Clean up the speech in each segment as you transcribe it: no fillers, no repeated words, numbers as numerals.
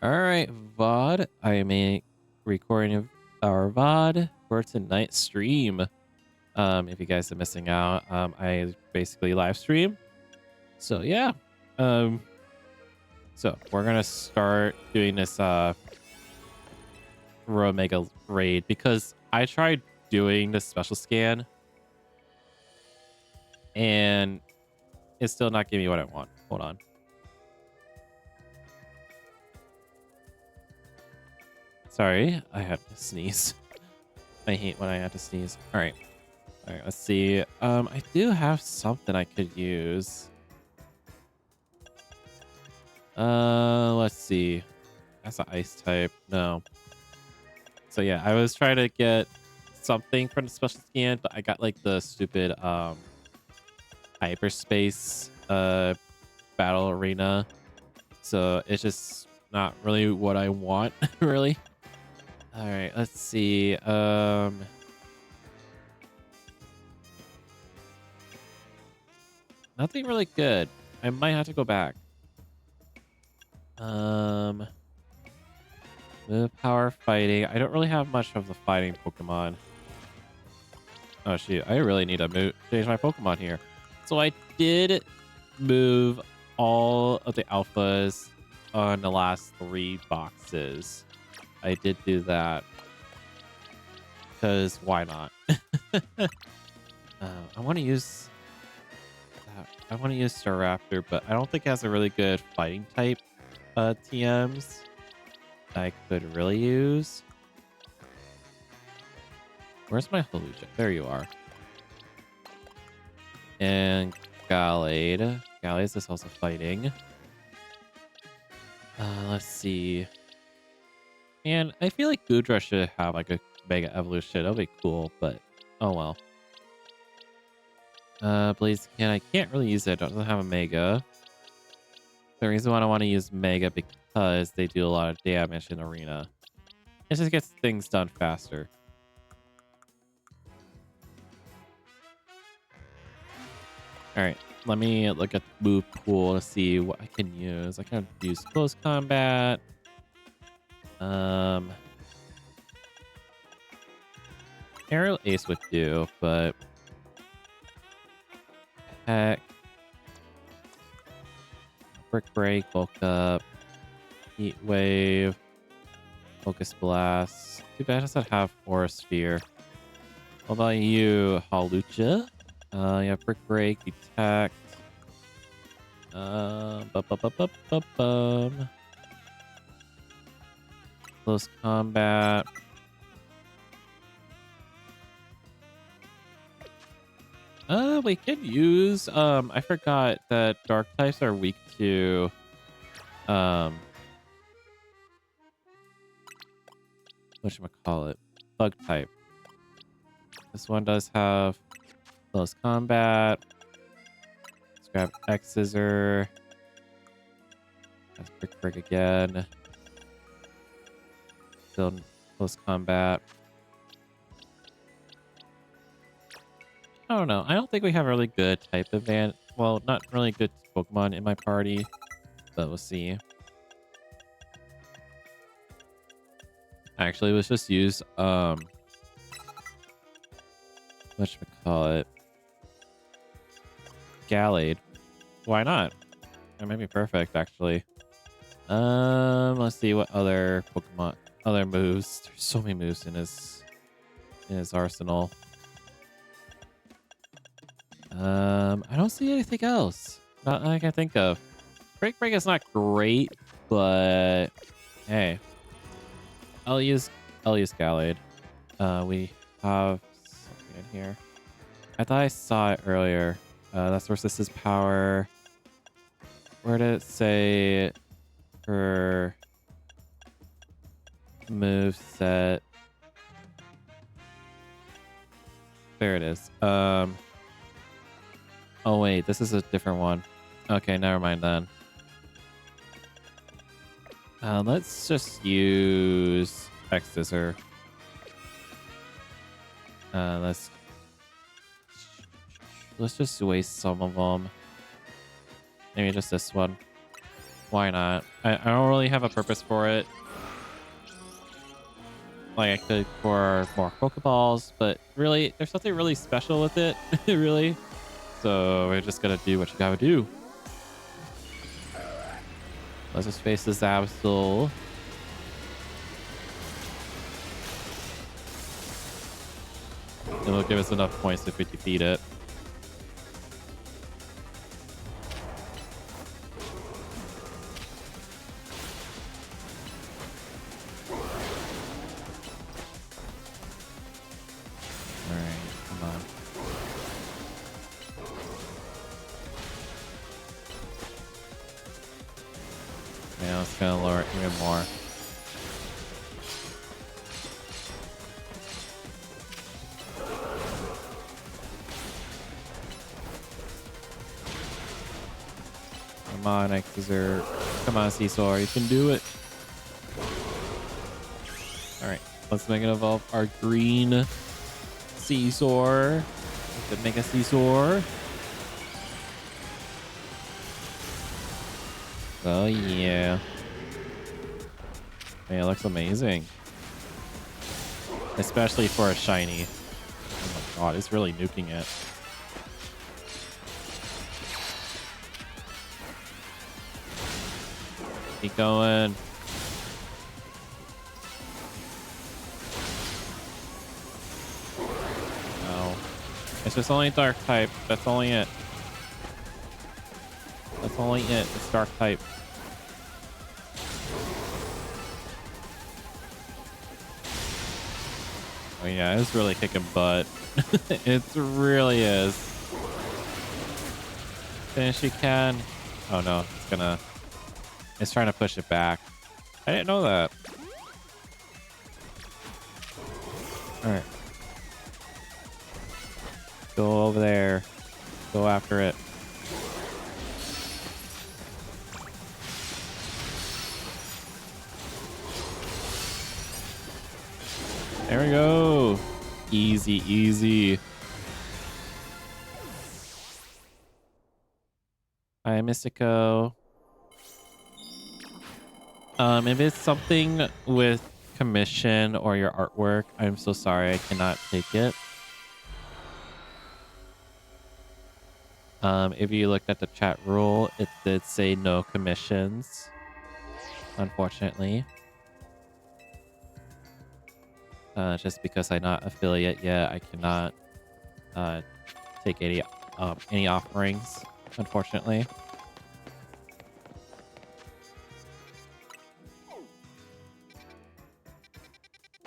All right, VOD. I am a recording of our VOD for tonight's stream. If you guys are missing out, I basically live stream. So yeah. Um, so we're gonna start doing this Mega raid because I tried doing the special scan and it's still not giving me what I want. Hold on. Sorry, I had to sneeze. I hate when I have to sneeze. All right. All right, let's see. I do have something I could use. Let's see. That's an ice type. No. So yeah, I was trying to get something from the special scan, but I got like the stupid hyperspace battle arena. So it's just not really what I want, really. All right, let's see. Nothing really good. I might have to go back. Move power fighting. I don't really have much of the fighting Pokemon. Oh shoot, I really need to change my Pokemon here. So I did move all of the alphas on the last 3 boxes. I did do that. Because why not? I want to use I want to use Staraptor, but I don't think it has a really good fighting type TMs I could really use. Where's my Holuja? There you are. And Gallade. Gallade is also fighting. Let's see. And I feel like Goodra should have like a Mega Evolution. That'll be cool, but oh well. Blaziken, I can't really use it. It doesn't have a Mega. The reason why I want to use Mega because they do a lot of damage in Arena. It just gets things done faster. Alright, let me look at the move pool to see what I can use. I can use close combat. Aerial Ace would do, but heck. Brick Break, Bulk Up, Heat Wave, Focus Blast. Too bad it doesn't have Aura Sphere. What about you, Holucha? You have Brick Break, Detect. Close Combat. We could use, I forgot that Dark types are weak to, whatchamacallit, Bug type. This one does have close combat. Let's grab X Scissor. That's Brick Brick again. Still close combat. I don't know. I don't think we have a really good type advantage. Well, not really good Pokemon in my party, but we'll see. Actually, let's just use whatchamacallit, Gallade. Why not? That might be perfect, actually. Let's see what other Pokemon, other moves. There's so many moves in his arsenal. I don't see anything else. Not that I can think of. Break Break is not great, but hey, I'll use Gallade. We have something in here. I thought I saw it earlier. That's Resistance Power. Where did it say her move set? There it is. Oh wait, this is a different one. Okay, never mind then. Let's just use X Scissor. Let's just waste some of them. Maybe just this one. Why not? I don't really have a purpose for it. Like, I could for more Pokeballs, but really, there's something really special with it, really. So we're just gonna do what you gotta do. Let's just face this Absol. It'll give us enough points if we defeat it. Alright, come on. Yeah, let's gonna lower it even more. Come on, Exeter. Come on, Seesaw. You can do it. Alright, let's make it evolve our green Seesaw. The Mega Seesaw. Oh, yeah. Man, it looks amazing. Especially for a shiny. Oh my god, it's really nuking it. Keep going. No. It's just only dark type. That's only it. That's only it. It's dark type. Oh yeah, it's really kicking butt. It really is. Finish you can. Oh no, it's trying to push it back. I didn't know that. Alright. Go over there. Go after it. There we go. Easy, easy. Hi, Mystico. If it's something with commission or your artwork, I'm so sorry I cannot take it. If you looked at the chat rule, it did say no commissions, unfortunately. Just because I'm not affiliate yet, I cannot take any offerings, unfortunately.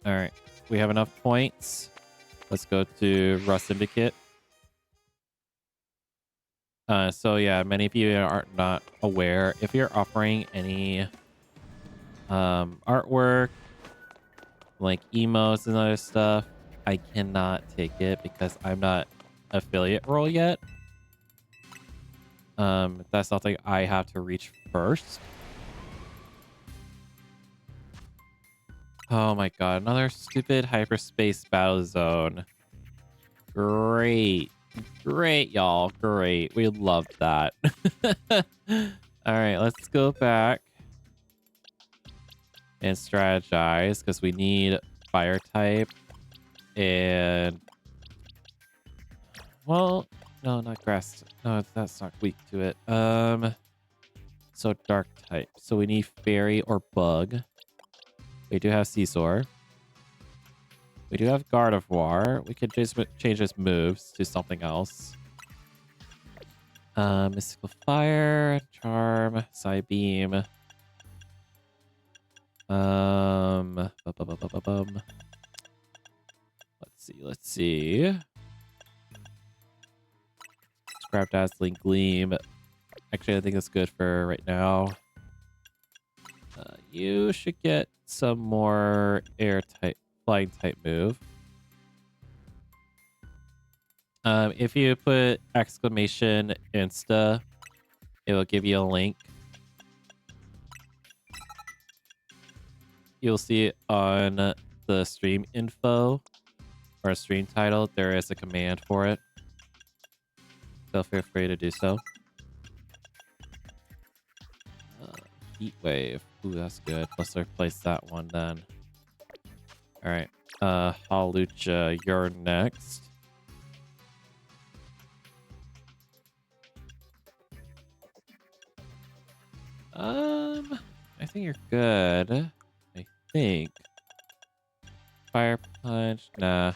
All right, we have enough points. Let's go to Rust Syndicate. So yeah, many of you are not aware. If you're offering any artwork, like emotes and other stuff, I cannot take it because I'm not affiliate role yet. That's something I have to reach first. Oh my god, another stupid hyperspace battle zone. Great. Great, y'all. Great. We love that. Alright, let's go back and strategize because we need fire type and well, no, not grass. No, that's not weak to it. So dark type. So we need fairy or bug. We do have Seesaw. We do have Gardevoir. We could just change his moves to something else. Mystical Fire, Charm, Psybeam. Let's see. Scrap Dazzling Gleam. Actually, I think that's good for right now. You should get some more air type, flying type move. If you put exclamation Insta, it will give you a link. You'll see it on the stream info or stream title. There is a command for it. So feel free to do so. Heat wave. Ooh, that's good. Let's replace that one then. All right. Halucha, you're next. I think you're good. I think. Fire punch, nah.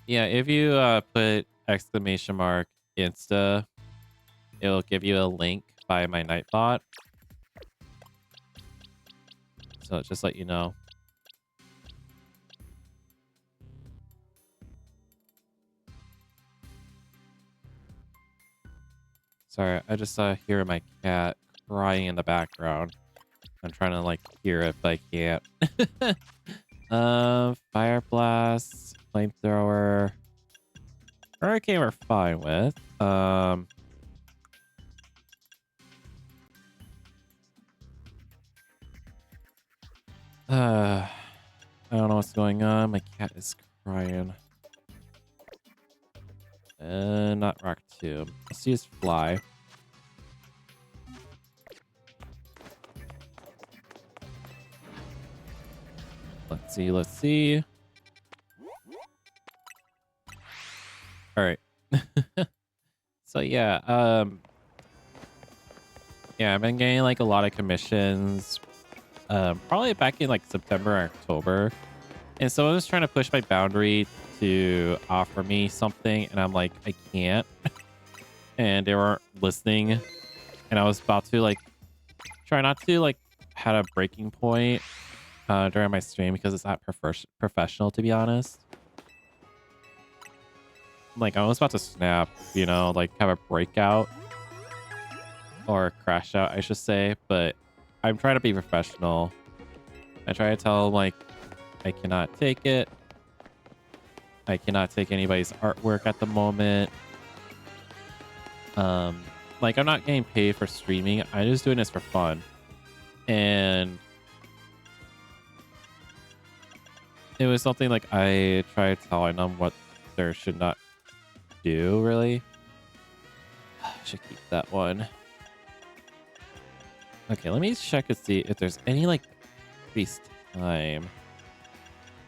Yeah, if you put exclamation mark Insta, it'll give you a link by my Nightbot. So just let you know. Sorry, I just hear my cat crying in the background. I'm trying to like hear it, but I can't. Fire blast, flamethrower. Hurricane we're fine with. I don't know what's going on. My cat is crying. Not rock tomb. Let's use fly. Let's see. Let's see. All right. So yeah, yeah, I've been getting like a lot of commissions. Probably back in like September, October, and so I was trying to push my boundary to offer me something, and I'm like, I can't. And they weren't listening, and I was about to like try not to like had a breaking point during my stream because it's not professional, to be honest. Like I was about to snap, you know, like have a breakout or crash out, I should say, but I'm trying to be professional. I try to tell them like I cannot take it. I cannot take anybody's artwork at the moment. Like I'm not getting paid for streaming. I'm just doing this for fun. And it was something like I tried telling them what there should not do, really. Should keep that one. Okay, let me check and see if there's any like increased time.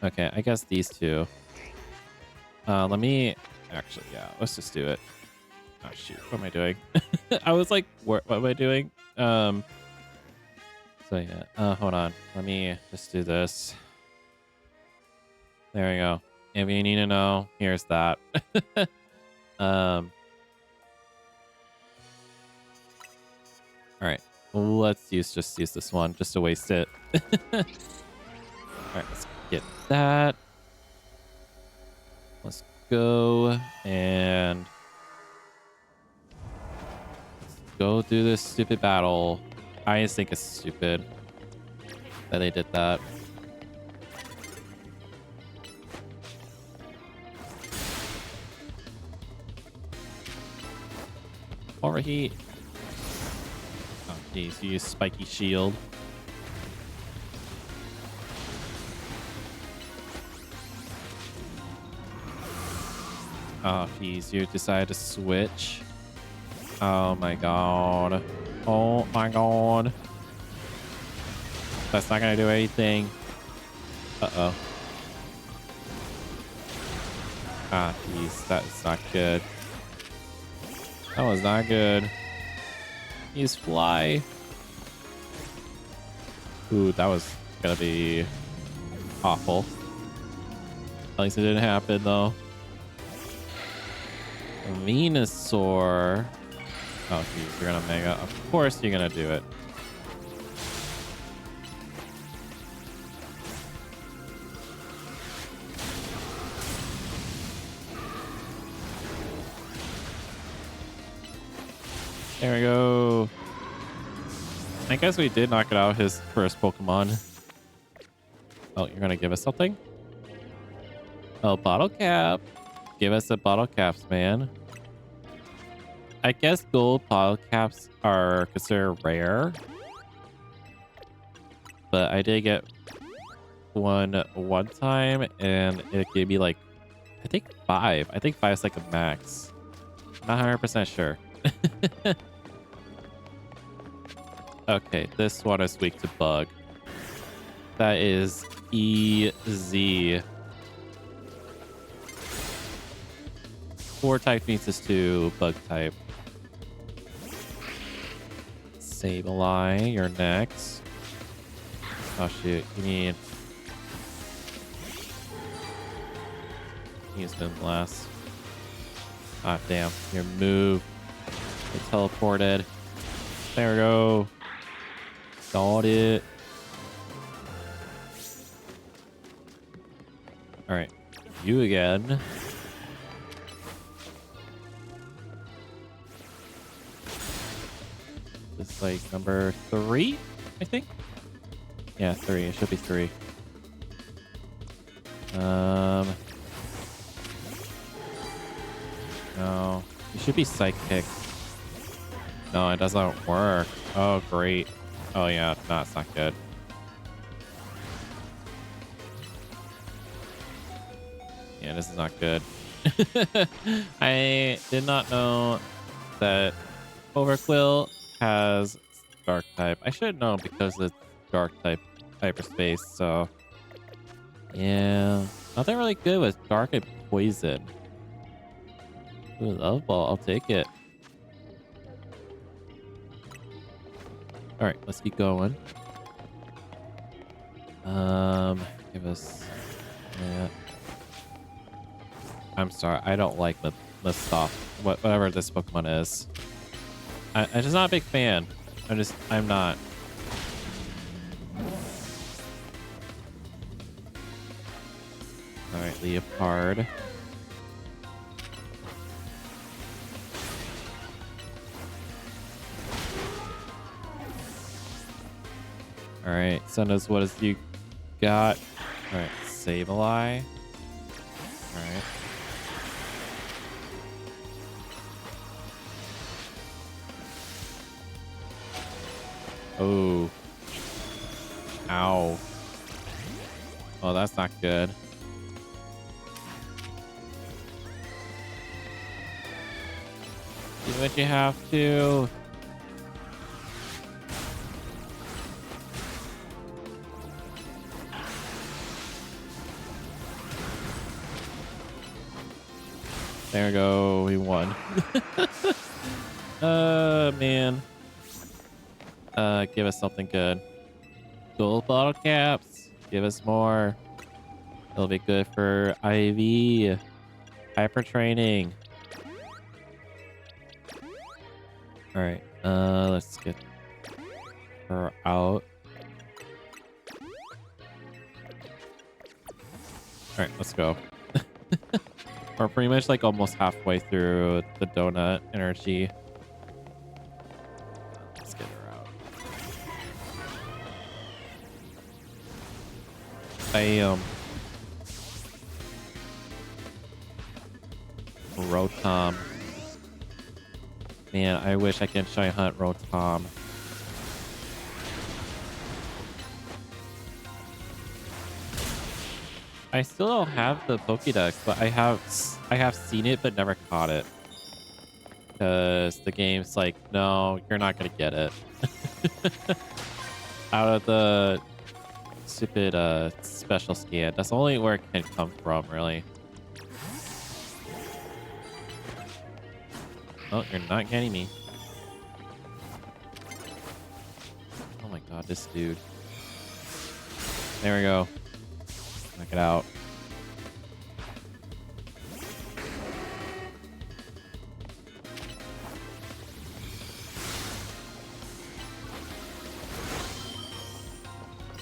Okay, I guess these two. Let me actually, yeah, let's just do it. Oh shoot, what am I doing? I was like, what am I doing? So yeah, hold on. Let me just do this. There we go. If you need to know, here's that. All right, let's just use this one just to waste it. All right, let's get that. Let's go and go do this stupid battle. I just think it's stupid that they did that. Overheat. Oh, jeez, you use spiky shield. Oh, jeez, you decided to switch. Oh my god. Oh my god. That's not gonna do anything. Uh-oh. Ah, jeez, that is not good. That was not good. Use fly. Ooh, that was gonna be awful. At least it didn't happen, though. Venusaur. Oh, geez, you're gonna Mega. Of course you're gonna do it. There we go. I guess we did knock it out his first Pokemon. Oh, you're gonna give us something? Oh, bottle cap. Give us the bottle caps, man. I guess gold bottle caps are considered rare. But I did get one time, and it gave me like, I think 5. I think 5 is like a max. Not 100% sure. Okay, this one is weak to bug. That is easy. 4 type needs us to bug type. Sableye, you're next. Oh shoot, you need spin blast. Ah damn, your move. Get teleported. There we go. Got it. Alright. You again. This is like number 3, I think? Yeah, 3. It should be 3. No. You should be psychic. No, it doesn't work. Oh, great. Oh, yeah. No, it's not good. Yeah, this is not good. I did not know that Overquill has dark type. I should know because it's dark type hyperspace, so yeah. Nothing really good with dark and poison. Ooh, love ball, I'll take it. Alright, let's keep going. Give us that. I'm sorry, I don't like the stuff. Whatever this Pokemon is. I'm just not a big fan. I'm not. Alright, Leopard. Alright, send us what is you got. Alright, Sableye. Alright. Oh. Ow. Oh, that's not good. Do what you have to. There we go. We won. Man. Give us something good. Gold bottle caps. Give us more. It'll be good for IV. Hyper training. Alright. Let's get her out. Alright, let's go. We're pretty much like almost halfway through the donut energy. Let's get her out. Bam. Rotom. Man, I wish I could Shiny Hunt Rotom. I still don't have the Pokédex, but I have seen it but never caught it. Because the game's like, no, you're not gonna get it. Out of the stupid special scan. That's only where it can come from, really. Oh, you're not getting me. Oh my god, this dude. There we go. Knock it out.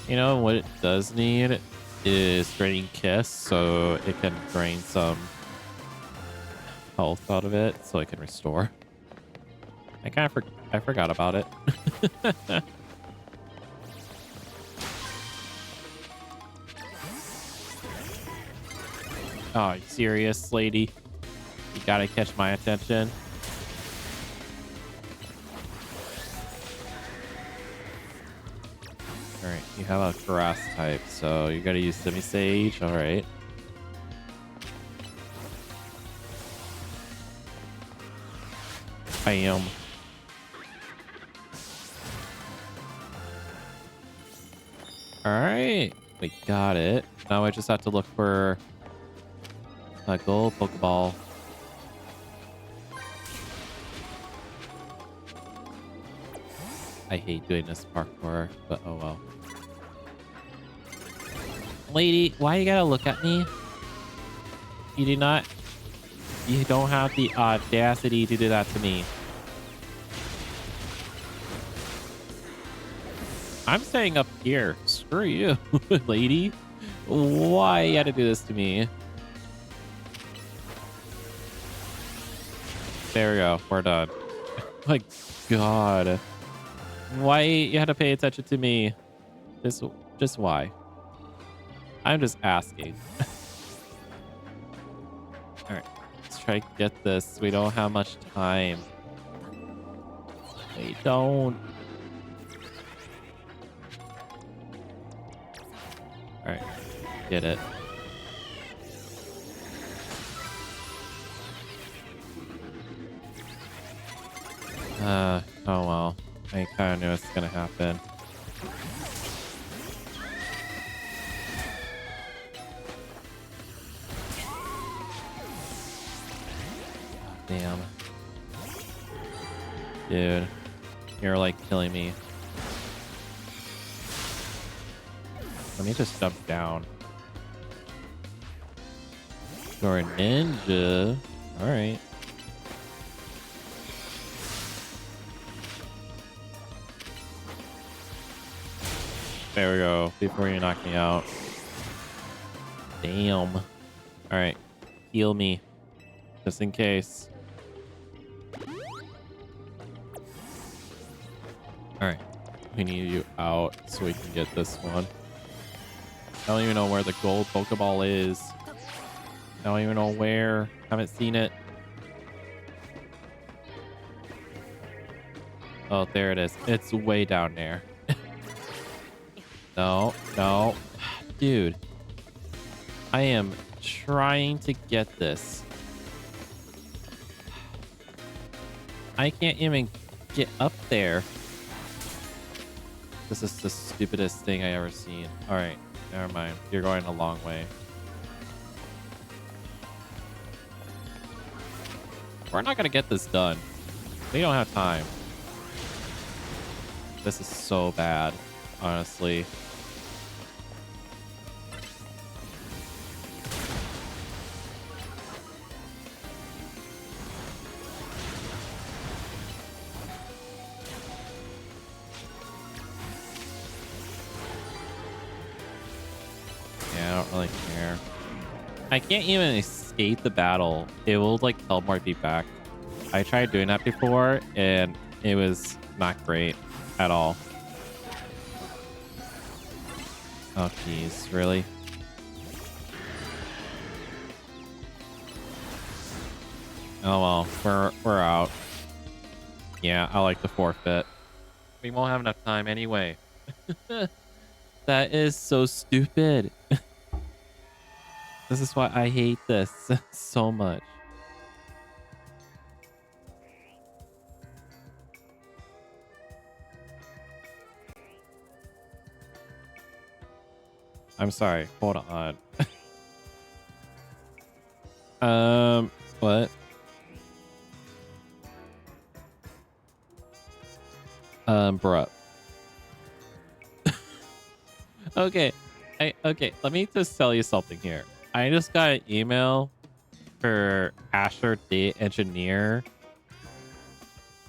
You know what it does need is Draining Kiss, so it can drain some health out of it, so it can restore. I forgot about it. Oh, you serious, lady? You gotta catch my attention. Alright, you have a grass type, so you gotta use Semi-Sage. Alright. All right, we got it. Now I just have to look for a gold Pokeball. I hate doing this parkour, but oh well. Lady, why you gotta look at me? You do not... You don't have the audacity to do that to me. I'm staying up here. Screw you, lady. Why you gotta do this to me? There we go. We're done. My God. Why you had to pay attention to me? Just why? I'm just asking. All right. Let's try to get this. We don't have much time. We don't. All right. Get it. Oh well. I kind of knew it's gonna happen. Oh, damn. Dude. You're like killing me. Let me just jump down. You're a ninja. Alright. There we go. Before you knock me out. Damn. Alright. Heal me. Just in case. Alright. We need you out so we can get this one. I don't even know where the gold Pokeball is. I don't even know where. Haven't seen it. Oh, there it is. It's way down there. No, no. Dude. I am trying to get this. I can't even get up there. This is the stupidest thing I ever seen. All right, never mind. You're going a long way. We're not going to get this done. We don't have time. This is so bad, honestly. Yeah, I don't really care. I can't even escape the battle. It will like teleport me back. I tried doing that before and it was not great at all. Oh jeez, really? Oh well, we're out. Yeah, I like the forfeit. We won't have enough time anyway. That is so stupid. This is why I hate this so much. I'm sorry. Hold on. What? Bruh. Okay. Okay, let me just tell you something here. I just got an email for Azure Data Engineer.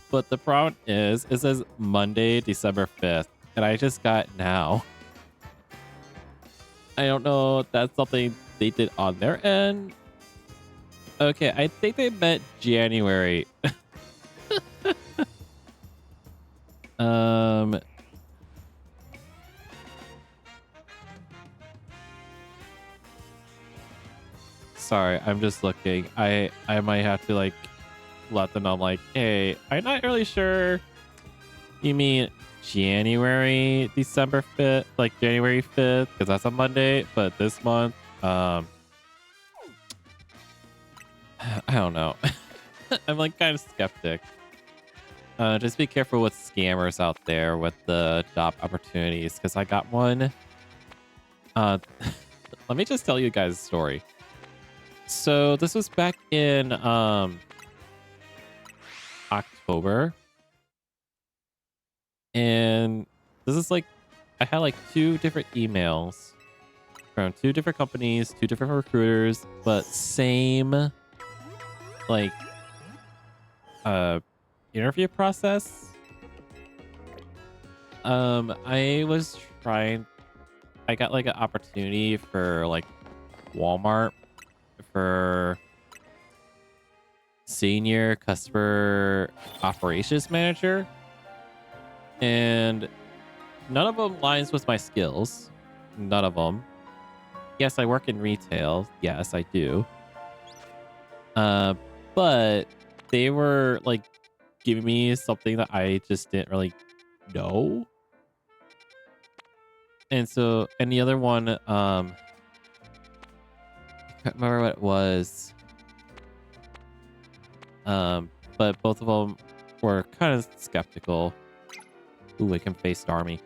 But the problem is, it says Monday, December 5th. And I just got it now. I don't know if that's something they did on their end. Okay, I think they meant January. Sorry, I'm just looking. I might have to like let them know like, hey, I'm not really sure. You mean January, December 5th, like January 5th, because that's a Monday, but this month, I don't know. I'm like kind of skeptic. Just be careful with scammers out there with the job opportunities, because I got one Uh, let me just tell you guys a story. So this was back in October, and this is like I had like two different emails from two different companies, two different recruiters, but same like uh interview process. I was trying I got like an opportunity for like Walmart for senior customer operations manager, and none of them lines with my skills. None of them. Yes, I work in retail. Yes, I do. Uh, but they were like giving me something that I just didn't really know. And so, and the other one, I can't remember what it was. But both of them were kind of skeptical. Ooh, I can face Starmie.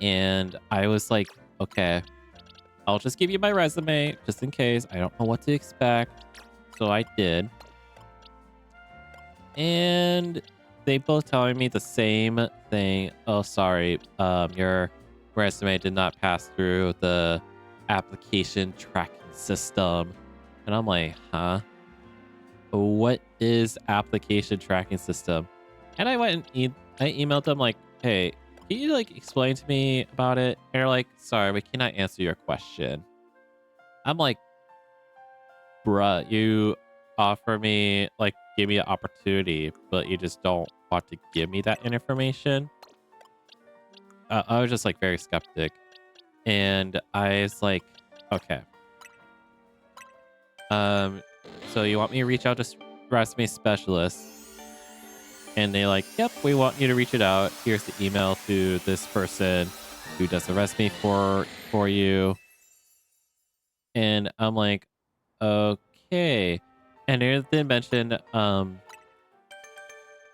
And I was like, okay, I'll just give you my resume just in case. I don't know what to expect. So I did. And they both telling me the same thing. Oh, sorry. Your resume did not pass through the application tracking system. And I'm like, huh? What is application tracking system? And I went and I emailed them like, hey, can you like explain to me about it? And they're like, sorry, we cannot answer your question. I'm like, bruh, you offer me like give me an opportunity, but you just don't want to give me that information. I was just like very skeptic, and I was like, okay, so you want me to reach out to resume specialists? And they like, yep, we want you to reach it out. Here's the email to this person who does the resume for you. And I'm like, okay. And they mentioned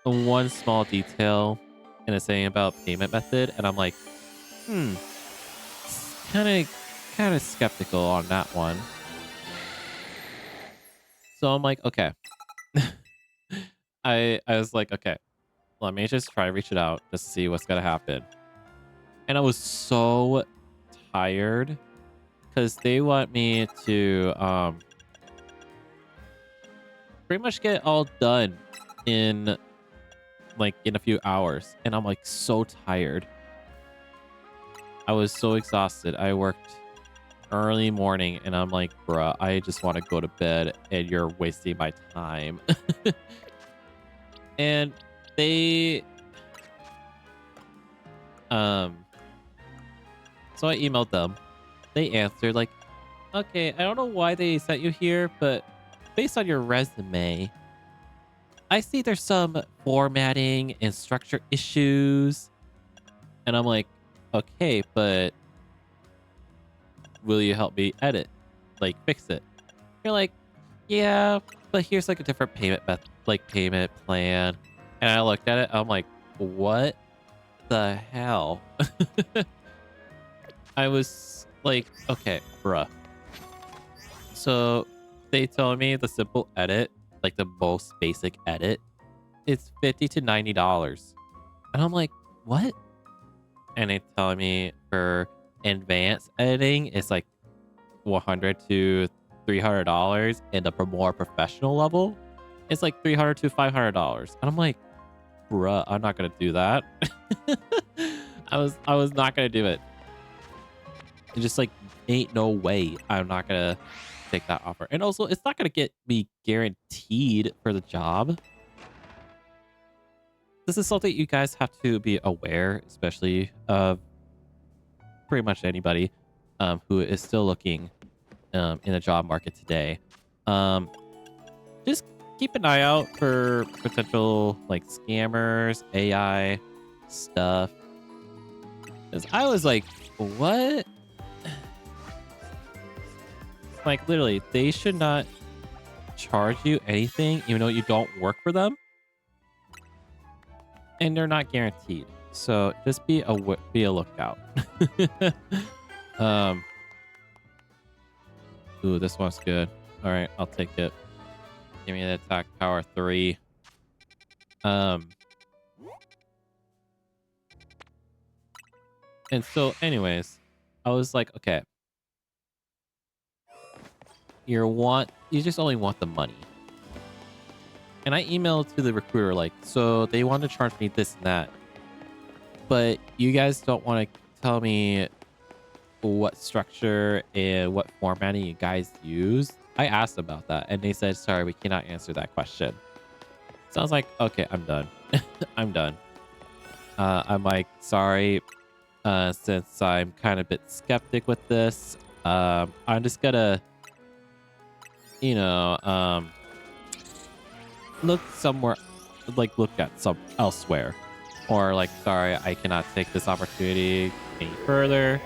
one small detail in a saying about payment method, and I'm like, kind of skeptical on that one. So I'm like, okay. I was like, okay, let me just try reach it out just to see what's gonna happen. And I was so tired because they want me to pretty much get it all done in in a few hours, and I'm like so tired. I was so exhausted. I worked early morning, and I'm like, bruh, I just want to go to bed, and you're wasting my time. And they so I emailed them. They answered like, okay, I don't know why they sent you here, but based on your resume, I see there's some formatting and structure issues. And I'm like, okay, but will you help me edit? Like, fix it? You're like, yeah, but here's like a different payment method, like payment plan. And I looked at it, I'm like, what the hell? I was like, okay, bruh. So they told me the simple edit, like the most basic edit, it's $50 to $90. And I'm like, what? And they telling me for advanced editing, it's like $100 to $300, and the more professional level, it's like $300 to $500. And I'm like, bruh, I'm not gonna do that. I was not gonna do it. It just like ain't no way I'm not gonna take that offer. And also, it's not gonna get me guaranteed for the job. This is something you guys have to be aware, especially of pretty much anybody who is still looking in the job market today. Just keep an eye out for potential like scammers, AI stuff. Because I was like, what? Like literally, they should not charge you anything, even though you don't work for them. And they're not guaranteed. So just be a lookout. um. Ooh, this one's good. All right, I'll take it. Give me the attack power 3. Um. And so, anyways, I was like, okay, you just only want the money. And I emailed to the recruiter like, so they want to charge me this and that, but you guys don't want to tell me what structure and what formatting you guys use. I asked about that and they said, sorry, we cannot answer that question. So I was like, okay, I'm done. I'm done. I'm like, sorry, since I'm kind of a bit skeptic with this, I'm just gonna, you know, look somewhere, like look at some elsewhere, or like, sorry, I cannot take this opportunity any further.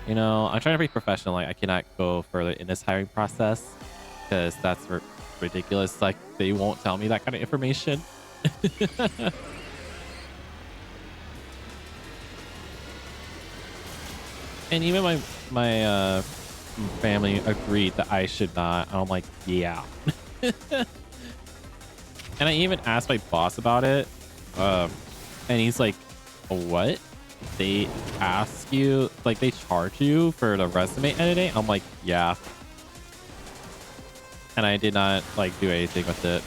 You know, I'm trying to be professional. Like, I cannot go further in this hiring process because that's ridiculous. Like, they won't tell me that kind of information. And even my family agreed that I should not. And I'm like, yeah. And I even asked my boss about it. And he's like, what? They ask you, like, they charge you for the resume editing? I'm like, yeah. And I did not, like, do anything with it.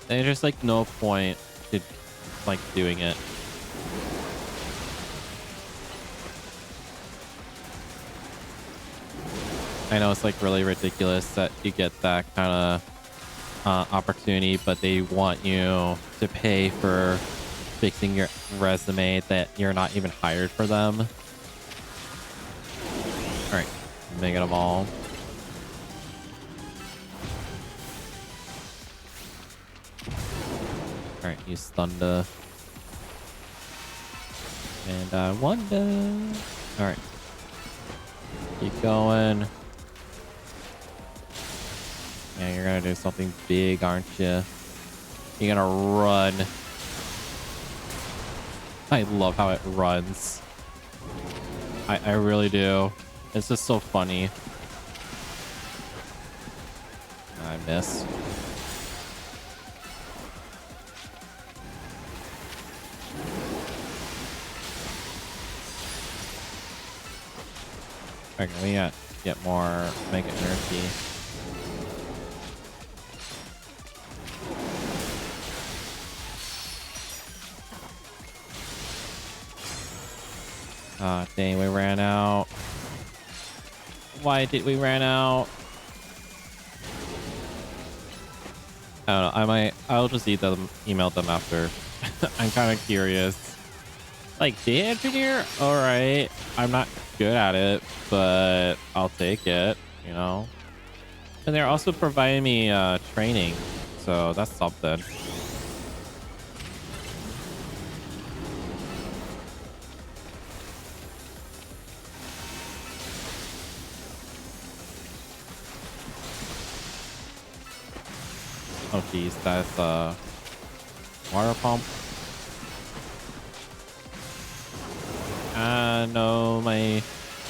There's just, like, no point to, like, doing it. I know it's, like, really ridiculous that you get that kind of opportunity, but they want you to pay for fixing your resume that you're not even hired for them. All right, making them all. All right, use thunder. And I wonder. All right, keep going. Yeah, you're gonna do something big, aren't you? You're gonna run. I love how it runs. I really do. It's just so funny. I miss. Okay, we got get more mega energy. Ah, dang, we ran out. Why did we run out? I don't know. I'll just email them after. I'm kind of curious. Like, data engineer? All right. I'm not good at it, but I'll take it, you know? And they're also providing me training, so that's something. Oh, geez, that's a water pump. No, my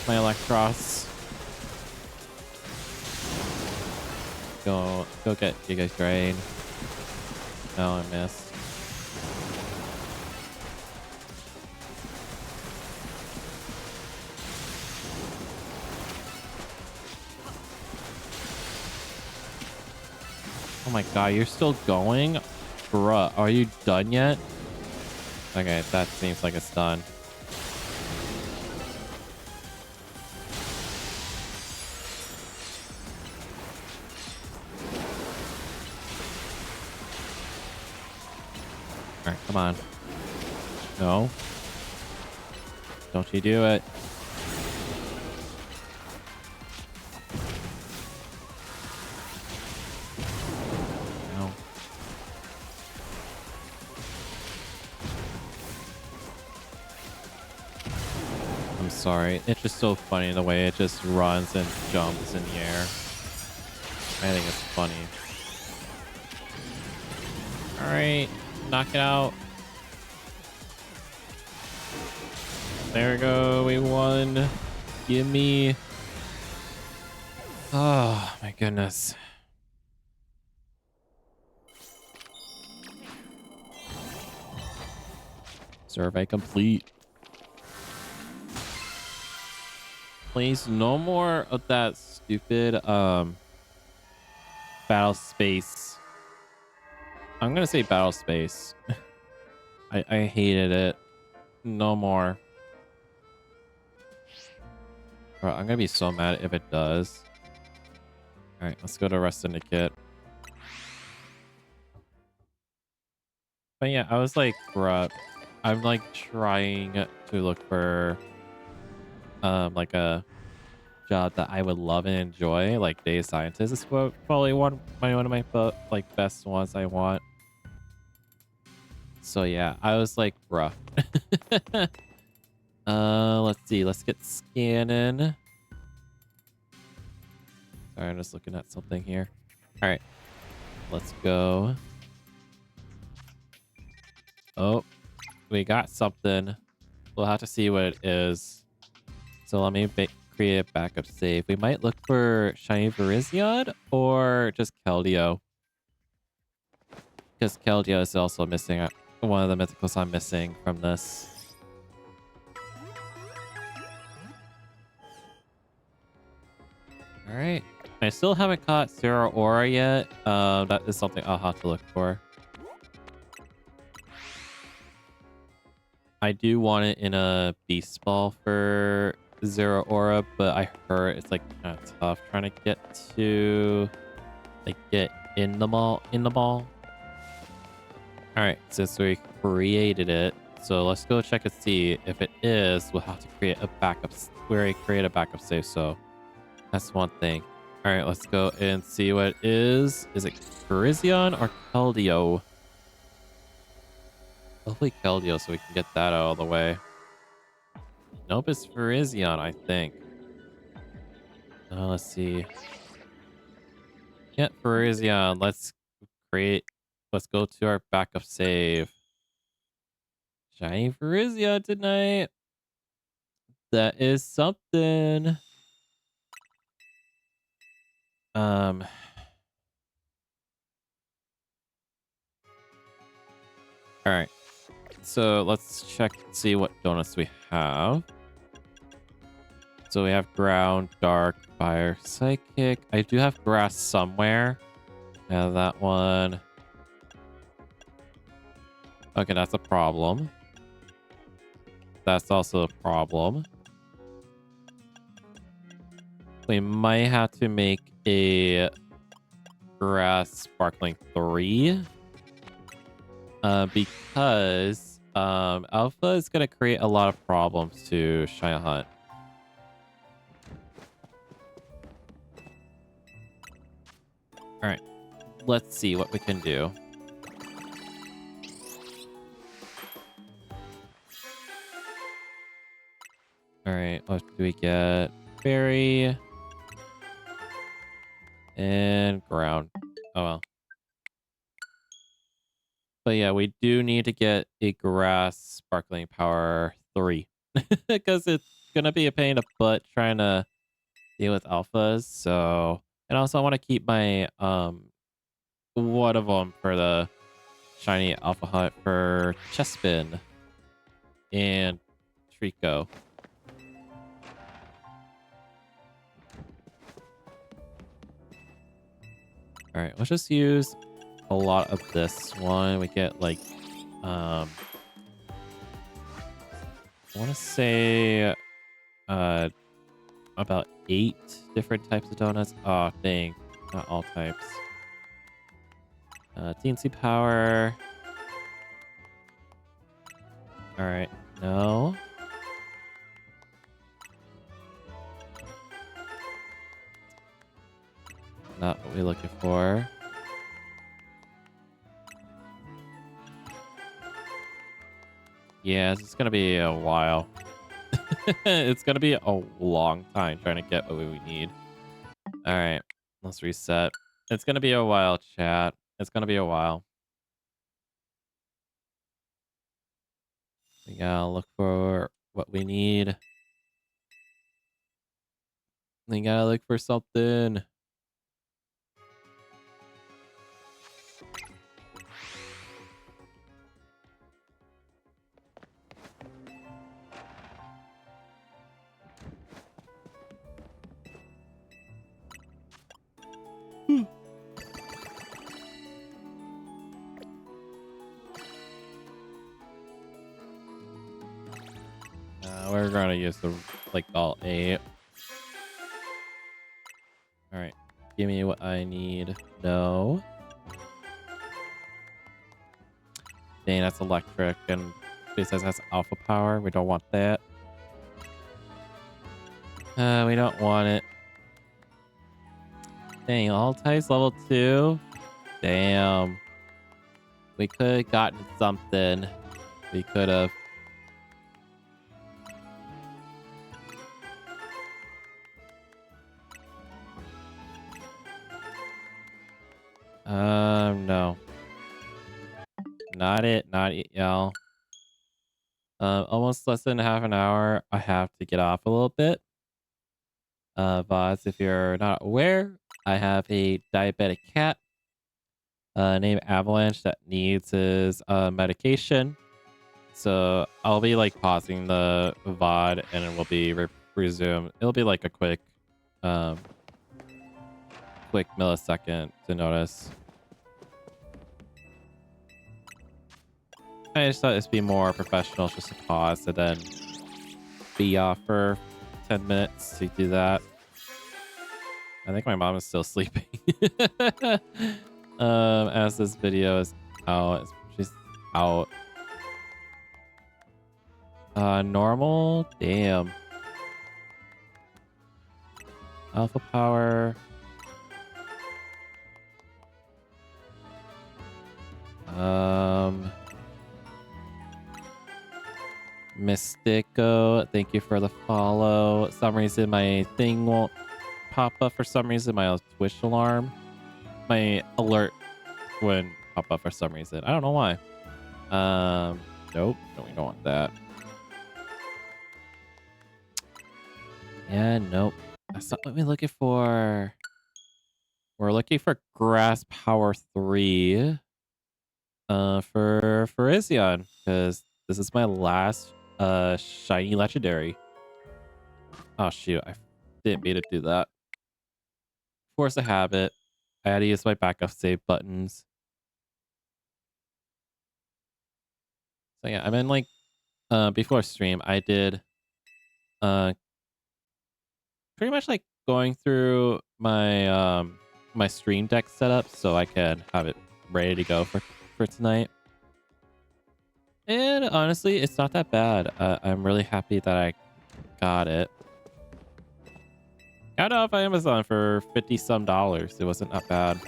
Electros. Go get Giga Drain. No, I missed. Oh my god, you're still going? Bruh, are you done yet? Okay, that seems like it's done. Alright, come on. No. Don't you do it. No. I'm sorry. It's just so funny the way it just runs and jumps in the air. I think it's funny. Alright. Knock it out. There we go. We won. Give me. Oh, my goodness. Survey complete. Please, no more of that stupid battle space. I'm gonna say battle space. I hated it. No more. Bro, I'm gonna be so mad if it does. All right, let's go to Rest Syndicate. But yeah, I was like, bruh, I'm like trying to look for like a job that I would love and enjoy. Like data scientist is probably one of my like best ones I want. So yeah, I was like, bruh. Let's see. Let's get scanning. Sorry, I'm just looking at something here. All right, let's go. Oh, we got something. We'll have to see what it is. So let me create a backup save. We might look for Shiny Virizion or just Keldeo. Because Keldeo is also missing one of the mythicals I'm missing from this. All right. I still haven't caught Zero Aura yet. That is something I'll have to look for. I do want it in a Beast Ball for Zero Aura, but I heard it's like kind of tough trying to get to like get in the ball. All right, since we created it, so let's go check and see if it is. We'll have to create a backup. We already created a backup save, so that's one thing. All right, let's go and see what it is. Is it Virizion or Keldeo? Hopefully Keldeo, so we can get that out of the way. Nope, it's Virizion, I think. Let's see. Yeah, Virizion. Let's go to our backup save. Shiny Virizion tonight. That is something. All right. So let's check and see what donuts we have. So we have ground, dark, fire, psychic. I do have grass somewhere. Yeah, that one. Okay, that's a problem. That's also a problem. We might have to make a grass sparkling 3. Because Alpha is going to create a lot of problems to Shiny Hunt. All right, let's see what we can do. All right, what do we get? Berry and ground. Oh well. But yeah, we do need to get a grass sparkling power 3 because it's gonna be a pain in the butt trying to deal with alphas. So, and also I want to keep my one of them for the shiny alpha hunt for Chespin and Trico. All right, let's just use a lot of this one. We get like I want to say about 8 different types of donuts. Oh dang, not all types. Teensy power. All right, no. Not what we're looking for. Yeah, it's gonna be a while. It's gonna be a long time trying to get what we need. All right, let's reset. It's gonna be a while, chat. It's gonna be a while. We gotta look for what we need. We gotta look for something. We're gonna use the like all 8. All right, give me what I need. No, dang, that's electric, and it says that's alpha power. We don't want that. We don't want it. Dang, all types level 2. Damn, we could have gotten something. We could have. No. Not it, y'all. Almost less than half an hour. I have to get off a little bit. VODs, if you're not aware, I have a diabetic cat named Avalanche that needs his medication. So I'll be like pausing the VOD and it will be resumed. It'll be like a um, quick millisecond to notice. I just thought it'd be more professional just to pause and then be off for 10 minutes to do that. I think my mom is still sleeping. As this video is out, she's out. Normal? Damn. Alpha power. Mystico, thank you for the follow. For some reason my thing won't pop up for some reason. My Twitch alarm. My alert wouldn't pop up for some reason. I don't know why. Nope. No, we don't want that. Yeah, nope. That's not what we're looking for. We're looking for Grass Power 3. For Izzion, because this is my last shiny legendary. Oh shoot, I didn't mean to do that. Force a habit. I had to use my backup save buttons. So yeah, I'm in like before stream I did pretty much like going through my my stream deck setup so I can have it ready to go for tonight. And honestly, it's not that bad. I'm really happy that I got it. Got it off Amazon for 50 some dollars. It wasn't that bad.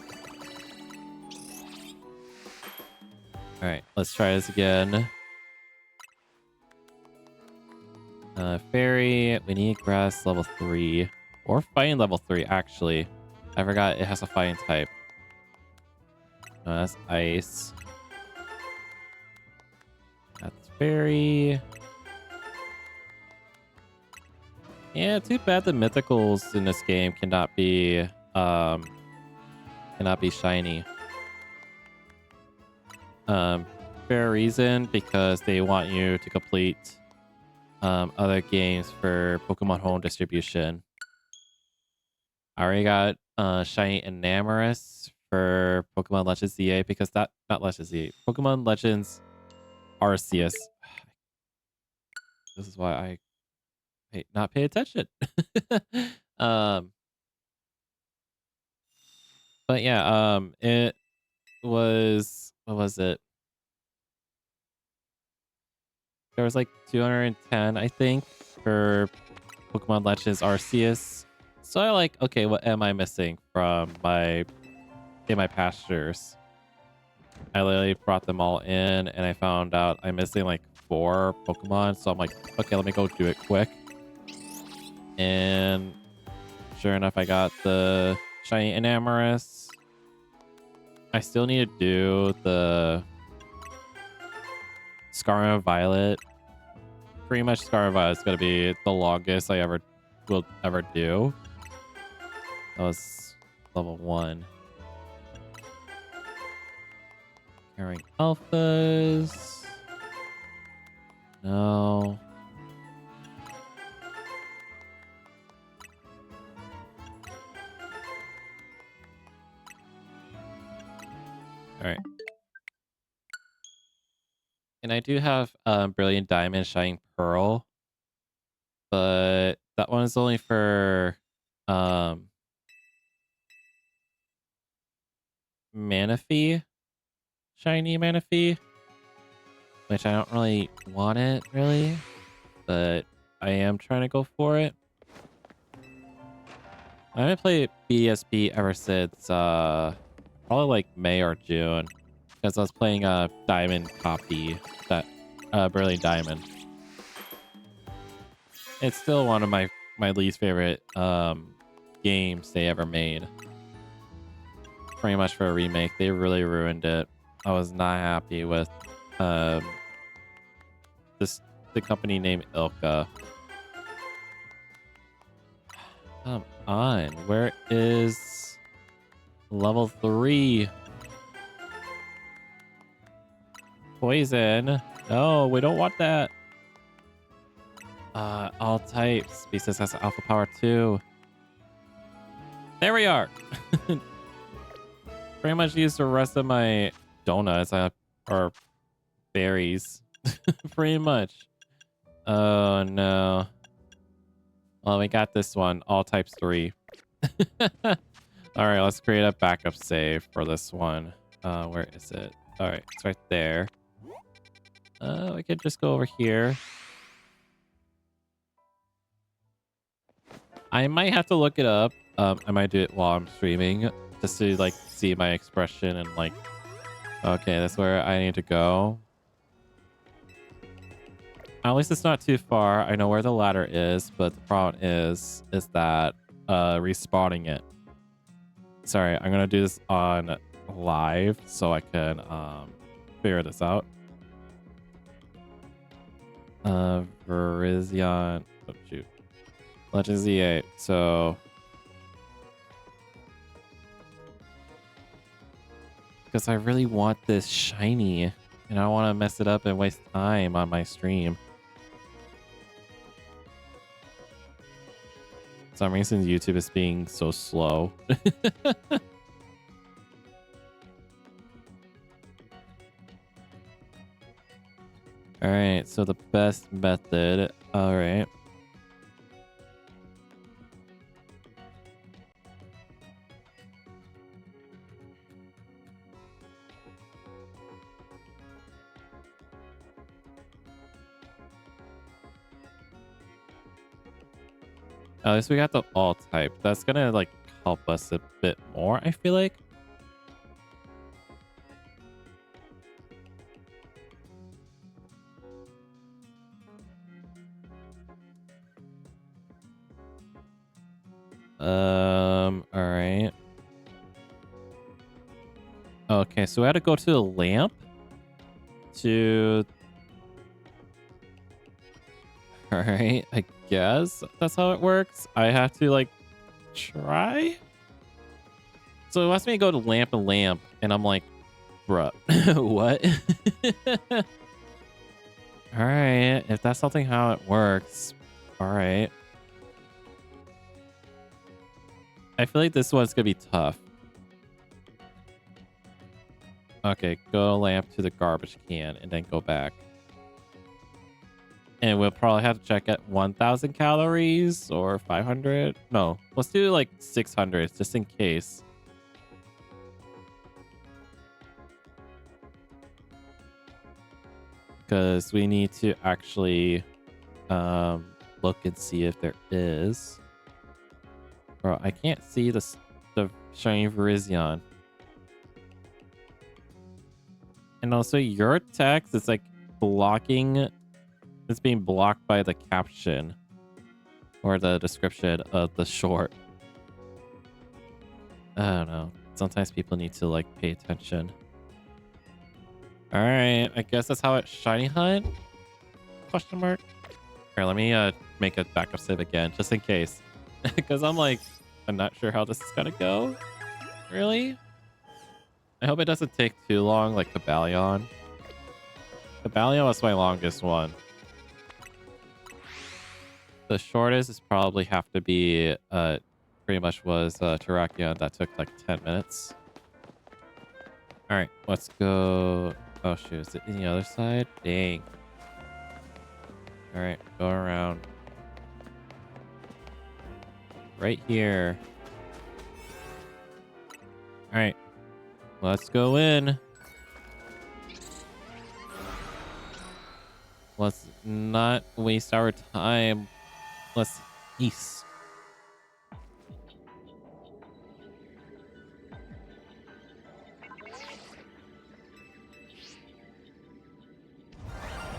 All right, let's try this again. Fairy, we need grass level 3 or fighting level 3 actually. I forgot it has a fighting type. That's ice. That's fairy. Yeah, too bad the mythicals in this game cannot be shiny. Fair reason, because they want you to complete other games for Pokemon Home distribution. I already got shiny Enamorus for Pokemon Legends ZA because not Legends ZA, Pokemon Legends Arceus. This is why I hate not pay attention. But yeah, it was, what was it? There was like 210, I think, for Pokemon Legends Arceus. So I like, okay, what am I missing from my pastures? I literally brought them all in and I found out I'm missing like 4 Pokemon. So I'm like, okay, let me go do it quick. And sure enough, I got the shiny Enamorus. I still need to do the Scarlet Violet pretty much Scarva is gonna be the longest I will ever do. That was level 1. Carrying alphas. No. All right. And I do have Brilliant Diamond, Shining Pearl, but that one is only for Manaphy, Shiny Manaphy, which I don't really want it really, but I am trying to go for it. I haven't played BSB ever since probably like May or June, because I was playing a Diamond copy, that Brilliant Diamond. It's still one of my least favorite games they ever made. Pretty much for a remake, they really ruined it. I was not happy with the company named Ilka. Come on, where is level 3? Poison. No, we don't want that. All types. Species has alpha power 2. There we are. Pretty much used the rest of my donuts or berries. Pretty much. Oh no. Well, we got this one. All types 3. All right, let's create a backup save for this one. Where is it? All right, it's right there. We could just go over here. I might have to look it up. I might do it while I'm streaming just to like see my expression and like, okay, that's where I need to go. At least it's not too far. I know where the ladder is, but the problem is that respawning it. Sorry, I'm gonna do this on live so I can figure this out. Virizion. Oh shoot. Legend Z8. So because I really want this shiny and I don't want to mess it up and waste time on my stream. For some reason YouTube is being so slow. All right, so the best method. All right. At least we got the all type. That's gonna like help us a bit more, I feel like. All right. Okay, so we had to go to the lamp to. All right, I guess that's how it works. I have to like try. So it wants me to go to lamp and lamp, and I'm like, bruh, what? All right, if that's something how it works, all right. I feel like this one's gonna be tough. Okay, go lamp to the garbage can and then go back. And we'll probably have to check at 1,000 calories or 500. No, let's do like 600 just in case. Because we need to actually look and see if there is. Bro, I can't see the shiny Virizion. And also your text is like blocking. It's being blocked by the caption or the description of the short. I don't know. Sometimes people need to like pay attention. All right, I guess that's how it's shiny hunt? Question mark. Here, let me make a backup save again, just in case. Because I'm not sure how this is gonna go. Really? I hope it doesn't take too long, like Cabalion. Cabalion was my longest one. The shortest is probably have to be, pretty much was Terrakion. That took like 10 minutes. All right, let's go. Oh shoot, is it in the other side? Dang. All right, go around. Right here. All right, let's go in. Let's not waste our time. Let's east.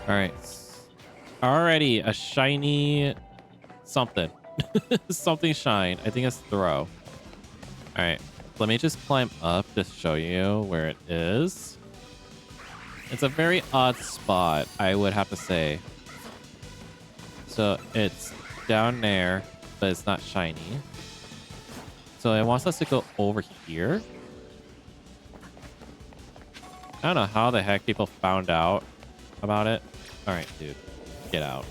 All right. Already a shiny something. Something shine. I think it's throw. All right. Let me just climb up to show you where it is. It's a very odd spot, I would have to say. So it's down there, but it's not shiny. So it wants us to go over here. I don't know how the heck people found out about it. All right, dude, get out.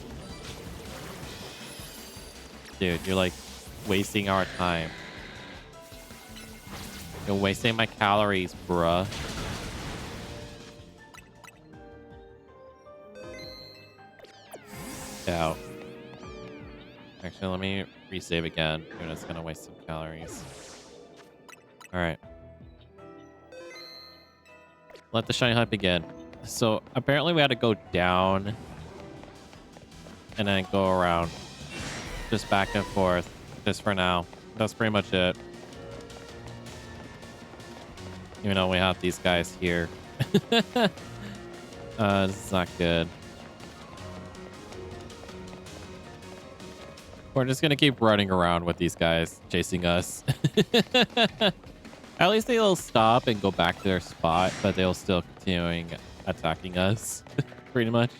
Dude, you're like wasting our time. You're wasting my calories, bruh. Get out. Actually, let me resave again. Dude, it's gonna waste some calories. All right. Let the shiny hunt begin. So apparently we had to go down and then go around. Just back and forth. Just for now. That's pretty much it. Even though we have these guys here. This is not good. We're just gonna keep running around with these guys chasing us. At least they'll stop and go back to their spot, but they'll still continuing attacking us, pretty much.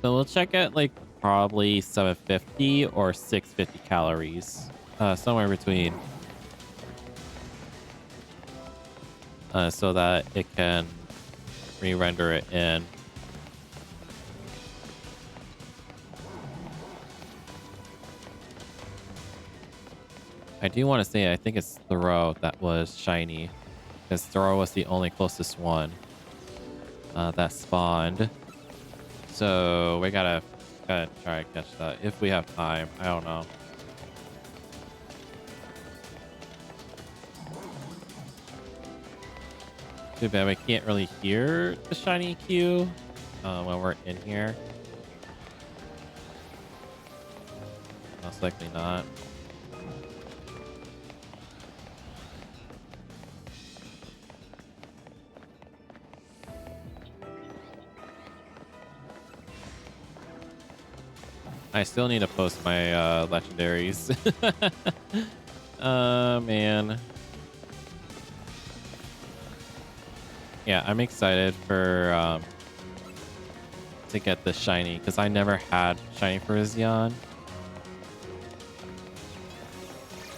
So we'll check at like probably 750 or 650 calories, somewhere between, so that it can re-render it in. I do want to say, I think it's Throw that was shiny, because Throw was the only closest one that spawned. So we gotta try to catch that if we have time. I don't know. Too bad we can't really hear the shiny Q when we're in here. Most likely not. I still need to post my legendaries. Man. Yeah, I'm excited for to get the shiny because I never had shiny for Zion.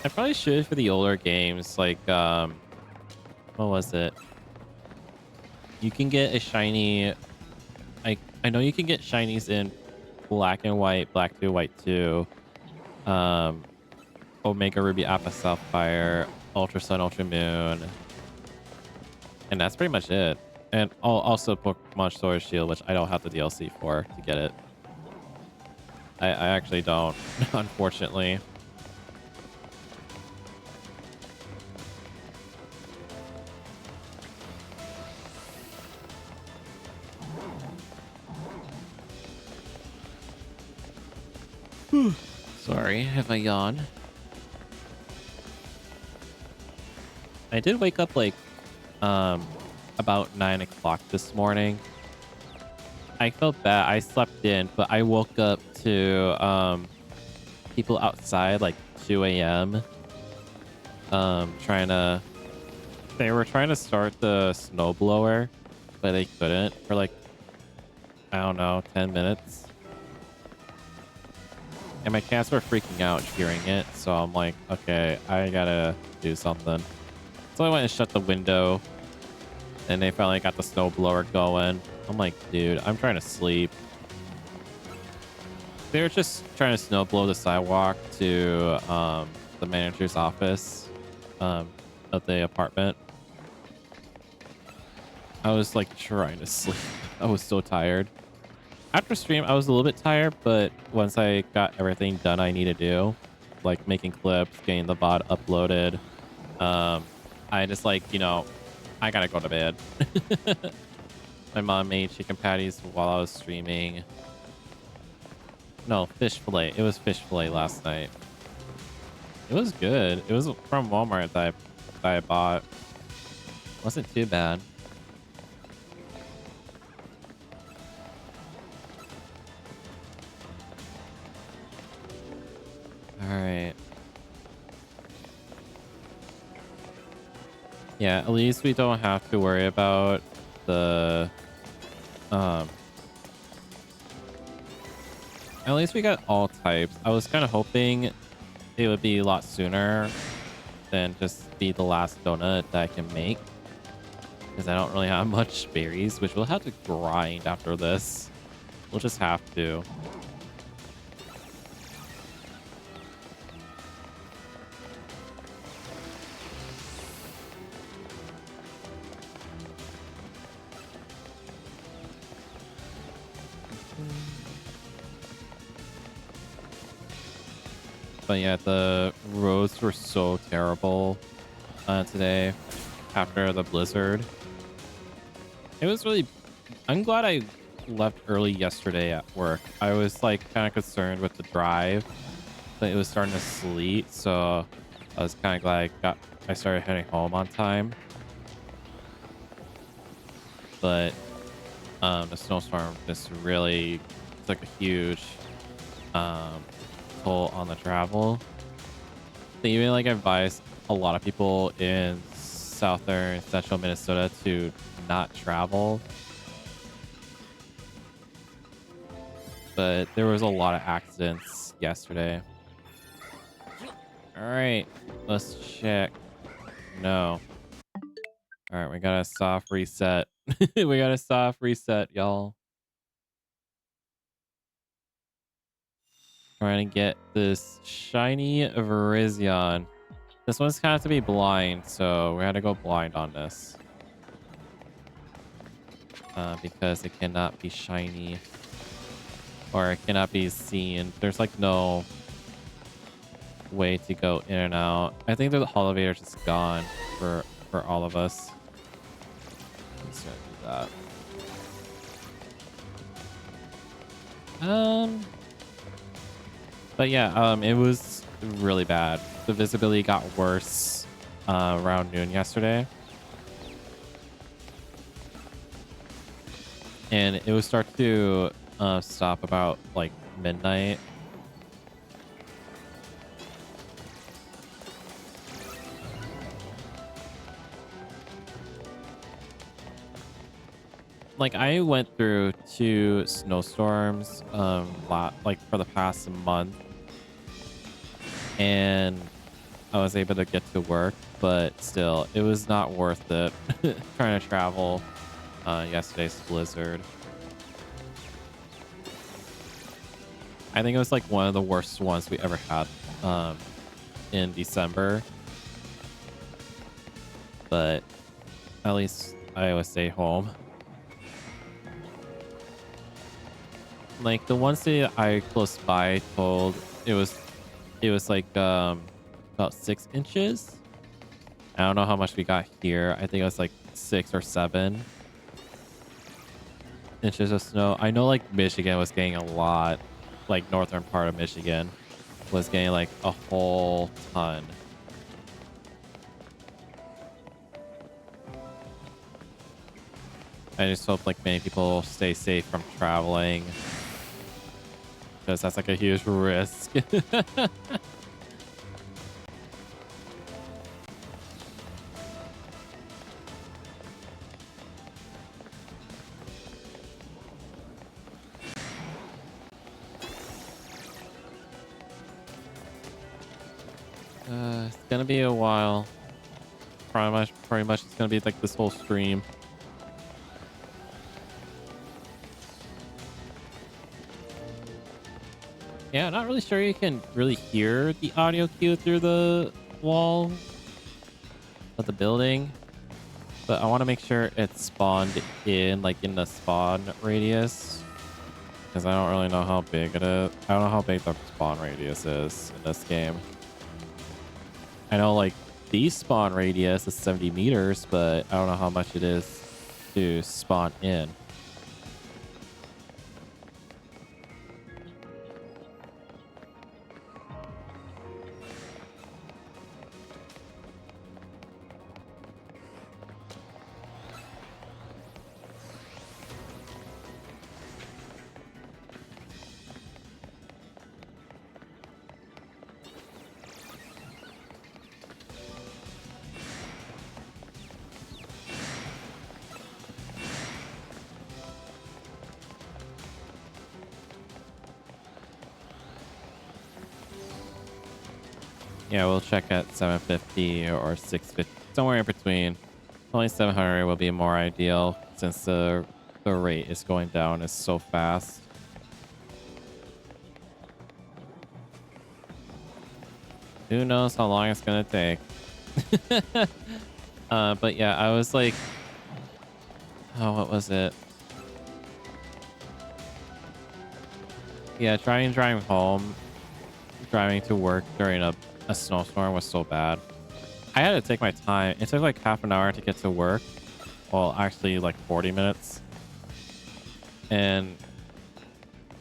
I probably should for the older games, like what was it? You can get a shiny. I know you can get shinies in Black and White, Black 2, White 2, Omega Ruby, Alpha Sapphire, Ultra Sun, Ultra Moon, and that's pretty much it. And also Pokemon Sword Shield, which I don't have the DLC for to get it. I actually don't, unfortunately. Sorry if I yawn. I did wake up like about 9 o'clock this morning. I felt bad. I slept in, but I woke up to people outside like 2 a.m. They were trying to start the snowblower, but they couldn't for like, I don't know, 10 minutes. And my cats were freaking out hearing it. So I'm like, okay, I gotta do something. So I went and shut the window. And they finally got the snowblower going. I'm like, dude, I'm trying to sleep. They were just trying to snowblow the sidewalk to the manager's office of the apartment. I was like trying to sleep. I was so tired. After stream, I was a little bit tired, but once I got everything done I need to do, like making clips, getting the VOD uploaded, I just like, you know, I gotta go to bed. My mom made chicken patties while I was streaming. No, fish fillet. It was fish fillet last night. It was good. It was from Walmart that I bought. Wasn't too bad. All right. Yeah, at least we don't have to worry about the at least we got all types. I was kind of hoping it would be a lot sooner than just be the last donut that I can make, because I don't really have much berries, which we'll have to grind after this. We'll just have to. But yeah, the roads were so terrible today after the blizzard. It was really... I'm glad I left early yesterday at work. I was like kind of concerned with the drive, but it was starting to sleet, so I was kind of glad I started heading home on time. But the snowstorm just really took a huge toll on the travel. They even like advised a lot of people in southern central Minnesota to not travel, but there was a lot of accidents yesterday. All right, let's check. No. All right, we got a soft reset. We got a soft reset, y'all. Trying to get this shiny Virizion. This one's kind of to be blind, so we had to go blind on this. Because it cannot be shiny. Or it cannot be seen. There's like no way to go in and out. I think the elevator is just gone for all of us. I'm just gonna do that. But yeah, it was really bad. The visibility got worse around noon yesterday. And it would start to stop about like midnight. Like I went through 2 snowstorms like for the past month, and I was able to get to work, but still it was not worth it trying to travel yesterday's blizzard. I think it was like one of the worst ones we ever had in December, but at least I would stay home. Like the one city I close by told it was like about 6 inches. I don't know how much we got here. I think it was like 6 or 7 inches of snow. I know like Michigan was getting a lot, like northern part of Michigan was getting like a whole ton. I just hope like many people stay safe from traveling, because that's like a huge risk. gonna be a while. Pretty much it's gonna be like this whole stream. Yeah, not really sure you can really hear the audio cue through the wall of the building, but I want to make sure it's spawned in, like in the spawn radius, because I don't really know how big it is. I don't know how big the spawn radius is in this game. I know like the spawn radius is 70 meters, but I don't know how much it is to spawn in. Yeah, we'll check at 750 or 650, somewhere in between. Only 700 will be more ideal since the rate is going down is so fast. Who knows how long it's gonna take? But yeah, I was like, oh, what was it? Yeah, driving home, driving to work during a snowstorm was so bad. I had to take my time. It took like half an hour to get to work. Well, actually like 40 minutes. And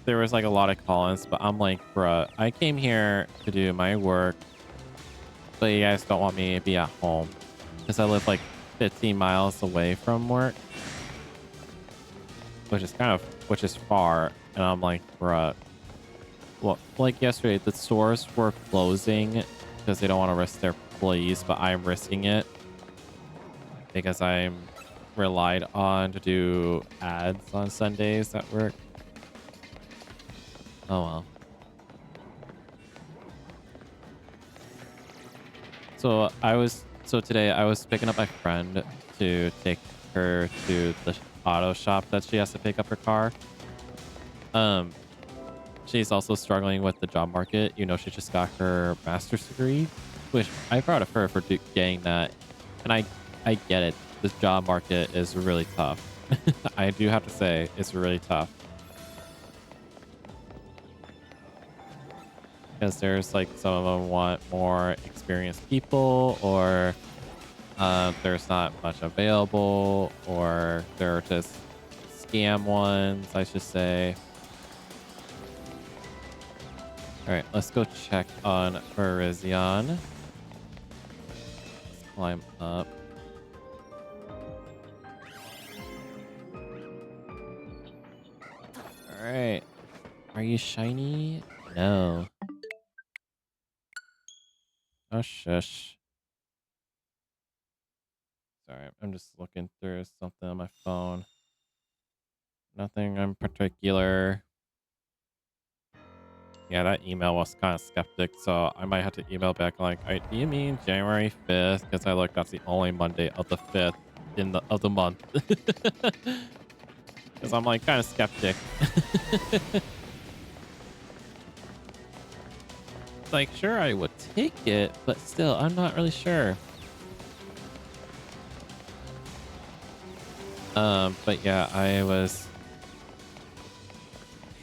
there was like a lot of call-ins, but I'm like, bruh, I came here to do my work, but you guys don't want me to be at home because I live like 15 miles away from work, which is far. And I'm like, bruh, well, like yesterday, the stores were closing because they don't want to risk their employees, but I'm risking it because I'm relied on to do ads on Sundays at work. Oh well. So today I was picking up my friend to take her to the auto shop that she has to pick up her car. She's also struggling with the job market. You know, she just got her master's degree, which I proud of her for getting that. And I get it. This job market is really tough. I do have to say it's really tough. Because there's like some of them want more experienced people, or there's not much available, or they're just scam ones, I should say. All right, let's go check on Virizion. Let's climb up. All right. Are you shiny? No. Oh, shush. Sorry, I'm just looking through something on my phone. Nothing in particular. Yeah, that email was kind of skeptic, so I might have to email back like, do you mean January 5th? Because I look, that's the only Monday of the 5th of the month. Because I'm like kind of skeptic. Like, sure, I would take it, but still, I'm not really sure. But yeah, I was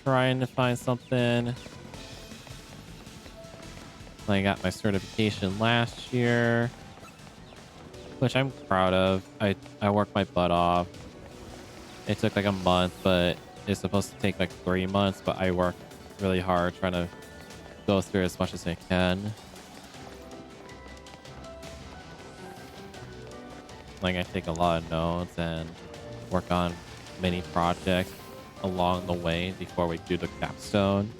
trying to find something. I got my certification last year, which I'm proud of. I worked my butt off. It took like a month, but it's supposed to take like 3 months, but I worked really hard trying to go through as much as I can. Like, I take a lot of notes and work on many projects along the way before we do the capstone.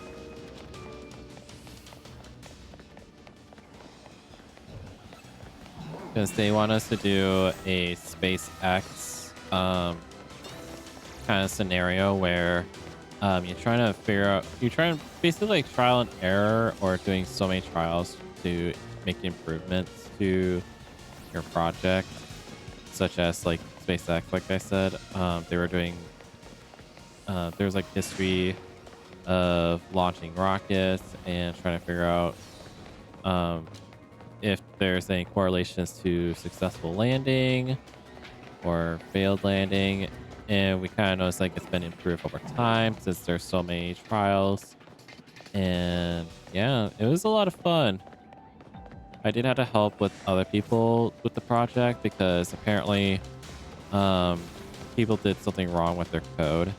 Because they want us to do a SpaceX kind of scenario where you're trying to figure out, you're trying basically like trial and error, or doing so many trials to making improvements to your project, such as like SpaceX. Like I said, they were doing. There's like history of launching rockets and trying to figure out um, if there's any correlations to successful landing or failed landing. And we kind of noticed like it's been improved over time since there's so many trials. And yeah, it was a lot of fun. I did have to help with other people with the project because apparently um, people did something wrong with their code.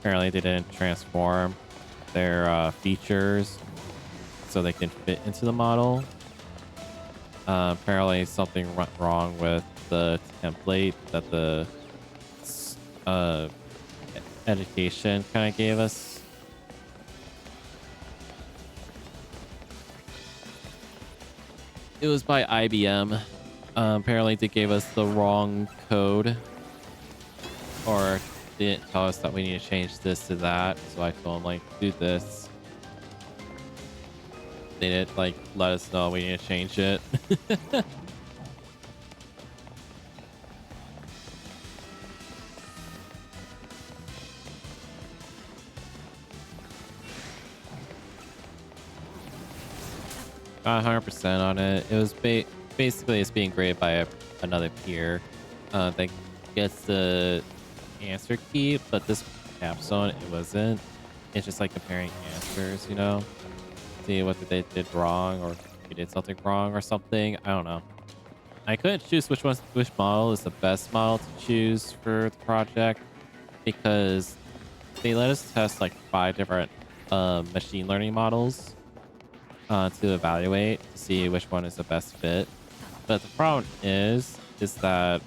Apparently they didn't transform their features so they can fit into the model. Apparently something went wrong with the template that the uh, education kind of gave us. It was by IBM. Apparently they gave us the wrong code or didn't tell us that we need to change this to that. So I told them like, do this. They didn't like let us know we need to change it. 100% on it. It was basically it's being graded by another peer that gets the answer key, but this capstone it wasn't. It's just like comparing answers, you know, see what they did wrong or if we did something wrong or something. I don't know. I couldn't choose which model is the best model to choose for the project because they let us test like 5 different machine learning models to evaluate to see which one is the best fit. But the problem is that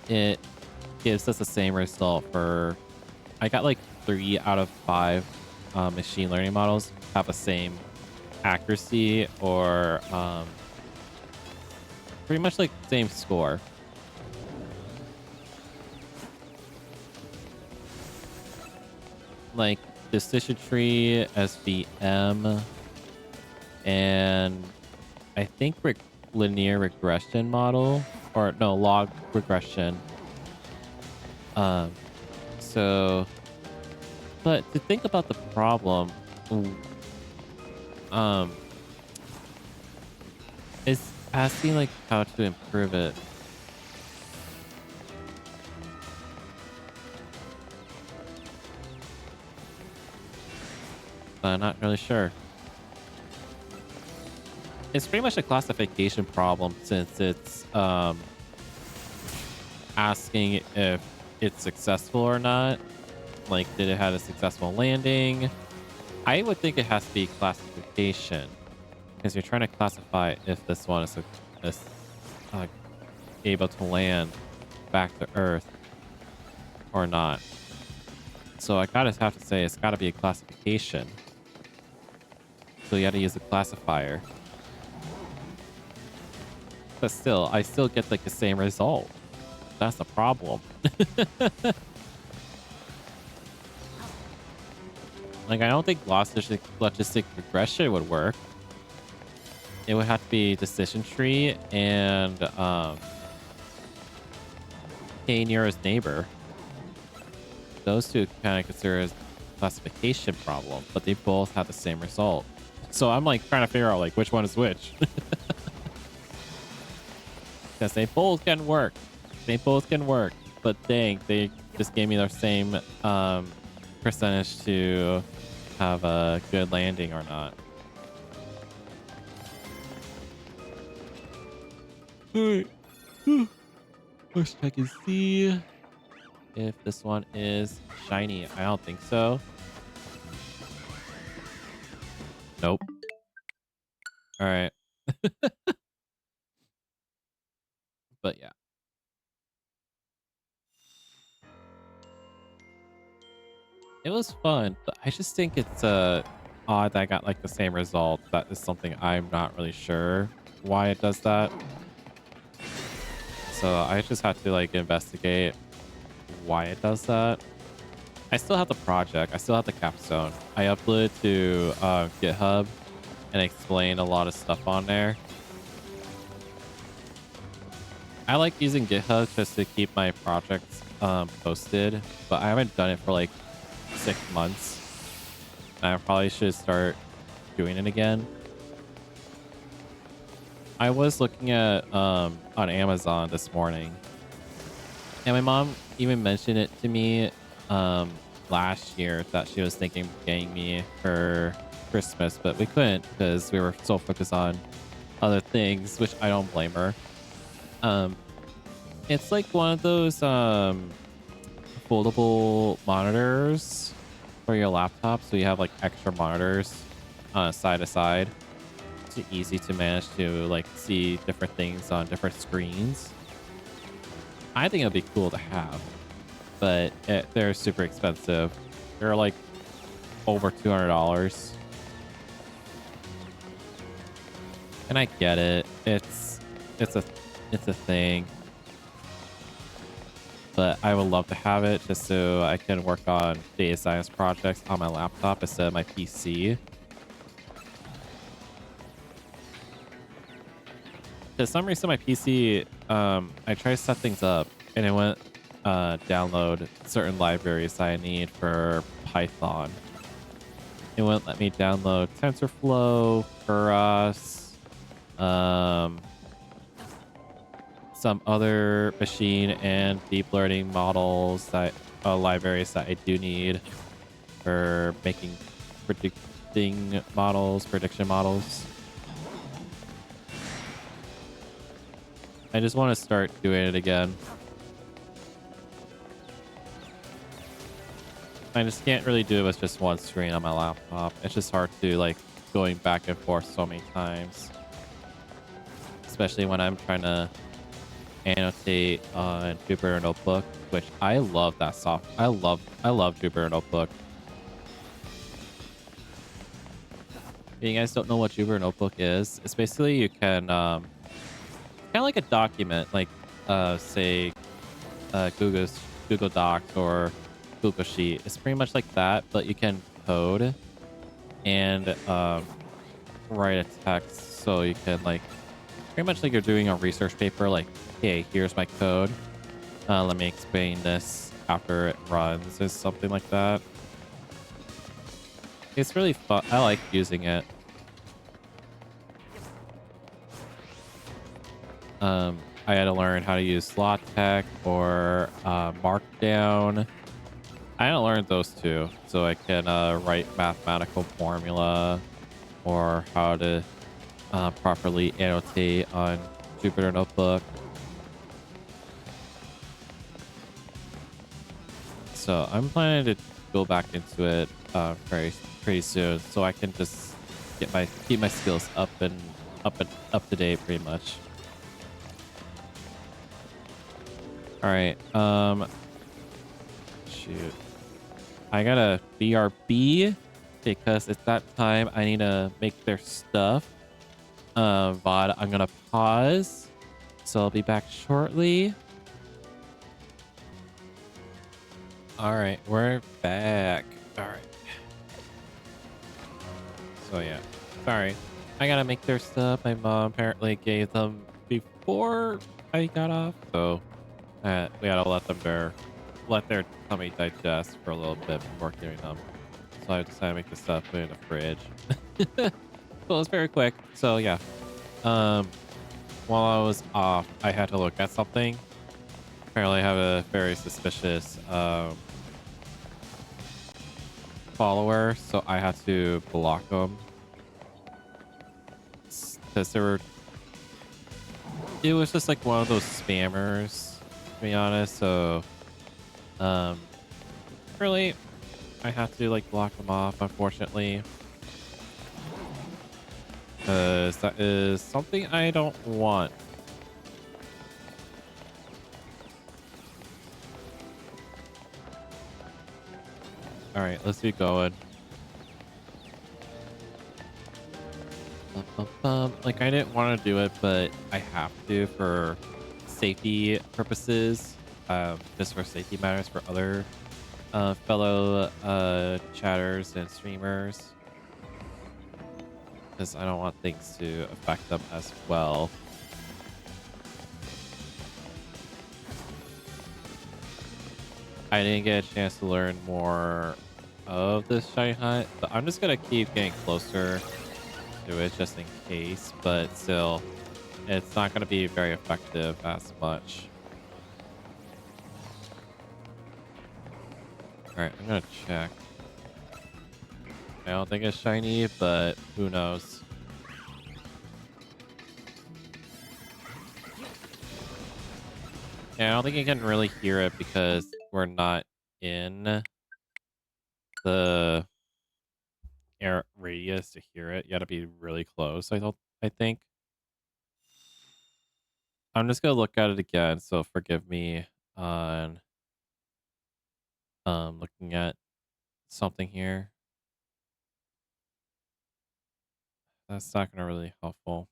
it gives us the same result for. I got like 3 out of 5 machine learning models have the same accuracy or pretty much like same score. Like decision tree, SVM, and I think linear regression model or no log regression. So, but to think about the problem, is asking like how to improve it. Not really sure. It's pretty much a classification problem since it's asking if it's successful or not. Like, did it have a successful landing? I would think it has to be classification because you're trying to classify if this one is able to land back to Earth or not. So I gotta have to say it's gotta be a classification. So you gotta use a classifier. But still, I still get like the same result. That's the problem. Like, I don't think logistic regression would work. It would have to be decision tree and K nearest neighbor. Those two kind of consider as classification problem, but they both have the same result. So I'm like trying to figure out like which one is which. Because they both can work. They both can work. But dang, they just gave me their same percentage to have a good landing or not. Alright. Let's check and see if this one is shiny. I don't think so. Nope. Alright. But yeah. It was fun, but I just think it's odd that I got like the same result. That is something I'm not really sure why it does that. So I just have to like investigate why it does that. I still have the project. I still have the capstone. I uploaded to GitHub and explained a lot of stuff on there. I like using GitHub just to keep my projects posted, but I haven't done it for like 6 months. I probably should start doing it again. I was looking at on Amazon this morning, and my mom even mentioned it to me last year that she was thinking of getting me for Christmas, but we couldn't because we were so focused on other things, which I don't blame her. Um, it's like one of those foldable monitors for your laptop, so you have like extra monitors side to side. It's easy to manage to like see different things on different screens. I think it'd be cool to have, but they're super expensive. They're like over $200, and I get it. It's a thing, but I would love to have it just so I can work on data science projects on my laptop instead of my PC. For some reason, my PC, I tried to set things up and it went download certain libraries that I need for Python. It wouldn't let me download TensorFlow, Keras, some other machine and deep learning models that libraries that I do need for making prediction models. I just want to start doing it again. I just can't really do it with just one screen on my laptop. It's just hard to like going back and forth so many times, especially when I'm trying to annotate on Jupyter Notebook, which I love that I love Jupyter Notebook. If you guys don't know what Jupyter Notebook is, it's basically you can kind of like a document, like say Google Docs or Google Sheet. It's pretty much like that, but you can code and write a text, so you can like pretty much like you're doing a research paper. Like, hey, here's my code. Let me explain this after it runs, or something like that. It's really fun. I like using it. I had to learn how to use LaTeX or Markdown. I had to learn those two so I can write mathematical formula or how to properly annotate on Jupyter Notebook. So I'm planning to go back into it pretty soon, so I can just keep my skills up to date pretty much. All right. Shoot. I gotta BRB because it's that time. I need to make their stuff. VOD, I'm gonna pause. So I'll be back shortly. All right, we're back. All right. So yeah, sorry. I gotta make their stuff. My mom apparently gave them before I got off, so we gotta let their tummy digest for a little bit before giving them. So I decided to make this stuff, put it in the fridge. Well, it's very quick. So yeah. While I was off, I had to look at something. Apparently I have a very suspicious follower, so I had to block them. Because it was just like one of those spammers, to be honest. So really I have to like block them off, unfortunately, because that is something I don't want. All right, let's be going. Like, I didn't want to do it, but I have to for safety purposes, just for safety matters for other fellow chatters and streamers, because I don't want things to affect them as well. I didn't get a chance to learn more of this shiny hunt, but I'm just gonna keep getting closer to it just in case, but still, it's not gonna be very effective as much. Alright, I'm gonna check. I don't think it's shiny, but who knows. Yeah, I don't think you can really hear it because we're not in the air radius to hear it. You gotta be really close, I think. I'm just gonna look at it again, so forgive me on looking at something here. That's not gonna really helpful.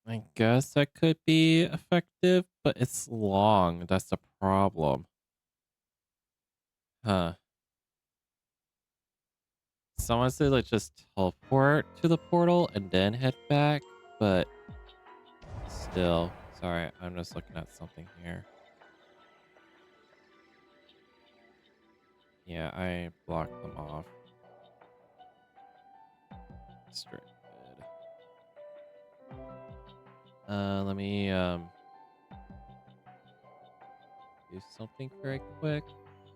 I guess that could be effective, but it's long. That's the problem. Huh. Someone said like just teleport to the portal and then head back, but still. Sorry, I'm just looking at something here. Yeah, I blocked them off. Restricted. Let me do something very quick.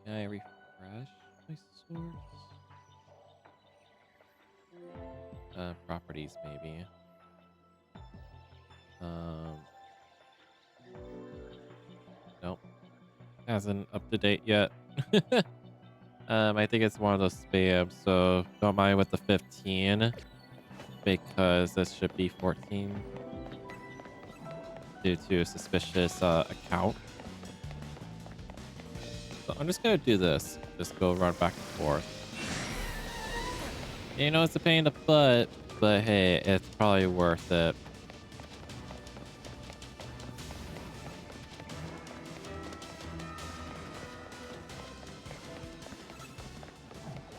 Can I refresh my source? Properties maybe. Um, nope, hasn't up to date yet. I think it's one of those spams, so don't mind with the 15 because this should be 14 due to a suspicious account. So I'm just gonna do this. Just go run back and forth. You know, it's a pain in the butt, but hey, it's probably worth it.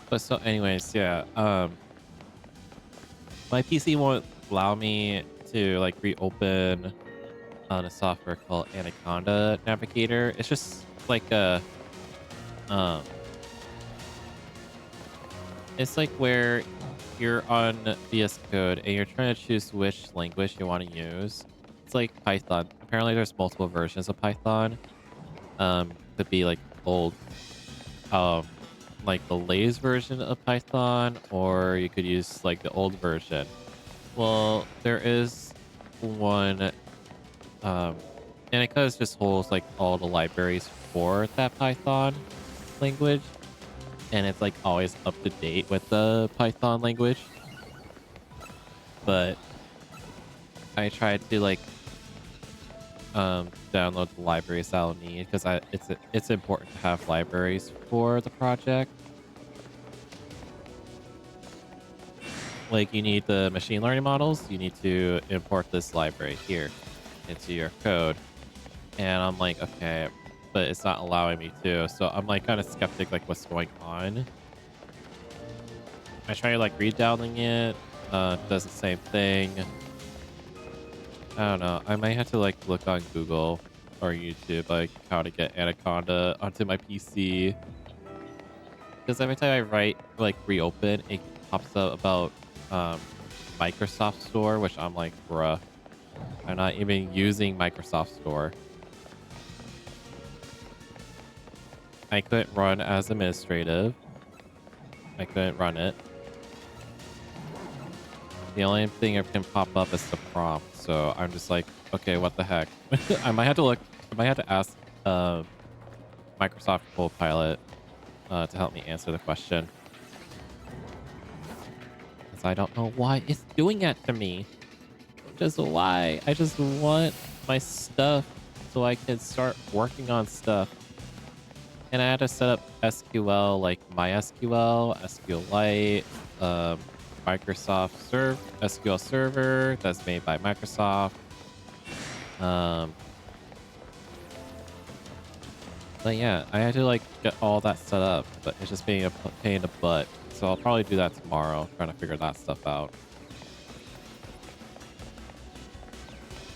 But so anyways, yeah, my PC won't allow me to like reopen on a software called Anaconda Navigator. It's just like a um it's like where you're on VS Code and you're trying to choose which language you want to use. It's like Python. Apparently there's multiple versions of Python. Could be like old um like the latest version of Python, or you could use like the old version. Well, there is one and it kind of just holds like all the libraries for that Python language, and it's like always up to date with the Python language. But I tried to like download the libraries I'll need because it's important to have libraries for the project. Like you need the machine learning models, you need to import this library here into your code. And I'm like, okay, but it's not allowing me to. So I'm like kind of skeptic like what's going on. I try like re-downloading it, does the same thing. I don't know. I might have to like look on Google or YouTube like how to get Anaconda onto my PC. Because every time I write like reopen, it pops up about um, Microsoft Store, which I'm like, bruh, I'm not even using Microsoft Store. I couldn't run as administrative. I couldn't run it. The only thing that can pop up is the prompt. So I'm just like, okay, what the heck? I might have to look. I might have to ask Microsoft Copilot to help me answer the question. Because I don't know why it's doing that to me. Just why? I just want my stuff so I could start working on stuff. And I had to set up SQL like MySQL, SQLite, um, SQL Server that's made by Microsoft. Um, but yeah, I had to like get all that set up, but it's just being a pain in the butt. So I'll probably do that tomorrow, trying to figure that stuff out.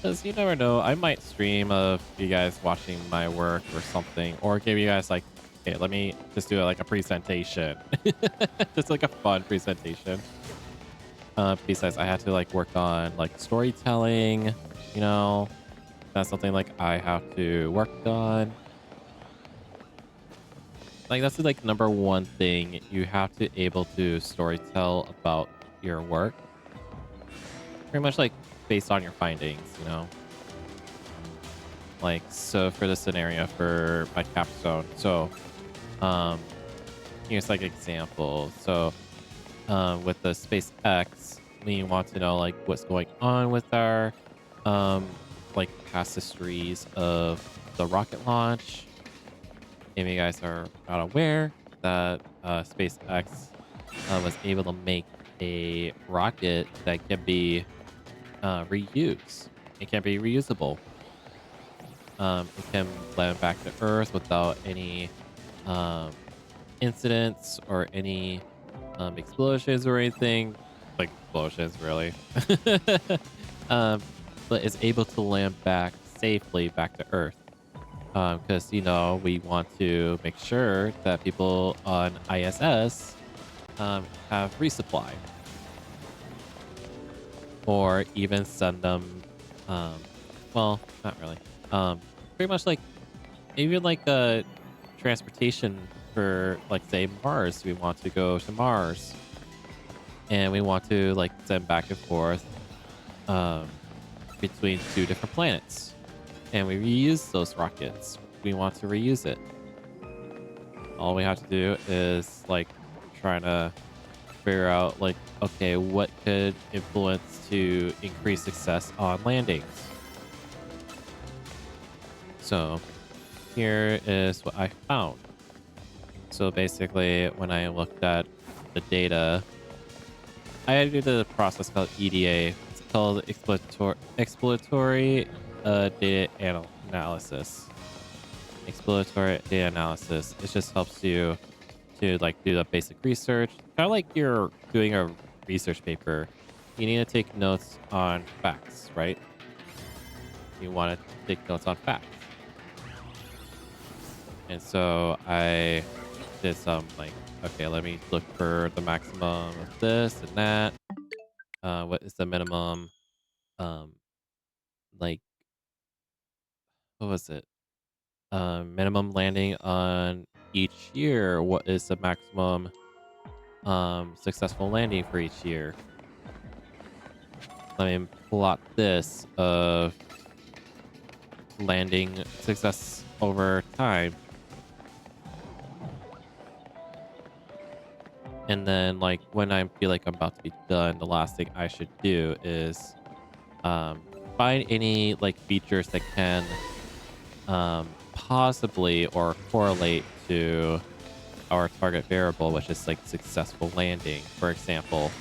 Because you never know, I might stream of you guys watching my work or something, or give you guys like, okay, let me just do like a presentation, just like a fun presentation. Besides, I had to like work on like storytelling, you know, that's something like I have to work on. Like that's the like number one thing you have to able to storytell about your work. Pretty much like based on your findings, you know. Like so for the scenario for my capstone. So um here's like example. So with the SpaceX, we want to know like what's going on with our um like past histories of the rocket launch. If you guys are not aware that SpaceX was able to make a rocket that can be reused. It can be reusable. It can land back to Earth without any um, incidents or any explosions or anything. Like explosions, really. um, but is able to land back safely back to Earth. Because, you know, we want to make sure that people on ISS have resupply. Or even send them, um, well, not really. Pretty much like even like transportation for like say Mars. We want to go to Mars, and we want to like send back and forth um, between two different planets, and we reuse those rockets. We want to reuse it. All we have to do is like trying to figure out like, okay, what could influence to increase success on landings. So here is what I found. So basically, when I looked at the data, I did a process called EDA. It's called exploratory data analysis. Exploratory data analysis. It just helps you to like do the basic research, kind of like you're doing a research paper. You need to take notes on facts, right? You want to take notes on facts. And so I did some like, okay, let me look for the maximum of this and that. What is the minimum? Um, like, what was it? Minimum landing on each year. What is the maximum successful landing for each year? Let me plot this of landing success over time. And then like when I feel like I'm about to be done, the last thing I should do is find any like features that can possibly or correlate to our target variable, which is like successful landing, for example.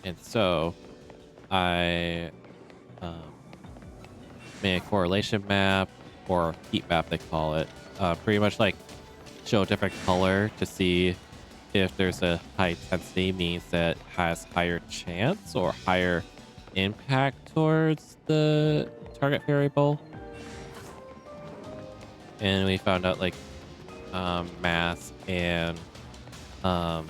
And so I um, made a correlation map or heat map, they call it. Pretty much like show a different color to see if there's a high intensity means that has higher chance or higher impact towards the target variable. And we found out like mass and I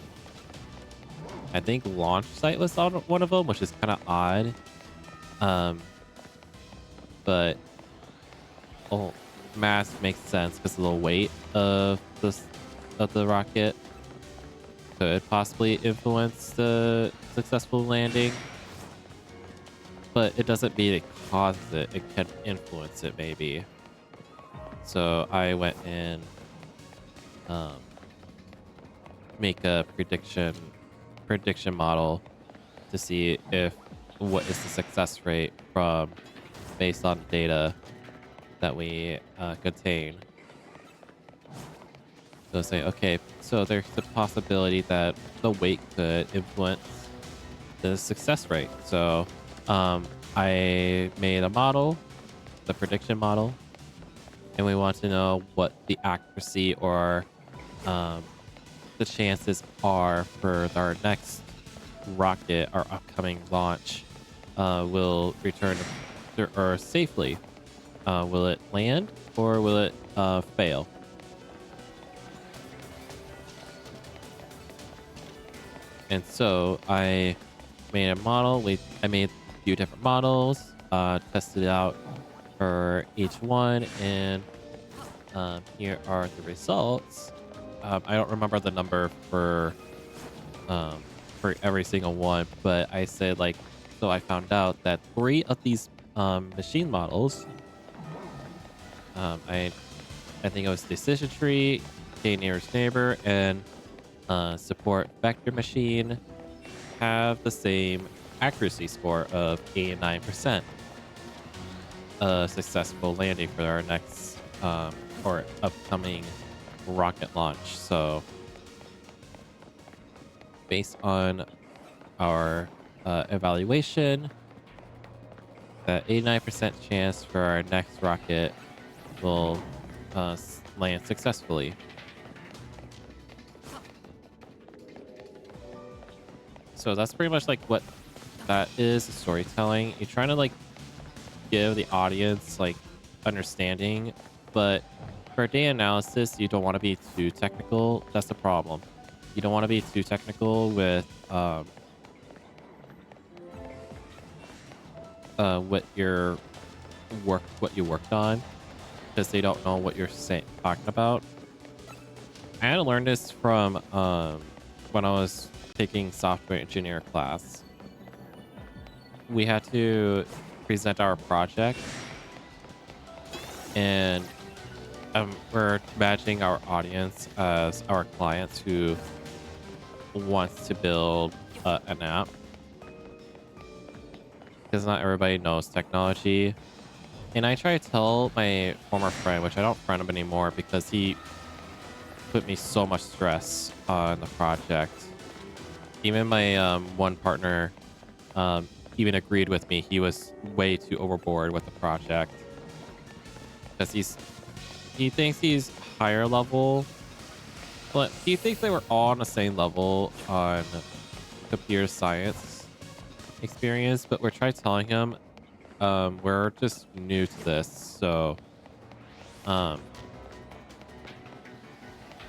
think launch site was on one of them, which is kind of odd. But mass makes sense because of the weight of the rocket could possibly influence the successful landing, but it doesn't mean it causes it. It can influence it maybe. So I went and make a prediction model to see if what is the success rate from based on data that we contain. So say, okay, so there's the possibility that the weight could influence the success rate. So um, I made a model, the prediction model, and we want to know what the accuracy or um, the chances are for our next rocket, our upcoming launch, will return to Earth safely. Will it land or will it fail? And so I made a model. I made a few different models, tested it out for each one, and here are the results. I don't remember the number um, for every single one, but I said like, so I found out that 3 of these machine models, I think it was decision tree, k nearest neighbor, and support vector machine, have the same accuracy score of 89%. A successful landing for our next or upcoming rocket launch. So based on our evaluation, that 89% chance for our next rocket will land successfully. So that's pretty much like what that is, storytelling. You're trying to like give the audience like understanding, but for data analysis, you don't want to be too technical. That's the problem. You don't want to be too technical with what you worked on, because they don't know what you're talking about. I had to learn this from when I was taking software engineer class. We had to present our project, and we're imagining our audience as our clients who wants to build an app, because not everybody knows technology. And I try to tell my former friend, which I don't friend him anymore because he put me so much stress on the project. Even my one partner even agreed with me. He was way too overboard with the project because he thinks he's higher level, but he thinks they were all on the same level on computer science experience. But we're trying telling him we're just new to this, so and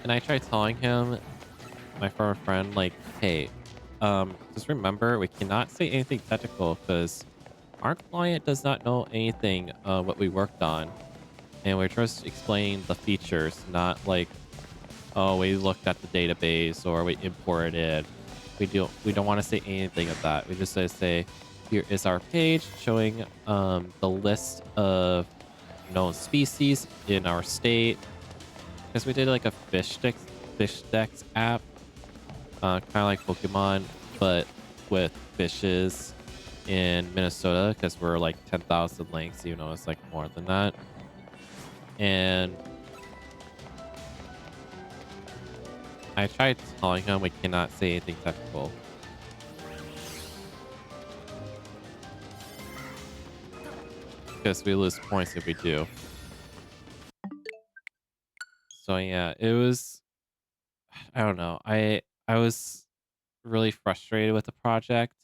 I tried telling him, my former friend, like, hey, just remember we cannot say anything technical because our client does not know anything what we worked on, and we're just explaining the features, not like, oh, we looked at the database or we imported it. We don't want to say anything of that. We just say, here is our page showing the list of known species in our state, because we did like a fish decks app, kind of like Pokemon, but with fishes in Minnesota, because we're like 10,000 links, even though it's like more than that. And I tried telling him we cannot say anything technical. Because we lose points if we do. So yeah, it was, I don't know. I was really frustrated with the project.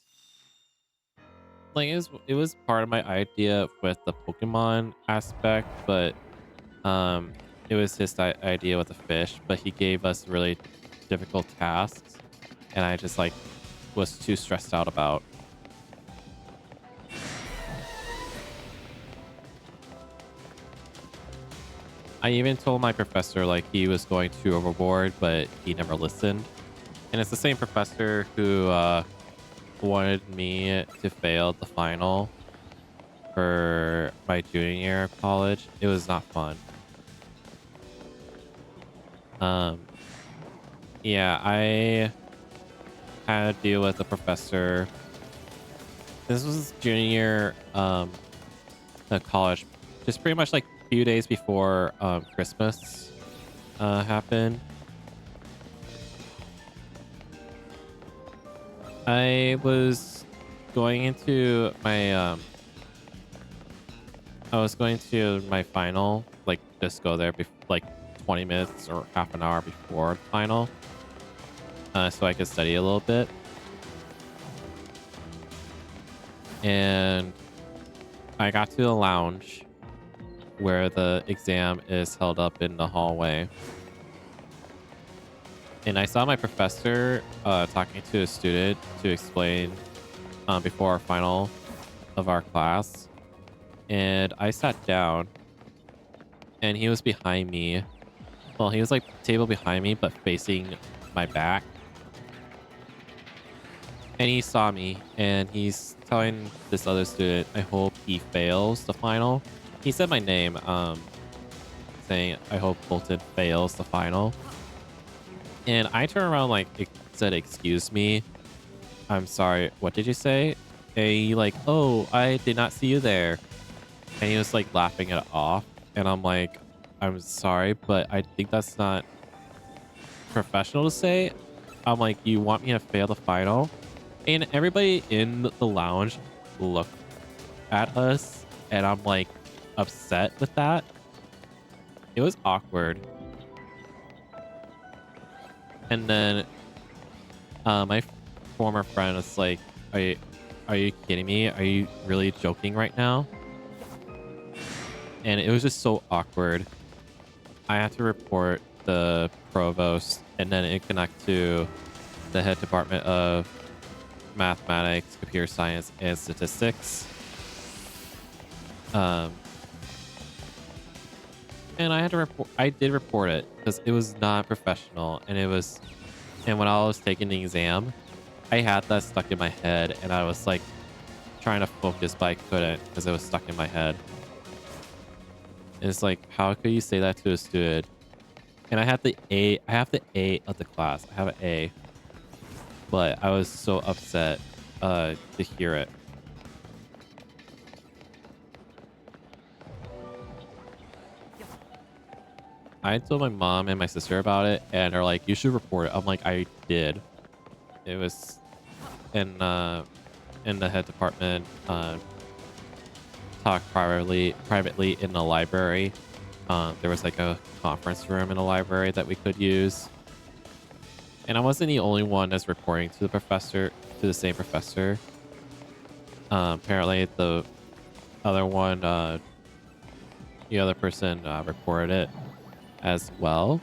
Like it was part of my idea with the Pokemon aspect, but um it was his idea with the fish, but he gave us really difficult tasks, and I just like was too stressed out about. I even told my professor like he was going too overboard, but he never listened. And it's the same professor who wanted me to fail the final for my junior year of college. It was not fun. Um, yeah, I had to deal with a professor. This was junior year of college, just pretty much like few days before Christmas happened, I was going into my final, like just go there like 20 minutes or half an hour before the final, so I could study a little bit. And I got to the lounge where the exam is held up in the hallway. And I saw my professor talking to a student to explain before our final of our class. And I sat down and he was behind me. Well, he was like table behind me, but facing my back. And he saw me and he's telling this other student, I hope he fails the final. He said my name, saying, I hope Bolton fails the final. And I turned around, like, said, excuse me. I'm sorry. What did you say? And he like, oh, I did not see you there. And he was like laughing it off. And I'm like, I'm sorry, but I think that's not professional to say. I'm like, you want me to fail the final? And everybody in the lounge looked at us. And I'm like upset with that. It was awkward. And then my former friend was like, are you kidding me? Are you really joking right now? And it was just so awkward. I had to report the provost and then it connect to the head department of mathematics, computer science, and statistics. And I had to report. I did report it because it was not professional, and it was. And when I was taking the exam, I had that stuck in my head, and I was like trying to focus, but I couldn't because it was stuck in my head. And it's like, how could you say that to a student? And I had the A. I have the A of the class. I have an A, but I was so upset to hear it. I told my mom and my sister about it, and they're like, "You should report it." I'm like, "I did." It was in the head department. Talked privately in the library. There was like a conference room in the library that we could use, and I wasn't the only one that's reporting to the same professor. Apparently, the other one, the other person reported it as well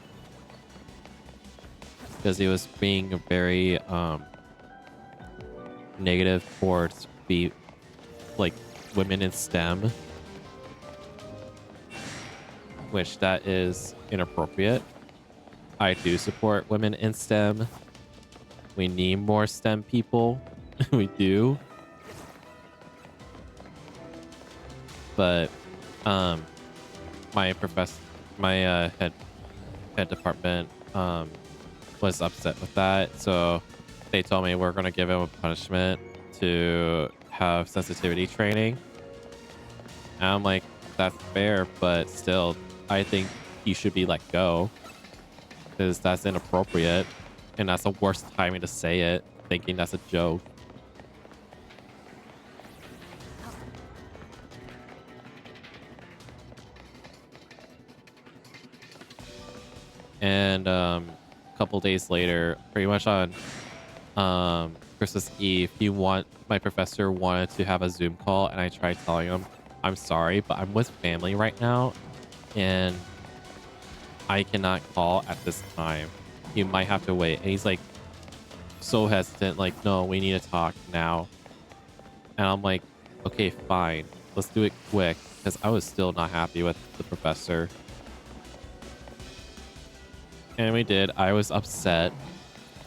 because he was being very negative towards like women in STEM, which that is inappropriate. I do support women in STEM. We need more STEM people. We do. But my head department was upset with that, so they told me we're going to give him a punishment to have sensitivity training. And I'm like, that's fair, but still, I think he should be let go because that's inappropriate, and that's the worst timing to say it, thinking that's a joke. And a couple days later, pretty much on Christmas Eve, my professor wanted to have a Zoom call, and I tried telling him, I'm sorry, but I'm with family right now, and I cannot call at this time. You might have to wait. And he's like so hesitant, like, no, we need to talk now. And I'm like, okay, fine. Let's do it quick, because I was still not happy with the professor. And we did. I was upset.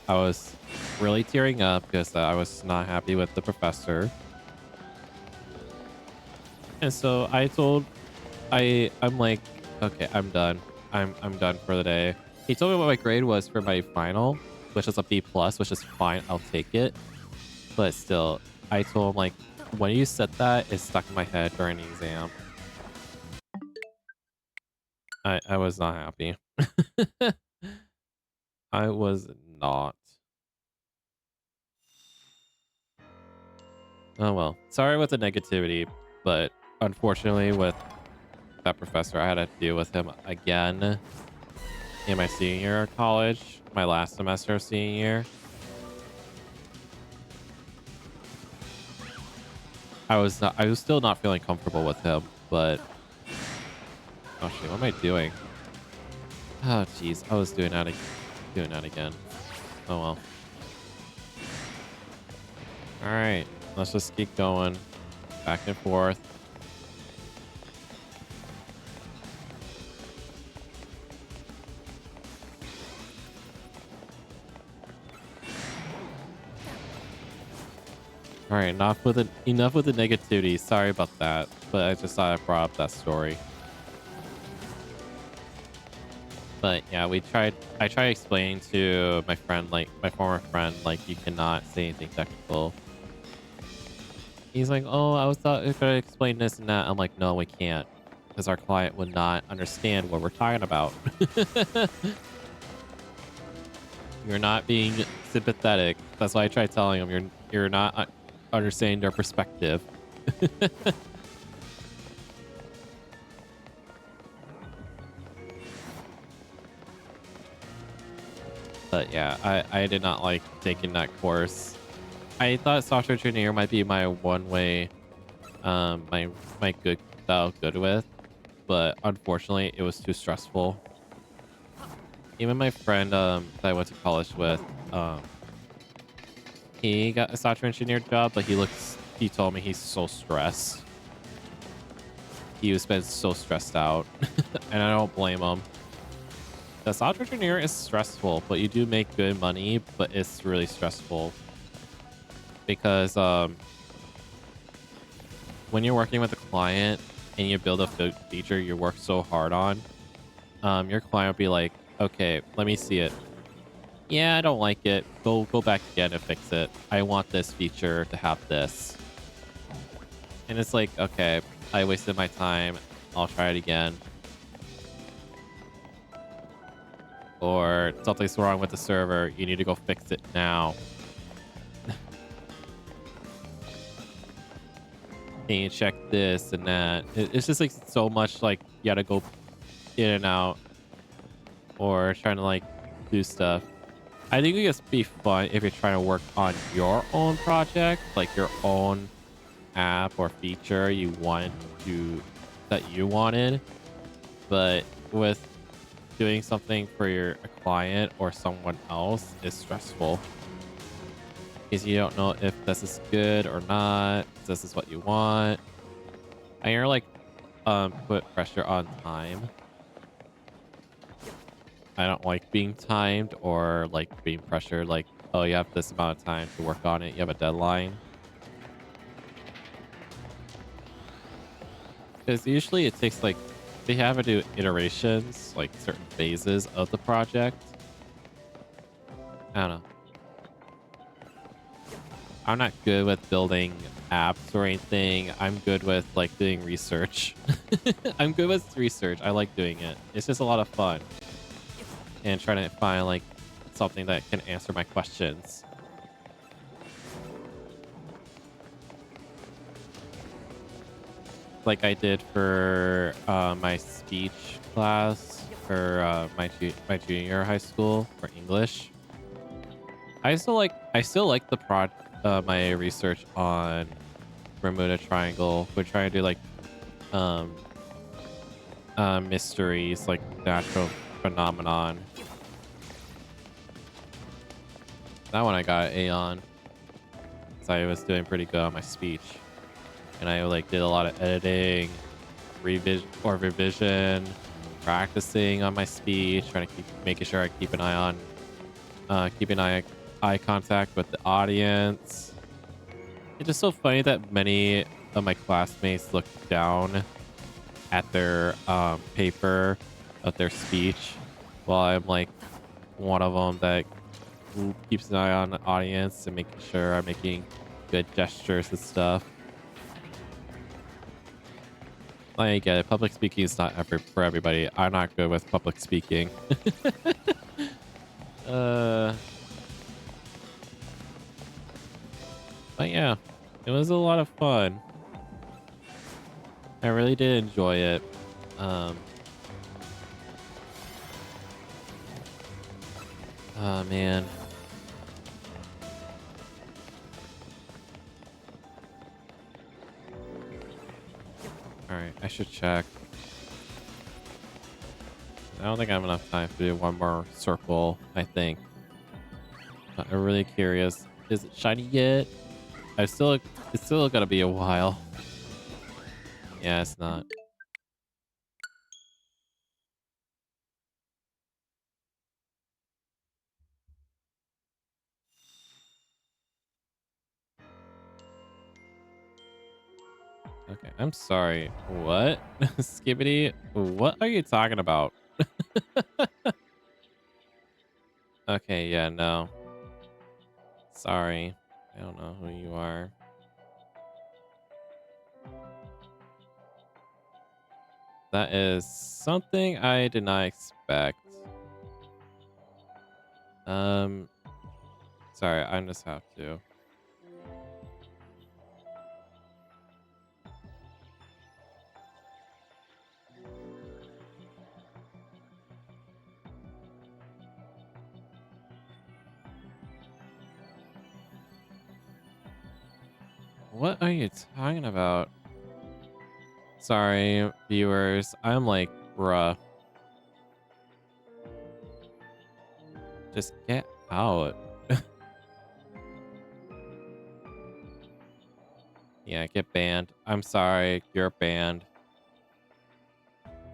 I was really tearing up because I was not happy with the professor. And so I'm like, okay, I'm done. I'm done for the day. He told me what my grade was for my final, which is a B plus, which is fine. I'll take it. But still, I told him, like, when you said that, it stuck in my head during the exam. I was not happy. I was not. Oh well. Sorry with the negativity, but unfortunately with that professor, I had to deal with him again in my senior year of college, my last semester of senior year. I was still not feeling comfortable with him, but oh shit, what am I doing? Oh jeez, I was doing that again. Oh well. All right, let's just keep going back and forth. All right, enough with the negativity. Sorry about that, but I just thought I brought up that story. But yeah, I tried explaining to my friend, like my former friend, like you cannot say anything technical. He's like, oh, I was thought I could explain this and that. I'm like, no, we can't, because our client would not understand what we're talking about. You're not being sympathetic. That's why I tried telling him you're not understanding their perspective. But yeah, I did not like taking that course. I thought software engineer might be my one way, my good that I was good with, but unfortunately, it was too stressful. Even my friend that I went to college with, he got a software engineer job, but he told me he's so stressed. He was been so stressed out, and I don't blame him. The software engineer is stressful, but you do make good money, but it's really stressful because when you're working with a client and you build a feature you work so hard on, your client will be like, okay, let me see it. Yeah, I don't like it. Go back again and fix it. I want this feature to have this. And it's like, okay, I wasted my time. I'll try it again. Or something's wrong with the server. You need to go fix it now. Can you check this and that? It's just like so much like you gotta go in and out or trying to like do stuff. I think it would just be fun if you're trying to work on your own project, like your own app or feature that you wanted. But with doing something for a client or someone else is stressful because you don't know if this is good or not. If this is what you want, and you're like put pressure on time. I don't like being timed or like being pressured like, oh, you have this amount of time to work on it, you have a deadline, because usually it takes like they have to do iterations, like certain phases of the project. I don't know. I'm not good with building apps or anything. I'm good with like doing research. I'm good with research. I like doing it. It's just a lot of fun and trying to find like something that can answer my questions. Like I did for my speech class for my junior high school for English. I still like the my research on Bermuda Triangle. We're trying to do like um mysteries like natural phenomenon. That one I got an A on because I was doing pretty good on my speech, and I like did a lot of editing, revision, practicing on my speech, trying to keep making sure I keep an eye on keep an eye contact with the audience. It's just so funny that many of my classmates look down at their paper of their speech, while I'm like one of them that keeps an eye on the audience and making sure I'm making good gestures and stuff. I get it. Public speaking is not for everybody. I'm not good with public speaking. uh, but yeah, it was a lot of fun. I really did enjoy it. Um, oh man. All right, I should check. I don't think I have enough time to do one more circle, I think. But I'm really curious. Is it shiny yet? It's still gotta be a while. Yeah, it's not. Okay, I'm sorry. What? Skibbity? What are you talking about? Okay, yeah, no. Sorry. I don't know who you are. That is something I did not expect. Um, sorry, I just have to. What are you talking about? Sorry, viewers. I'm like, bruh, just get out. Yeah, get banned. I'm sorry, you're banned.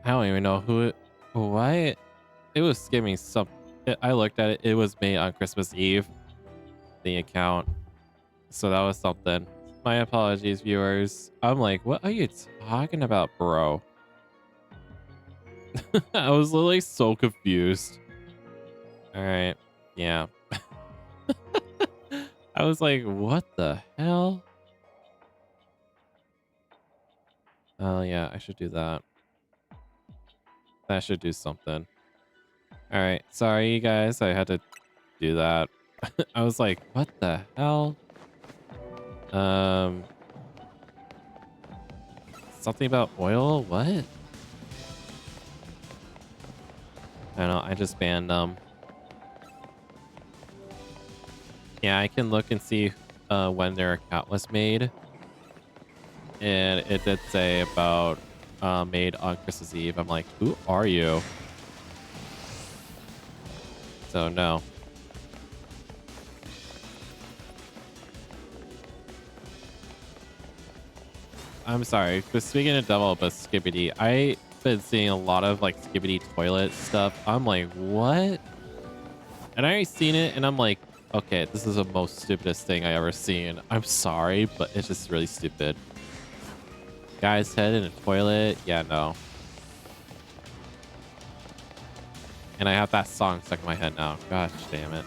I don't even know who it. What? It was giving some. I looked at it. It was made on Christmas Eve. The account. So that was something. My apologies, viewers. I'm like, what are you talking about, bro? I was literally so confused. All right. Yeah. I was like, what the hell? Oh, yeah. I should do that. That should do something. All right. Sorry, you guys. I had to do that. I was like, what the hell? Um, something about oil? What? I don't know. I just banned them. Yeah, I can look and see when their account was made. And it did say about made on Christmas Eve. I'm like, who are you? So no. I'm sorry. But speaking of Devil but Skibbity, I've been seeing a lot of like Skibbity toilet stuff. I'm like, what? And I already seen it and I'm like, okay, this is the most stupidest thing I ever seen. I'm sorry, but it's just really stupid. Guy's head in a toilet. Yeah, no. And I have that song stuck in my head now. Gosh damn it.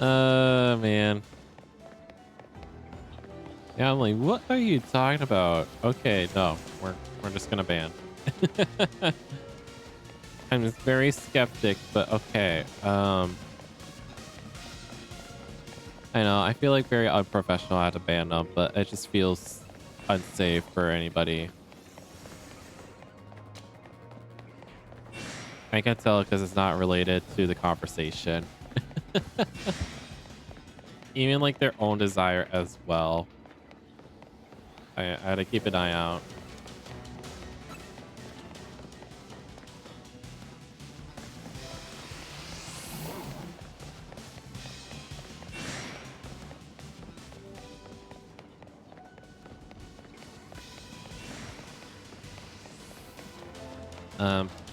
Man. Yeah, I'm like, what are you talking about? Okay, no, we're just gonna ban. I'm just very skeptic, but okay. I know I feel like very unprofessional. I had to ban them, but it just feels unsafe for anybody. I can tell because it's not related to the conversation. Even like their own desire as well. I had to keep an eye out.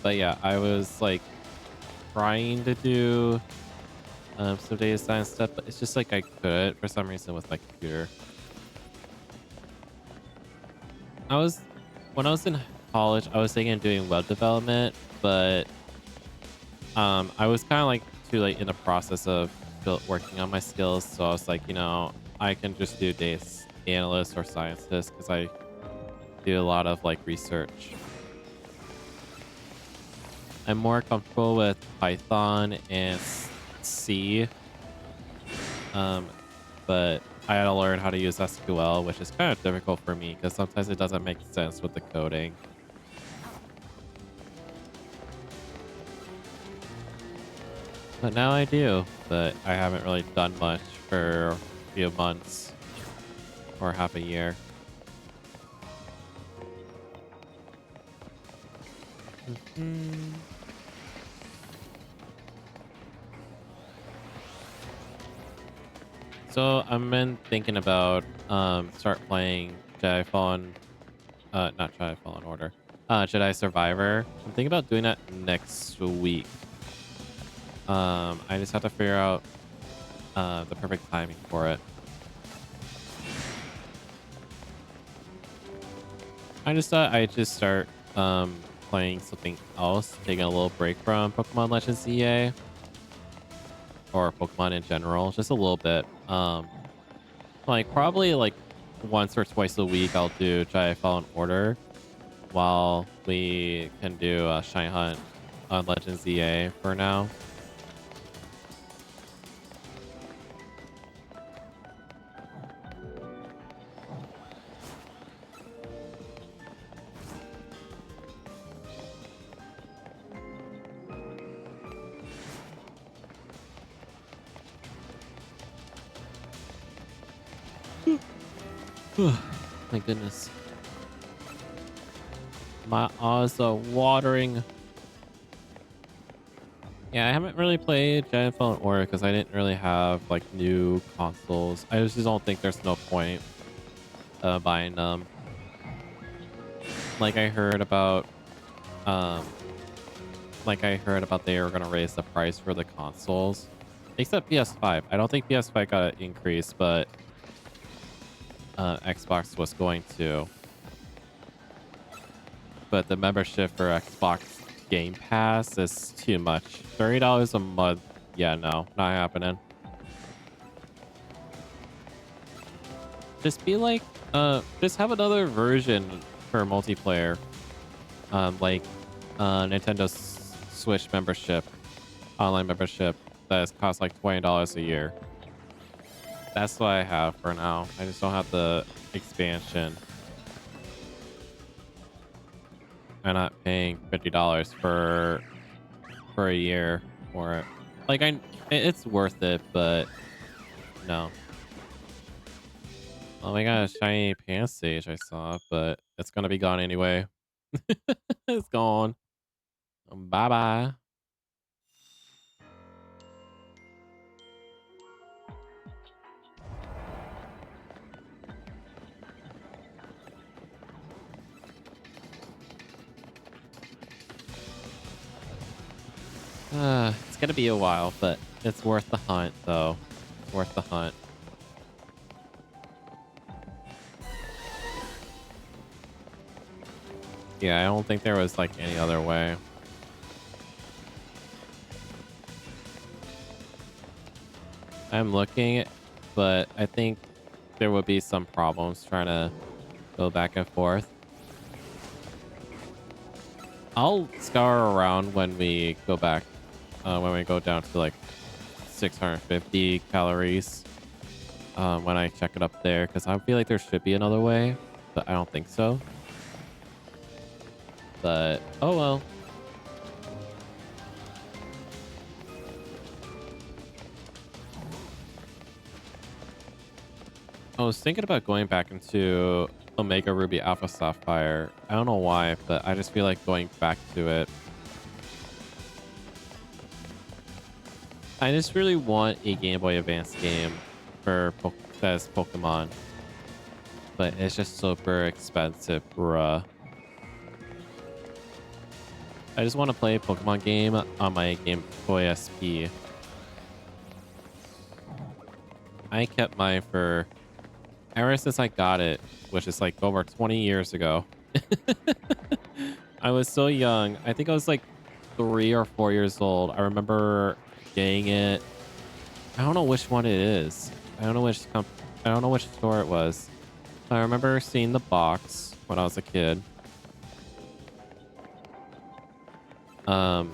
But yeah, I was like trying to do some data science stuff, but it's just like I couldn't for some reason with my computer. I was when I was in college, I was thinking of doing web development, but I was kind of like too late in the process of working on my skills, so I was like, you know, I can just do data analyst or scientist because do a lot of like research. I'm more comfortable with Python and C, um, but I gotta learn how to use SQL, which is kind of difficult for me because sometimes it doesn't make sense with the coding. But now I do, but I haven't really done much for a few months or half a year. Mhm. So I've been thinking about start playing Jedi Fallen, not Jedi Fallen Order, Jedi Survivor. I'm thinking about doing that next week. I just have to figure out the perfect timing for it. I just thought I'd just start playing something else, taking a little break from Pokemon Legends EA or Pokemon in general, just a little bit. Like probably like once or twice a week, I'll do Jedi Fallen Order while we can do a Shine Hunt on Legends EA for now. My goodness. My eyes are watering. Yeah, I haven't really played Giant Fallen Order because I didn't really have like new consoles. I just don't think there's no point buying them. Like I heard about, um, I heard about they were gonna raise the price for the consoles, except PS5. I don't think PS5 got an increase, but Xbox was going to. But the membership for Xbox Game Pass is too much. $30 a month. Yeah, no, not happening. Just be like, just have another version for multiplayer. Like Nintendo Switch membership, online membership that costs like $20 a year. That's what I have for now. I just don't have the expansion. I'm not paying $50 for a year for it. Like it's worth it, but no. Oh my gosh, shiny pants stage I saw, but it's gonna be gone anyway. It's gone. Bye bye. It's gonna be a while, but it's worth the hunt, though. It's worth the hunt. Yeah, I don't think there was like any other way. I'm looking, but I think there would be some problems trying to go back and forth. I'll scour around when we go back, when we go down to like 650 calories. When I check it up there, because I feel like there should be another way, but I don't think so. But oh well. I was thinking about going back into Omega Ruby Alpha Sapphire. I don't know why, but I just feel like going back to it. I just really want a Game Boy Advance game for that's Pokemon, but it's just super expensive, bruh. I just want to play a Pokemon game on my Game Boy SP. I kept mine for ever since I got it, which is like over 20 years ago. I was so young. I think I was like 3 or 4 years old. I remember getting it. I don't know which one it is. I don't know which store it was. I remember seeing the box when I was a kid. Um,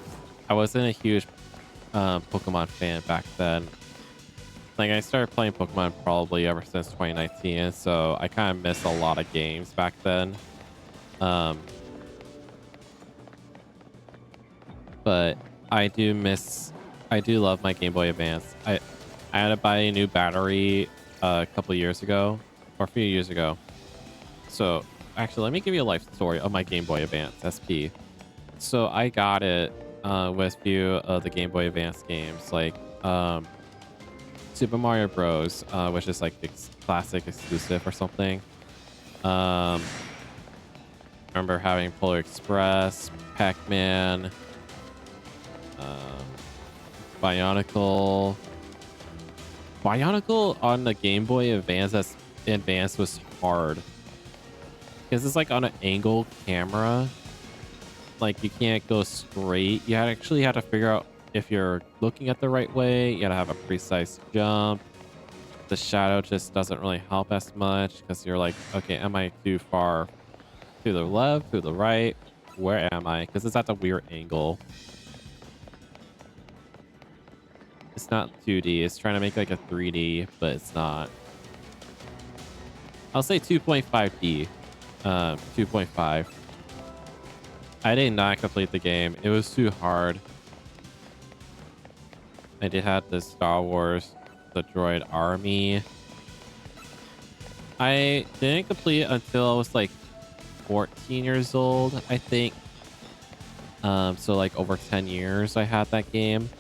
I wasn't a huge Pokemon fan back then. Like I started playing Pokemon probably ever since 2019, so I kind of missed a lot of games back then. Um, but I do love my Game Boy Advance. I had to buy a new battery a couple years ago, or a few years ago. So actually, let me give you a life story of my Game Boy Advance SP. So I got it with a few of the Game Boy Advance games, like Super Mario Bros, which is like the classic exclusive or something. I remember having Polar Express, Pac-Man, um, Bionicle. Bionicle on the Game Boy Advance was hard because it's like on an angle camera. Like you can't go straight. You actually had to figure out if you're looking at the right way. You gotta have a precise jump. The shadow just doesn't really help as much because you're like, okay, am I too far to the left, to the right? Where am I? Because it's at the weird angle. It's not 2D. It's trying to make like a 3D, but it's not. I'll say 2.5D. 2.5. I did not complete the game. It was too hard. I did have the Star Wars, the Droid Army. I didn't complete it until I was like 14 years old, I think. So like over 10 years I had that game.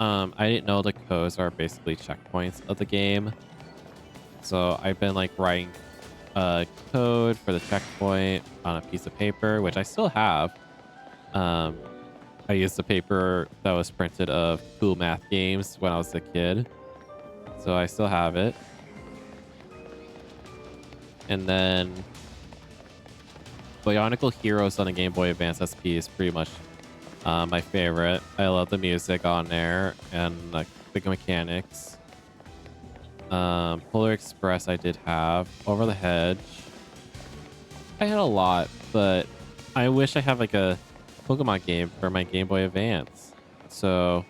I didn't know the codes are basically checkpoints of the game. So I've been like writing code for the checkpoint on a piece of paper, which I still have. I used the paper that was printed of cool math games when I was a kid. So I still have it. And then Bionicle Heroes on the Game Boy Advance SP is pretty much my favorite. I love the music on there and like the mechanics. Polar Express I did have. Over the Hedge. I had a lot, but I wish I had like a Pokemon game for my Game Boy Advance. So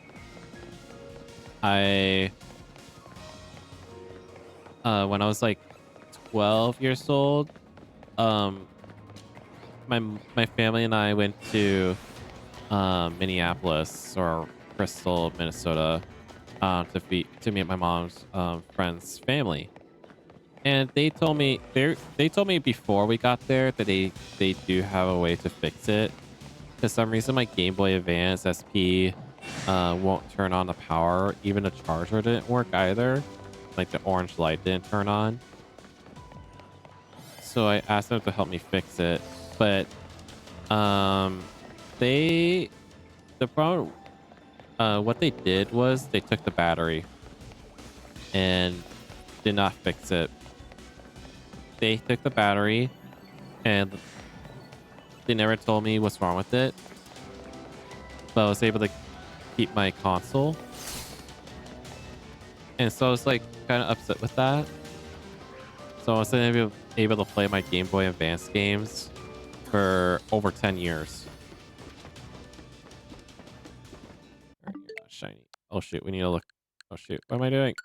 I when I was like 12 years old, my family and I went to Minneapolis or Bristol, Minnesota, to meet my mom's friend's family. And they told me before we got there that they do have a way to fix it. For some reason, my Game Boy Advance SP won't turn on the power. Even the charger didn't work either. Like the orange light didn't turn on. So I asked them to help me fix it, but the problem what they did was they took the battery and did not fix it. They took the battery and they never told me what's wrong with it, but I was able to keep my console, and so I was like kind of upset with that. So I wasn't able to play my Game Boy Advance games for over 10 years. Alright, you're not shiny. Oh shoot, we need to look. Oh shoot, what am I doing?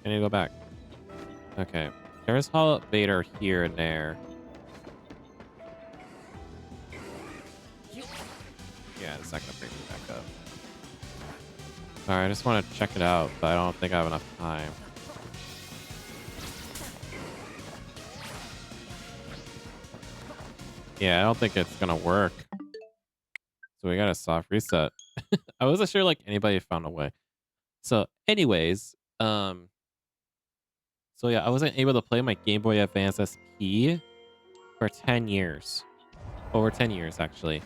I need to go back. Okay, there's Hollow Vader here and there. Yeah, it's not gonna bring me back up. Alright, I just want to check it out, but I don't think I have enough time. Yeah, I don't think it's gonna work. So we got a soft reset. I wasn't sure like anybody found a way. So anyways, so yeah, I wasn't able to play my Game Boy Advance SP for 10 years. Over 10 years actually.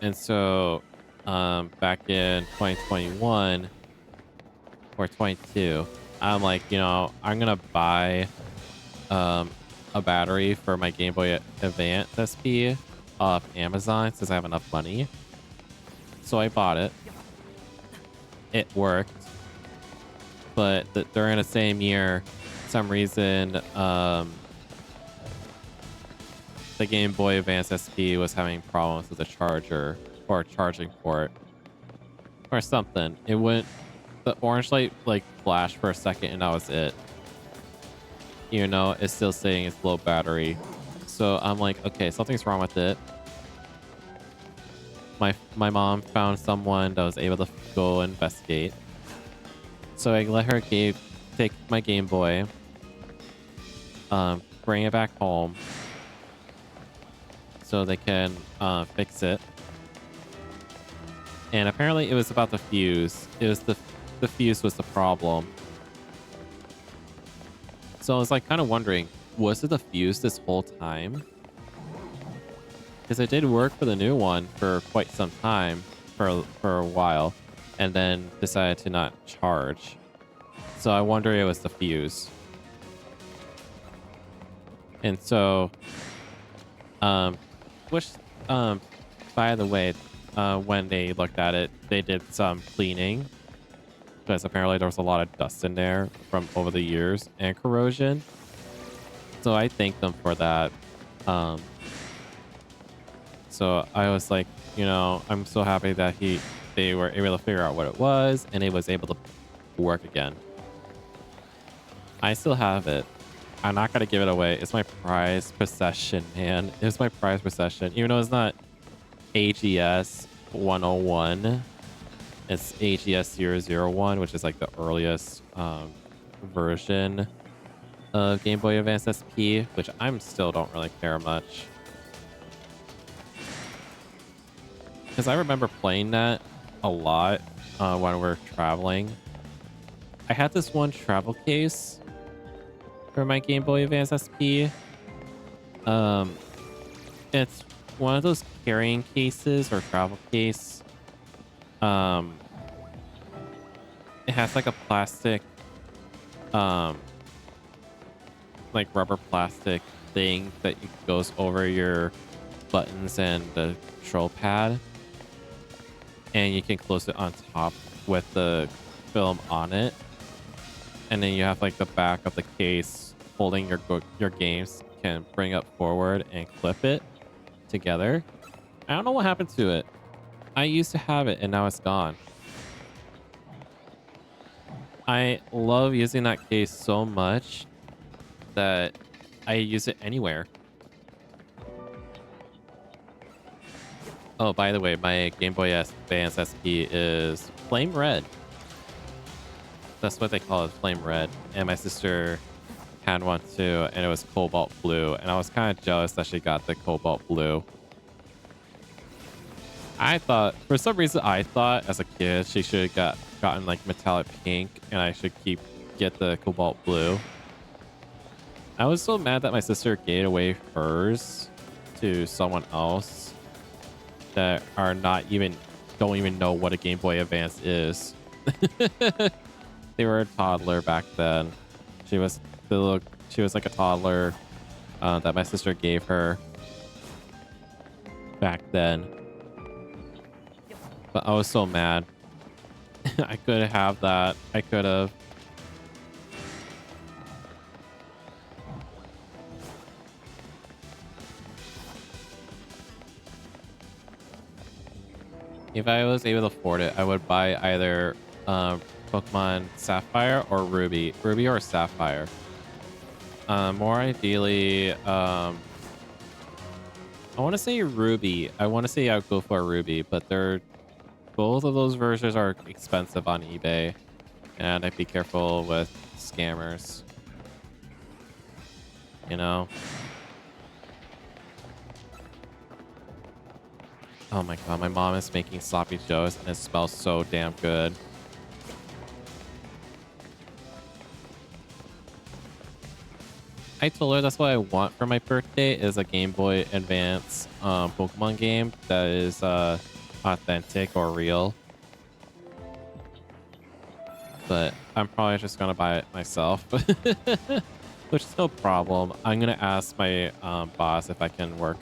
And so back in 2021 or 22, I'm like, you know, I'm gonna buy a battery for my Game Boy Advance SP off Amazon since I have enough money. So I bought it. It worked, but during the same year, some reason, the Game Boy Advance SP was having problems with the charger or charging port or something. It went, the orange light like flashed for a second and that was it. You know, it's still saying it's low battery. So I'm like, okay, something's wrong with it. My mom found someone that was able to go investigate. So I let her take my Game Boy, bring it back home so they can fix it. And apparently it was about the fuse. It was the fuse was the problem. So I was like kind of wondering, was it the fuse this whole time? Because it did work for the new one for quite some time, for a while, and then decided to not charge. So I wonder it was the fuse. And so, which, by the way, when they looked at it, they did some cleaning because apparently there was a lot of dust in there from over the years and corrosion. So I thank them for that. So I was like, you know, I'm so happy that they were able to figure out what it was and it was able to work again. I still have it. I'm not gonna give it away. It's my prized possession, man. It's my prized possession. Even though it's not AGS 101, it's AGS 001, which is like the earliest version of Game Boy Advance SP, which I'm still don't really care much. Because I remember playing that a lot when we were traveling. I had this one travel case for my Game Boy Advance SP. It's one of those carrying cases or travel case. It has like a plastic, like rubber plastic thing that goes over your buttons and the control pad. And you can close it on top with the film on it. And then you have like the back of the case holding your games can bring up forward and clip it together. I don't know what happened to it. I used to have it and now it's gone. I love using that case so much that I use it anywhere. Oh, by the way, my Game Boy Advance SP is flame red. That's what they call it, flame red. And my sister had one too, and it was cobalt blue. And I was kind of jealous that she got the cobalt blue. I thought, for some reason, I thought as a kid she should have gotten like metallic pink, and I should get the cobalt blue. I was so mad that my sister gave away hers to someone else that don't even know what a Game Boy Advance is. They were a toddler back then. She was like a toddler that my sister gave her back then. But I was so mad. I could have that. I could have. If I was able to afford it, I would buy either Pokemon Sapphire or Ruby. Ruby or Sapphire. More ideally, I want to say Ruby. I want to say I'd go for Ruby, but both of those versions are expensive on eBay. And I'd be careful with scammers. You know? Oh my god, my mom is making sloppy joes and it smells so damn good. I told her that's what I want for my birthday is a Game Boy Advance Pokemon game that is authentic or real. But I'm probably just gonna buy it myself. Which is no problem. I'm gonna ask my boss if I can work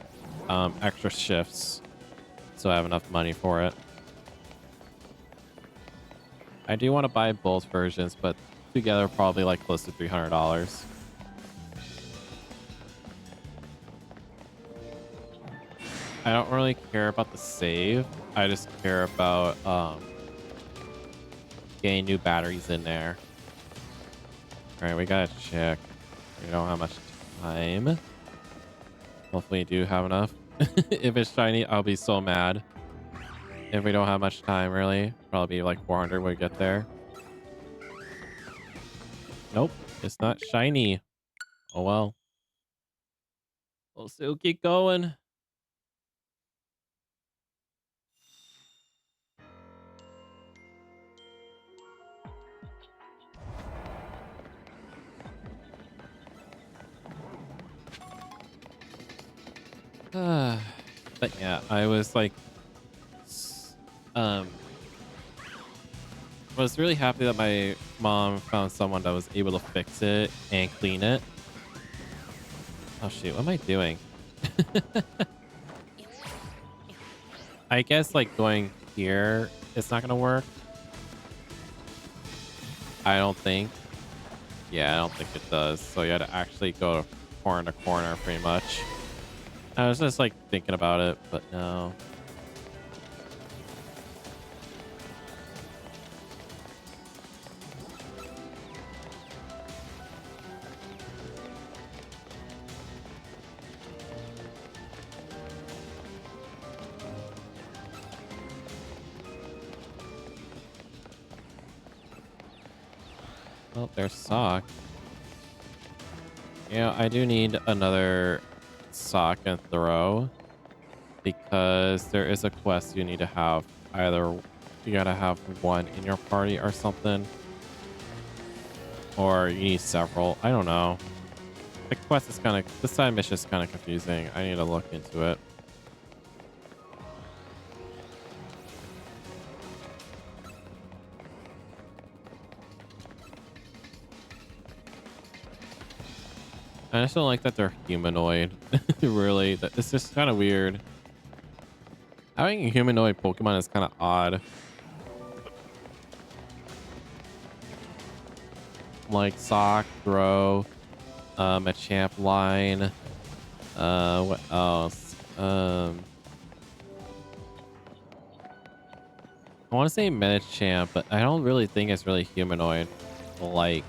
extra shifts so I have enough money for it. I do want to buy both versions, but together probably like close to $300. I don't really care about the save. I just care about getting new batteries in there. All right, we gotta check. We don't have much time. Hopefully, we do have enough. If it's shiny, I'll be so mad. If we don't have much time, really, probably like 400 when we get there. Nope, it's not shiny. Oh well. We'll still keep going. But yeah, I was like, um, was really happy that my mom found someone that was able to fix it and clean it. Oh shoot, what am I doing? I guess like going here, it's not gonna work. I don't think. Yeah, I don't think it does. So you had to actually go corner to corner pretty much. I was just like thinking about it, but no. Oh, there's sock. Yeah, I do need another sock and throw because there is a quest you need to have. Either you gotta have one in your party or something, or you need several. I don't know. The quest is kind of, this side mission is kind of confusing. I need to look into it. I just don't like that they're humanoid. Really, it's just kind of weird. Having a humanoid Pokemon is kind of odd. Like sock, throw, a champ line. What else? I want to say Medicham, but I don't really think it's really humanoid. Like,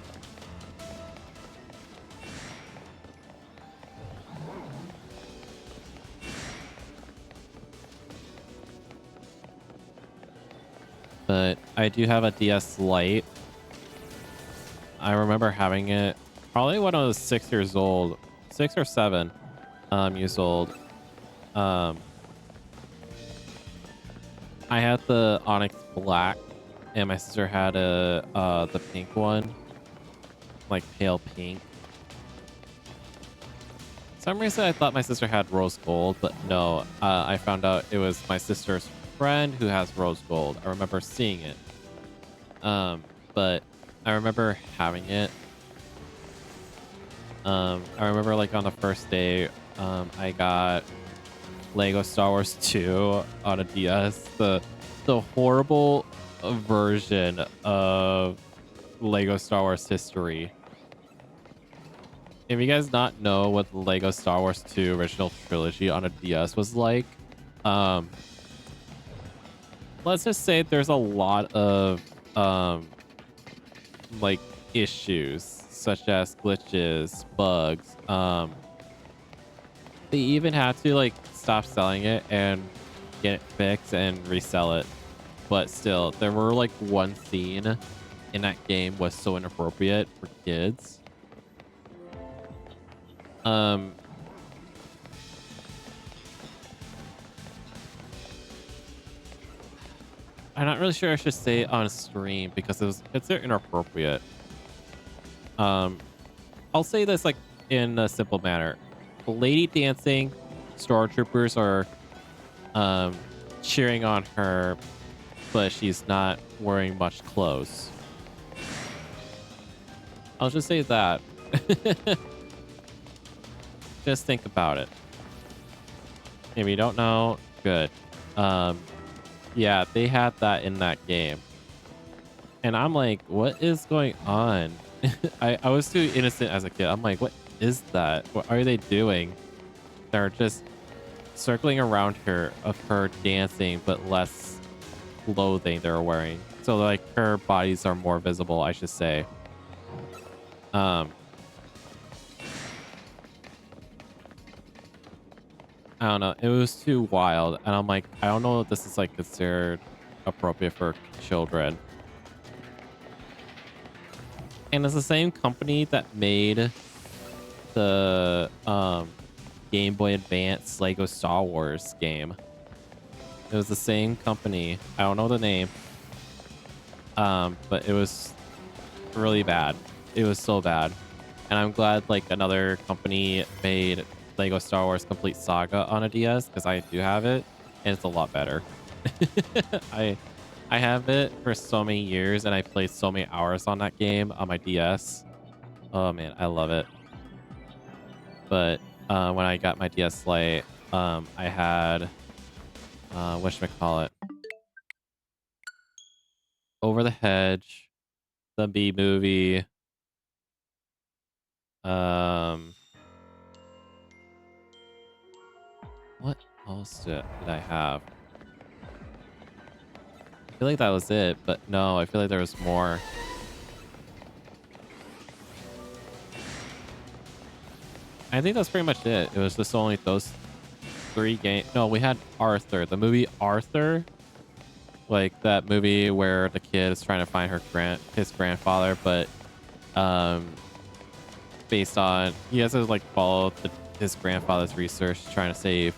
but I do have a DS Lite. I remember having it probably when I was 6 years old, 6 or 7 years old. I had the Onyx Black, and my sister had the pink one, like pale pink. For some reason I thought my sister had rose gold, but no, I found out it was my sister's friend who has rose gold. I remember seeing it, but I remember having it. I remember like on the first day, I got Lego Star Wars 2 on a DS, the horrible version of Lego Star Wars history. If you guys not know what the Lego Star Wars 2 original trilogy on a DS was like, let's just say there's a lot of like issues such as glitches, bugs. They even had to like stop selling it and get it fixed and resell it. But still, there were like one scene in that game was so inappropriate for kids. I'm not really sure I should say it on stream because it's inappropriate. I'll say this like in a simple manner. Lady dancing, stormtroopers are cheering on her, but she's not wearing much clothes. I'll just say that. Just think about it. If you don't know, good. Yeah, they had that in that game. And I'm like, what is going on? I was too innocent as a kid. I'm like, what is that? What are they doing? They're just circling around her of her dancing, but less clothing they're wearing. So like her bodies are more visible, I should say. Um, I don't know. It was too wild, and I'm like, I don't know if this is like considered appropriate for children. And it's the same company that made the Game Boy Advance Lego Star Wars game. It was the same company. I don't know the name. But it was really bad. It was so bad. And I'm glad like another company made Lego Star Wars Complete Saga on a DS because I do have it and it's a lot better. I I have it for so many years and I played so many hours on that game on my DS. Oh man, I love it. But when I got my DS Lite, I had whatchamacallit, Over the Hedge, the B movie, um what else did I have? I feel like that was it, but no, I feel like there was more. I think that's pretty much it. It was just only those three games. No, we had Arthur, the movie Arthur, like that movie where the kid is trying to find his grandfather, but um, based on he has to like follow his grandfather's research, trying to save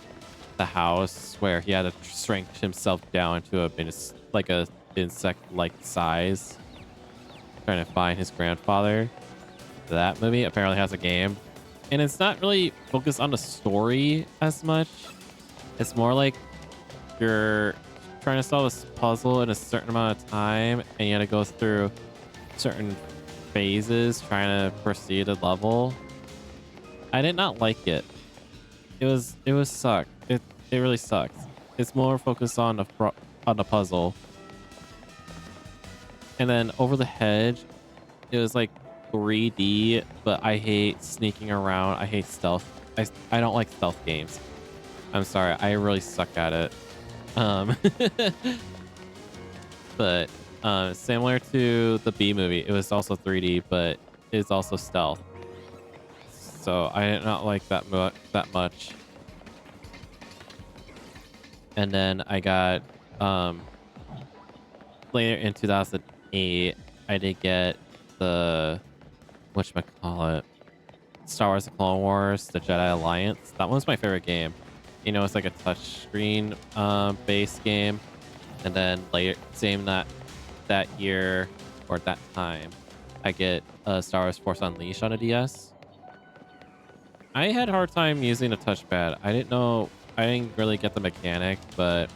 the house, where he had to shrink himself down to like a insect-like size, trying to find his grandfather. That movie apparently has a game, and it's not really focused on the story as much. It's more like you're trying to solve a puzzle in a certain amount of time, and you got to go through certain phases trying to proceed a level. I did not like it. It was suck. It really sucks. It's more focused on on the puzzle. And then Over the Hedge, it was like 3D, but I hate sneaking around. I hate stealth. I don't like stealth games. I'm sorry. I really suck at it. Um, but similar to the B movie, it was also 3D, but it's also stealth. So I did not like that much. And then I got later in 2008, I did get the whatchamacallit, Star Wars: The Clone Wars, The Jedi Alliance. That one's my favorite game. You know, it's like a touchscreen based game. And then later, same that year or that time, I get Star Wars Force Unleashed on a DS. I had a hard time using a touchpad. I didn't really get the mechanic, but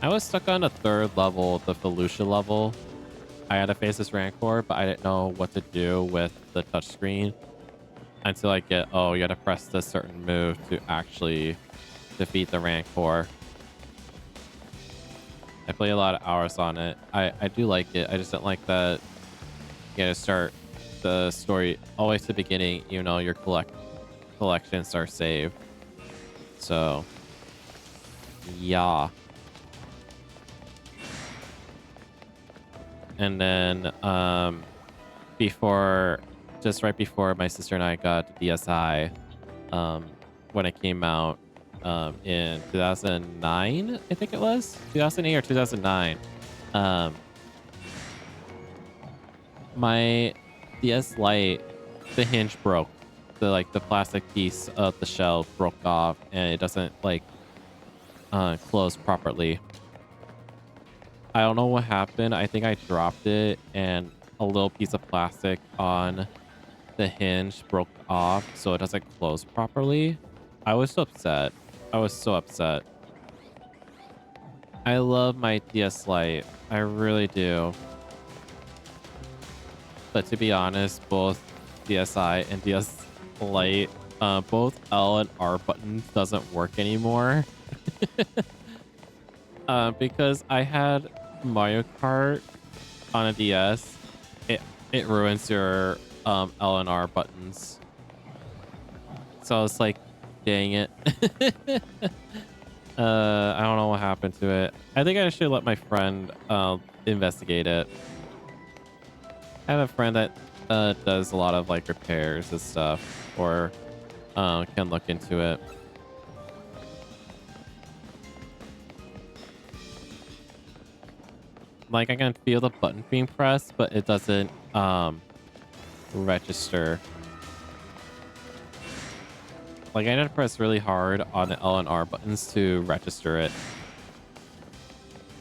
I was stuck on the third level, the Felucia level. I had to face this Rancor, but I didn't know what to do with the touchscreen until I get, oh, you got to press this certain move to actually defeat the Rancor. I play a lot of hours on it. I do like it. I just don't like that you got to start the story all the way to the beginning, even though your collections are saved. So, yeah. And then just right before my sister and I got DSi, when it came out in 2009, I think it was 2008 or 2009. My DS Lite, the hinge broke. The plastic piece of the shell broke off, and it doesn't like close properly. I don't know what happened. I think I dropped it, and a little piece of plastic on the hinge broke off, so it doesn't close properly. I was so upset. I was so upset. I love my DS Lite. I really do. But to be honest, both DSi and DS Lite, both L and R buttons doesn't work anymore. Because I had Mario Kart on a DS, it ruins your L and R buttons. So it's like, dang it. I don't know what happened to it. I think I should let my friend investigate it. I have a friend that does a lot of like repairs and stuff, or can look into it. Like I can feel the button being pressed, but it doesn't register. Like I had to press really hard on the L and R buttons to register it.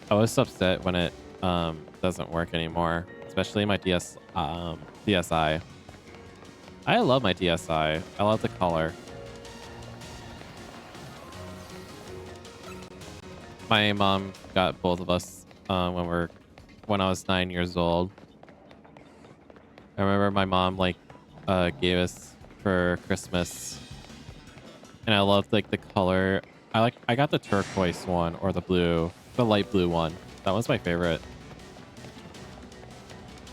I was upset when it doesn't work anymore, especially my DSi. I love my DSi. I love the color. My mom got both of us when I was 9 years old. I remember my mom like gave us for Christmas, and I loved like the color. I got the turquoise one, or the light blue one. That was my favorite.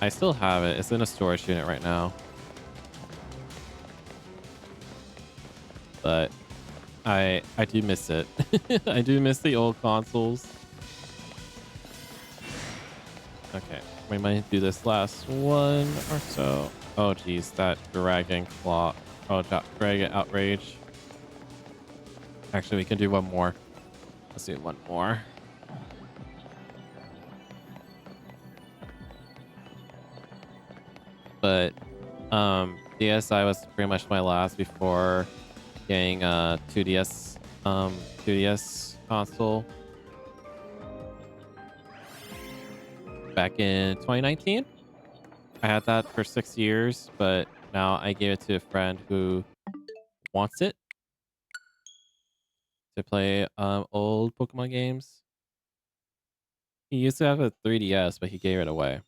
I still have it. It's in a storage unit right now. But I do miss it. I do miss the old consoles. Okay, we might do this last one or so. Oh geez, that dragon claw. Oh, dragon outrage. Actually, we can do one more. Let's do one more. But DSi was pretty much my last before getting 2DS console back in 2019. I had that for 6 years, but now I gave it to a friend who wants it to play old Pokemon games. He used to have a 3DS, but he gave it away,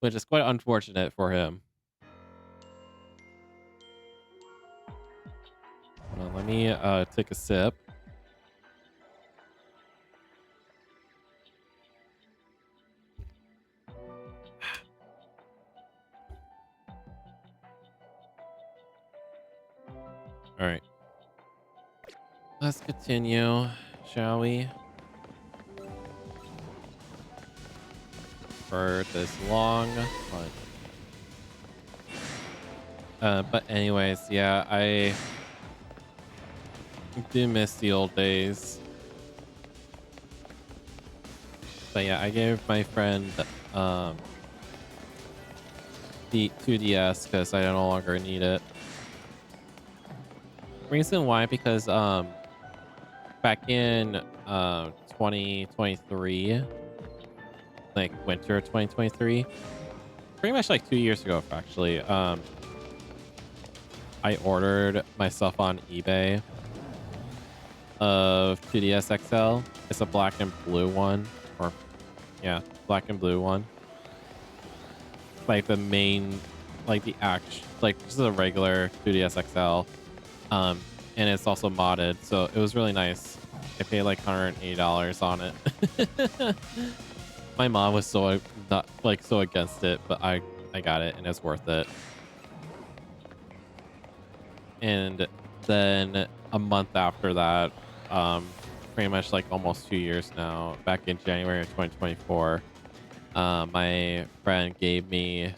which is quite unfortunate for him. Let me take a sip. All right. Let's continue, shall we? For this long one. But anyways, yeah, I do miss the old days. But yeah, I gave my friend the 2DS because I no longer need it. Reason why, because back in 2023, like winter 2023, pretty much like 2 years ago actually, I ordered myself on eBay of 2DS XL. It's a black and blue one, or yeah, black and blue one. Like the main, like the like just a regular 2DS XL. And it's also modded, so it was really nice. I paid like $180 on it. My mom was so not like so against it, but I got it and it's worth it. And then a month after that, pretty much like almost 2 years now, back in January of 2024, my friend gave me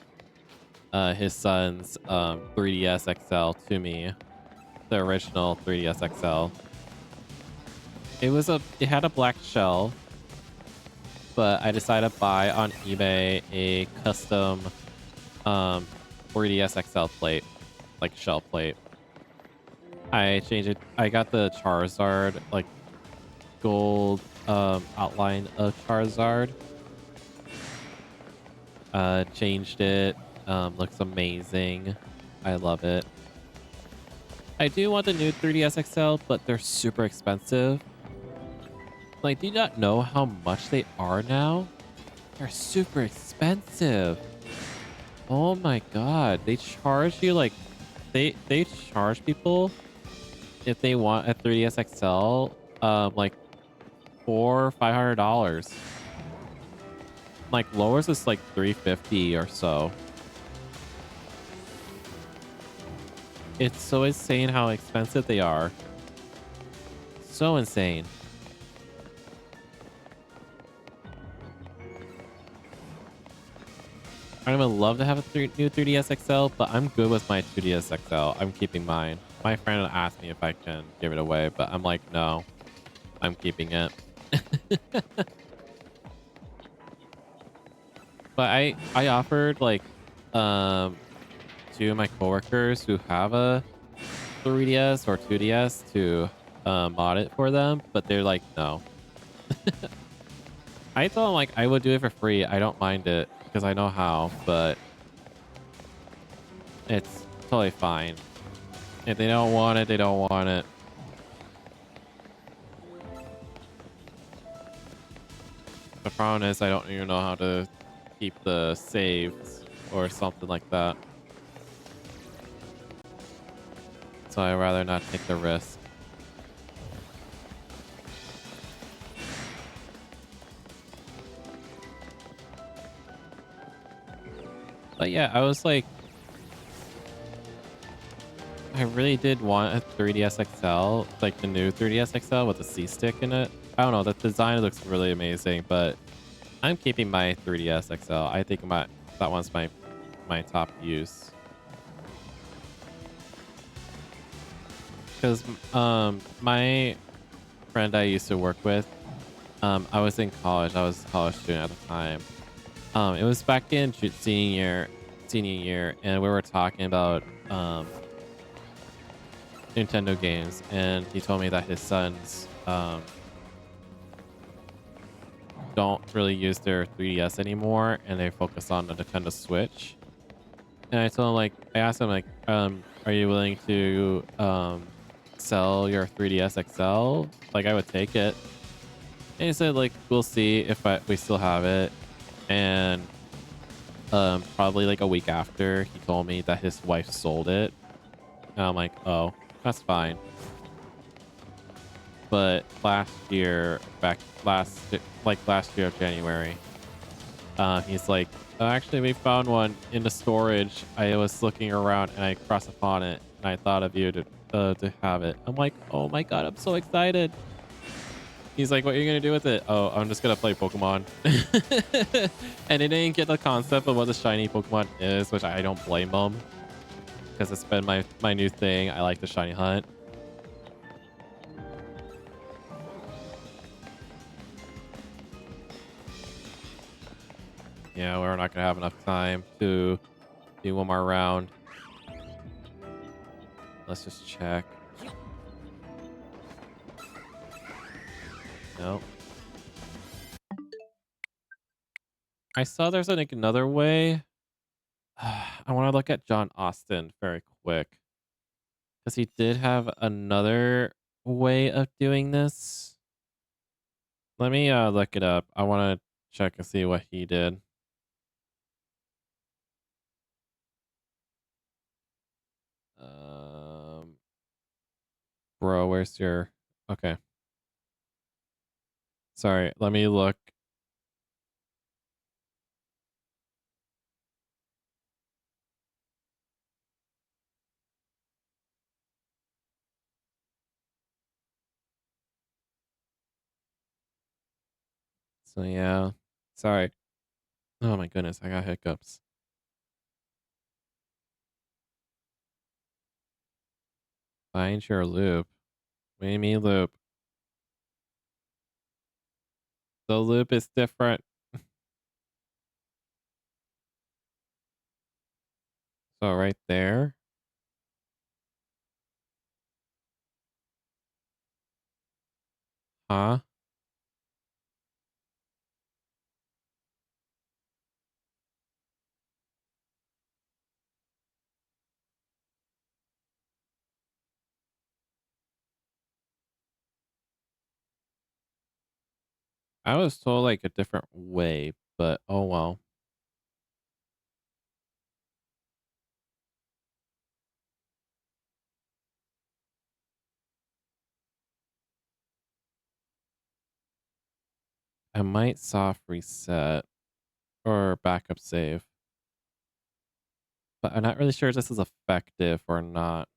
his son's 3DS XL to me, the original 3DS XL. It had a black shell, but I decided to buy on eBay a custom 3DS XL plate, like shell plate. I changed it. I got the Charizard, like gold outline of Charizard. Changed it. Looks amazing. I love it. I do want the new 3DS XL, but they're super expensive. Like, do you not know how much they are now? They're super expensive. Oh my god. They charge you like they charge people if they want a 3DS XL like $400 or $500. Like lowers is like 350 or so. It's so insane how expensive they are. So insane. I would love to have a new 3DS XL, but I'm good with my 2DS XL. I'm keeping mine. My friend asked me if I can give it away, but I'm like, no, I'm keeping it. But I offered like um two of my coworkers who have a 3DS or 2DS to mod it for them, but they're like, no. I told them like I would do it for free. I don't mind it because I know how, but it's totally fine. If they don't want it, they don't want it. The problem is I don't even know how to keep the saves or something like that. So I'd rather not take the risk. But yeah, I was like, I really did want a 3DS XL, like the new 3DS XL with the C stick in it. I don't know, the design looks really amazing, but I'm keeping my 3DS XL. I think that one's my top use. Because my friend I used to work with, I was in college. I was a college student at the time. It was back in senior year, and we were talking about Nintendo games, and he told me that his sons don't really use their 3DS anymore, and they focus on the Nintendo Switch. And I told him like, I asked him like, are you willing to sell your 3DS XL? Like, I would take it. And he said like, we'll see if we still have it. And probably like a week after, he told me that his wife sold it. And I'm like, oh, that's fine. But last year of January, he's like, oh, actually, we found one in the storage. I was looking around and I crossed upon it, and I thought of you to have it. I'm like, oh my god, I'm so excited. He's like, what are you gonna do with it? Oh, I'm just gonna play Pokemon. And it didn't get the concept of what the shiny Pokemon is, which I don't blame him, because it's been my new thing. I like the shiny hunt. Yeah, we're not gonna have enough time to do one more round. Let's just check. Nope. I saw there's like another way. I want to look at John Austin very quick because he did have another way of doing this. Let me look it up. I want to check and see what he did. Um, bro, where's your? Okay, sorry. Let me look. So yeah, sorry. Oh my goodness, I got hiccups. Find your loop. What do you mean loop? The loop is different. So right there, huh? I was told like a different way, but oh well. I might soft reset. or backup save. But I'm not really sure if this is effective or not.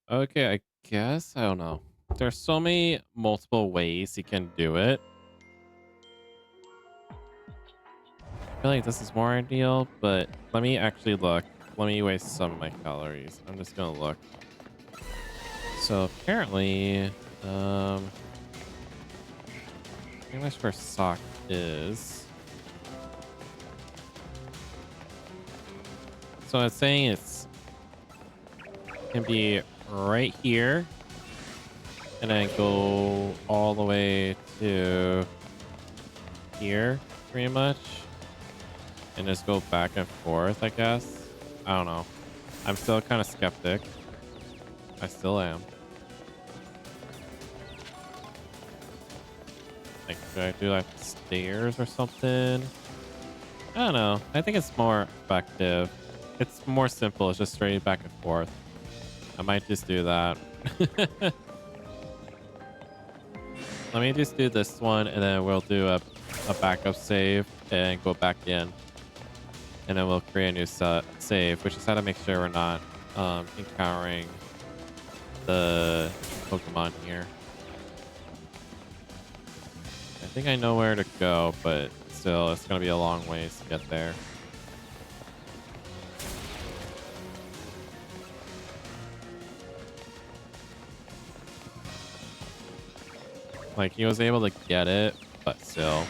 Okay, I guess. I don't know. There's so many multiple ways you can do it. I feel like this is more ideal, but let me actually look. Let me waste some of my calories. I'm just gonna look. So apparently, pretty much where sock is. So it's saying it's can be right here, and then go all the way to here, pretty much, and just go back and forth. I guess. I don't know. I'm still kind of skeptic. I still am. Like, should I do like stairs or something? I don't know. I think it's more effective. It's more simple. It's just straight back and forth. I might just do that. Let me just do this one, and then we'll do a backup save and go back in. And then we'll create a new save, which is how to make sure we're not encountering the Pokemon here. I think I know where to go, but still, it's going to be a long ways to get there. Like, he was able to get it, but still.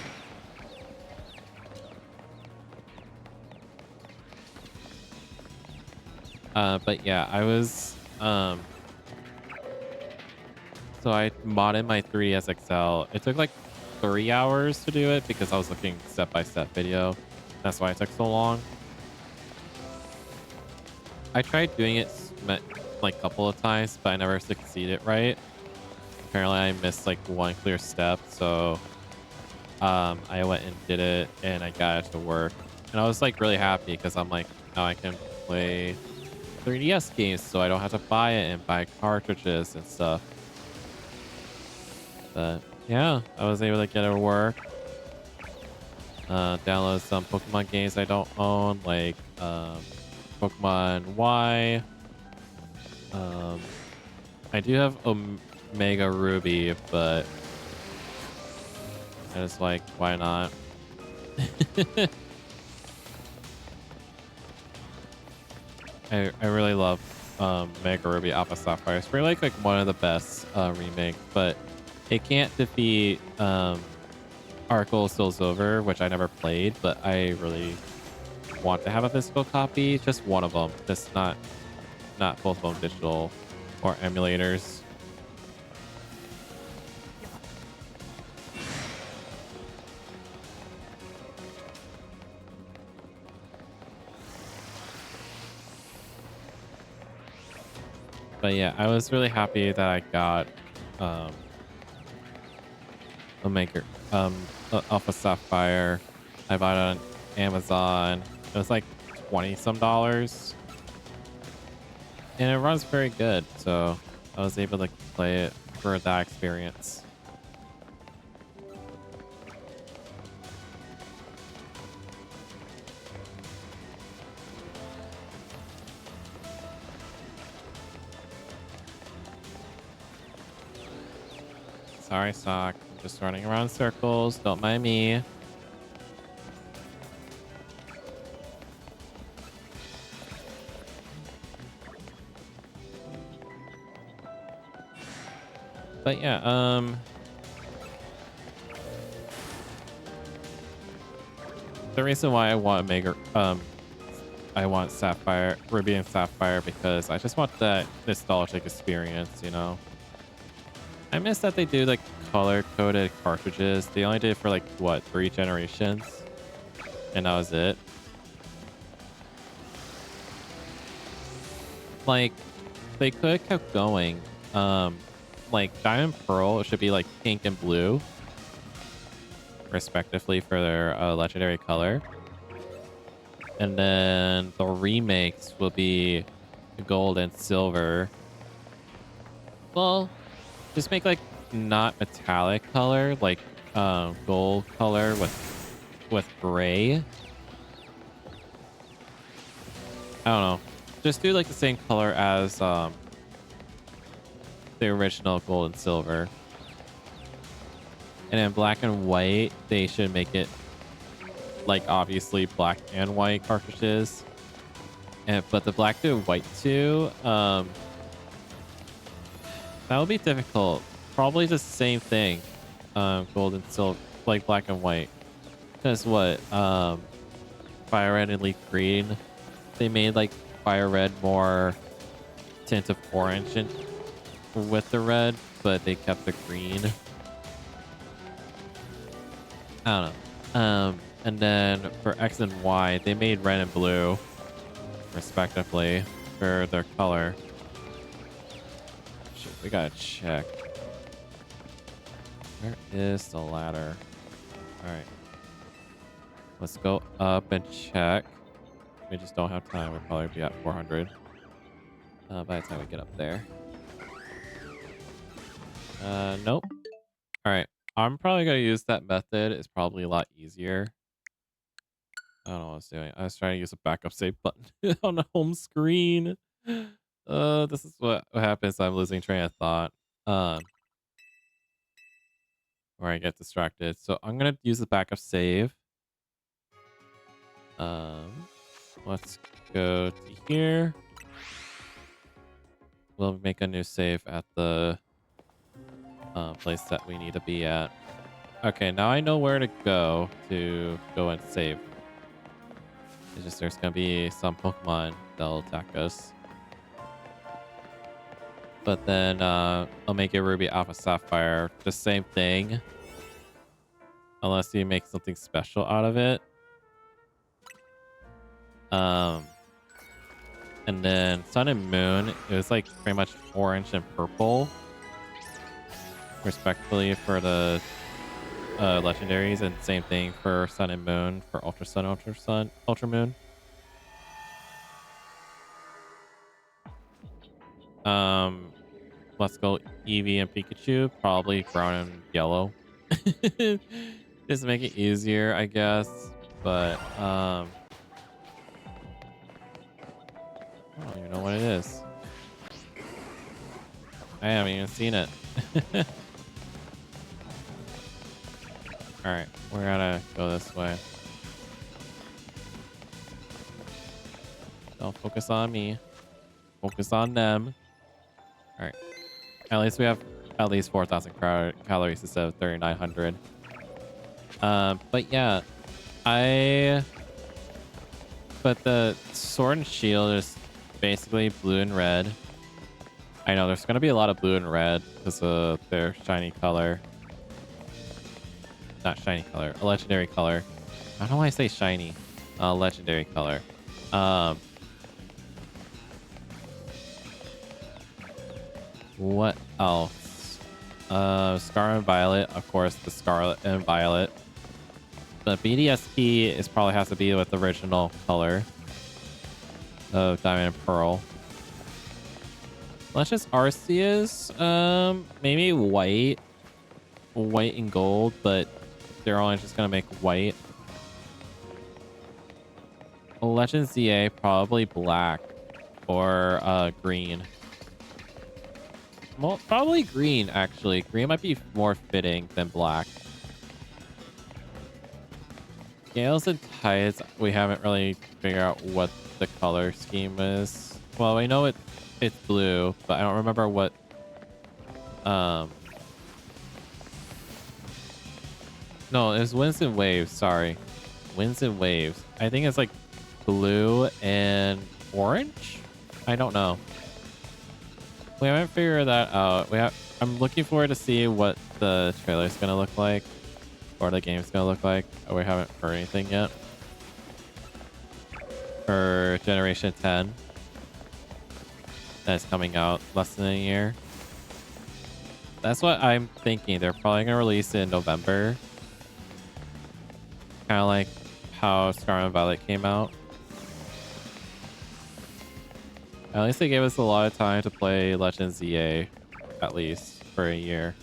But yeah, I was, so I modded my 3DS XL. It took like 3 hours to do it because I was looking step-by-step video. That's why it took so long. I tried doing it like a couple of times, but I never succeeded right. Apparently I missed like one clear step, so I went and did it and I got it to work. And I was like really happy because I'm like, now I can play 3DS games so I don't have to buy it and buy cartridges and stuff. But yeah, I was able to get it to work. Download some Pokemon games I don't own, like Pokemon Y. I do have Omega Ruby, but I just like, why not? I really love Mega Ruby Alpha Sapphire. It's really like one of the best remakes, but it can't defeat Heart Gold Soul Silver, which I never played, but I really want to have a physical copy. Just one of them. Just not both of them digital or emulators. But yeah, I was really happy that I got a maker Alpha Sapphire. I bought it on Amazon. It was like 20 some dollars. And it runs very good, so I was able to play it for that experience. Sorry, Sock. I'm just running around circles. Don't mind me. But yeah, the reason why I want I want Sapphire, Ruby and Sapphire, because I just want that nostalgic experience, you know? I miss that they do like color-coded cartridges. They only did it for like, what, 3 generations? And that was it. Like, they could have kept going. Like Diamond Pearl should be like pink and blue, respectively, for their legendary color. And then the remakes will be gold and silver. Well, just make like not metallic color, like gold color with gray. I don't know. Just do like the same color as the original gold and silver. And then black and white, they should make it like obviously black and white cartridges. But the black to white too, that would be difficult. Probably the same thing. Gold and silver, like black and white. Because what? Fire red and leaf green. They made like fire red more tint of orange and with the red, but they kept the green. I don't know. And then for X and Y, they made red and blue, respectively, for their color. Shit, we gotta check. Where is the ladder? All right. Let's go up and check. We just don't have time. We'll probably be at 400 by the time we get up there. Nope. All right. I'm probably going to use that method. It's probably a lot easier. I don't know what I was doing. I was trying to use a backup save button on the home screen. This is what happens. I'm losing train of thought. Where I get distracted. So I'm going to use the backup save. Let's go to here. We'll make a new save at the place that we need to be at. Okay, now I know where to go and save. It's just there's gonna be some Pokemon that'll attack us. But then I'll make it Ruby Alpha Sapphire. The same thing. Unless you make something special out of it. And then Sun and Moon, it was like pretty much orange and purple. Respectively for the legendaries, and same thing for Sun and Moon, for Ultra Sun, Ultra Moon. Let's go Eevee and Pikachu, probably brown and yellow. Just make it easier, I guess. But I don't even know what it is. I haven't even seen it. All right, we're gonna go this way. Don't focus on me. Focus on them. All right. At least we have at least 4,000 calories instead of 3,900. But yeah, but the Sword and Shield is basically blue and red. I know there's gonna be a lot of blue and red because of their shiny color. Not shiny color, a legendary color. I don't know why I say shiny. Legendary color. What else? Scarlet and Violet, of course, the Scarlet and Violet. The BDSP is probably has to be with the original color of Diamond and Pearl. Let's just Arceus. Maybe white and gold, but they're only just gonna make white. Legend ZA probably black or green. Well, probably green, actually. Green might be more fitting than black. Gales and Tides, we haven't really figured out what the color scheme is. Well, we know it's blue, but I don't remember what... No, it was Winds and Waves, sorry. Winds and Waves. I think it's like blue and orange? I don't know. We haven't figured that out. I'm looking forward to see what the trailer is going to look like, or the game's going to look like. We haven't heard anything yet for Generation 10. that's coming out less than a year. That's what I'm thinking. They're probably gonna release it in November, kind of like how Scarlet and Violet came out. At least they gave us a lot of time to play Legends EA, at least for a year.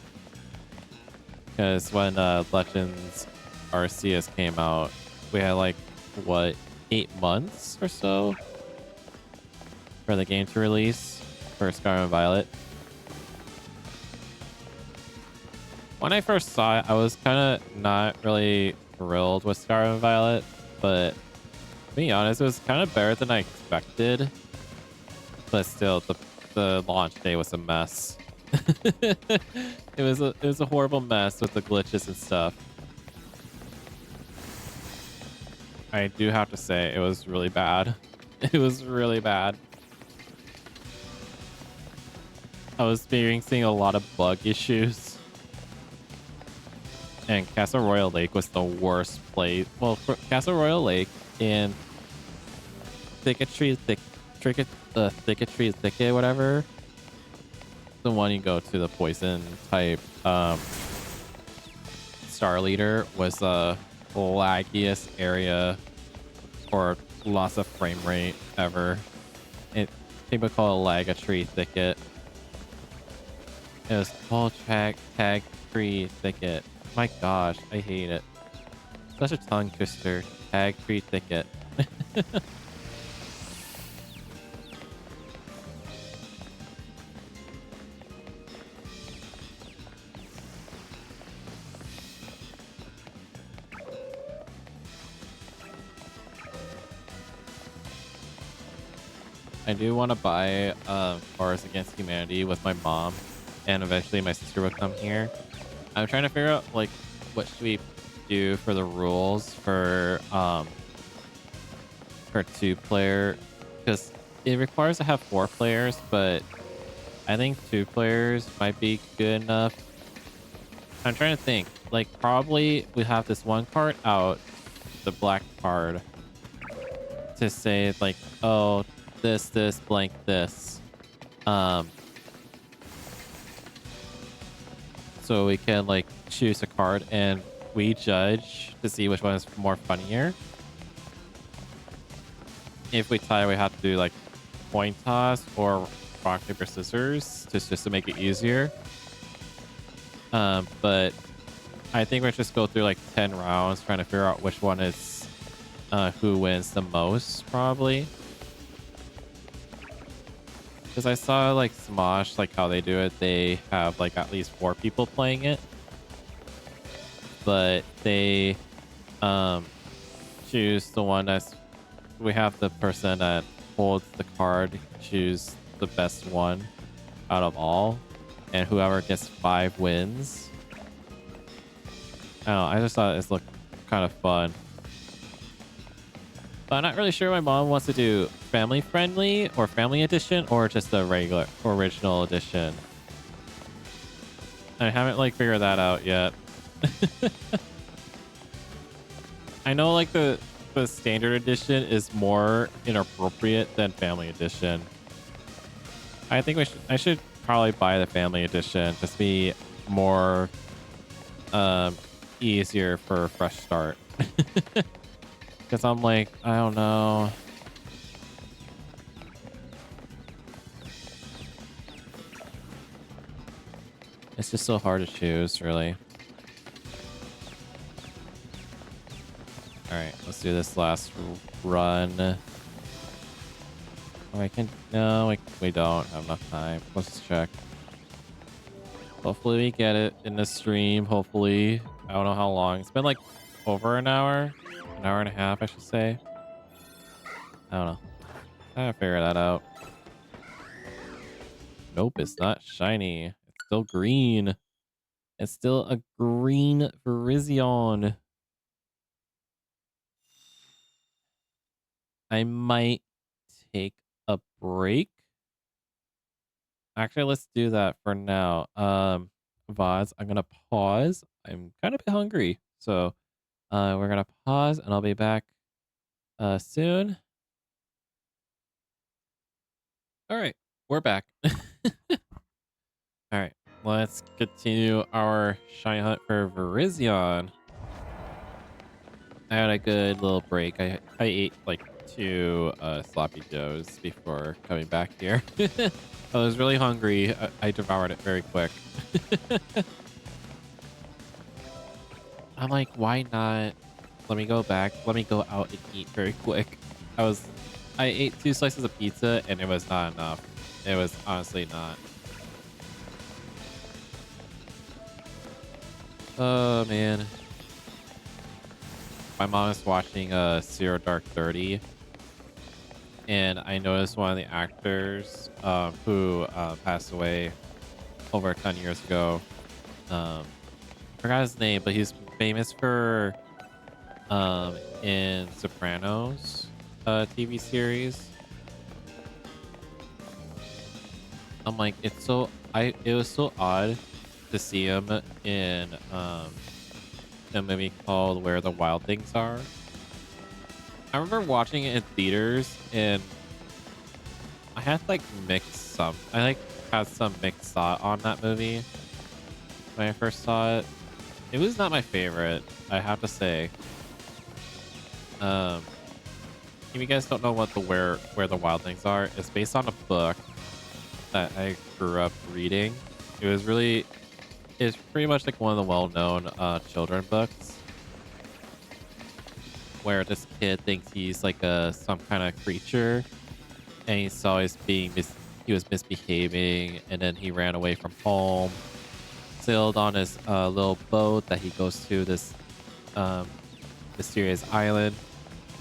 Because when Legends Arceus came out, we had like, what, 8 months or so for the game to release for Scarlet and Violet. When I first saw it, I was kind of not really thrilled with Scarlet and Violet, but to be honest, it was kind of better than I expected. But still, the launch day was a mess. It was a horrible mess with the glitches and stuff. I do have to say it was really bad. It was really bad. I was experiencing a lot of bug issues. And Castle Royal Lake was the worst place. Well, for Castle Royal Lake and Thicketry Thicket, whatever. The one you go to the poison type Star Leader was the laggiest area or loss of frame rate ever. People call it Tree Thicket. It was called Tag Tree Thicket. My gosh, I hate it. Such a tongue twister. Tag Tree Thicket. I do want to buy Cards Against Humanity with my mom, and eventually my sister will come here. I'm trying to figure out like what should we do for the rules for 2-player, because it requires to have 4 players, but I think 2 players might be good enough. I'm trying to think. Like, probably we have this one card out, the black card, to say like, oh, this, blank, this. So we can like choose a card and we judge to see which one is more funnier. If we tie, we have to do like coin toss or rock, paper, scissors just to make it easier. But I think we'll just go through like 10 rounds trying to figure out which one is who wins the most, probably. Because I saw like Smosh, like how they do it, they have like at least 4 people playing it. But they choose the one that's, we have the person that holds the card choose the best one out of all, and whoever gets 5 wins. I don't know, I just thought it looked kind of fun. But I'm not really sure my mom wants to do family friendly or family edition or just the regular original edition. I haven't like figured that out yet. I know like the standard edition is more inappropriate than family edition. I think I should probably buy the family edition just to be more easier for a fresh start. Because I'm like, I don't know. It's just so hard to choose, really. All right, let's do this last run. Oh, I can... No, we don't have enough time. Let's just check. Hopefully we get it in the stream. Hopefully. I don't know how long. It's been like over an hour and a half, I should say. I don't know. I gotta figure that out. Nope, it's not shiny. It's still green. It's still a green Virizion. I might take a break. Actually, let's do that for now. VODs, I'm gonna pause. I'm kind of hungry. So we're gonna pause and I'll be back soon. All right, we're we're back. All right, let's continue our shy hunt for Virizion. I had a good little break. I ate like two sloppy joes before coming back here. I was really hungry. I devoured it very quick. I'm like, why not? Let me go back. Let me go out and eat very quick. I ate two slices of pizza and it was not enough. It was honestly not. Oh man. My mom is watching Zero Dark 30, and I noticed one of the actors who passed away over 10 years ago. Forgot his name, but he's famous for in Sopranos TV series. I'm like, it was so odd to see him in a movie called Where the Wild Things Are. I remember watching it in theaters and I had like had some mixed thought on that movie when I first saw it. It was not my favorite, I have to say. If you guys don't know what the Where the Wild Things Are, it's based on a book that I grew up reading. It's pretty much like one of the well-known children books where this kid thinks he's like some kind of creature and he's always he was misbehaving, and then he ran away from home, sailed on his little boat that he goes to this mysterious island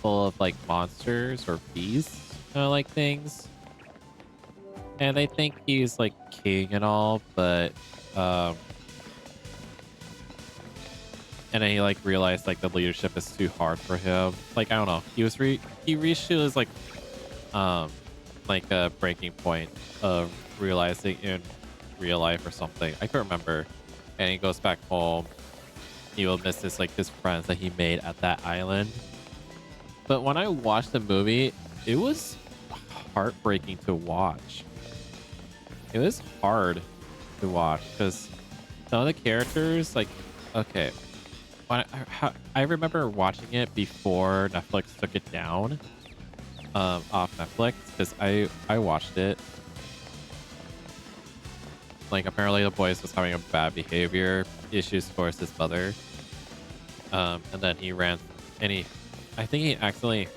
full of like monsters or beasts kind of like things, and they think he's like king and all, but and then he like realized like the leadership is too hard for him. Like I don't know, he reached to his like a breaking point of realizing in real life or something. I can't remember. And he goes back home. He will miss his friends that he made at that island. But when I watched the movie, it was heartbreaking to watch. It was hard to watch because some of the characters, like, okay, I remember watching it before Netflix took it down off Netflix because I watched it. Like apparently the boy was having a bad behavior issues towards his mother, and then he ran and I think he accidentally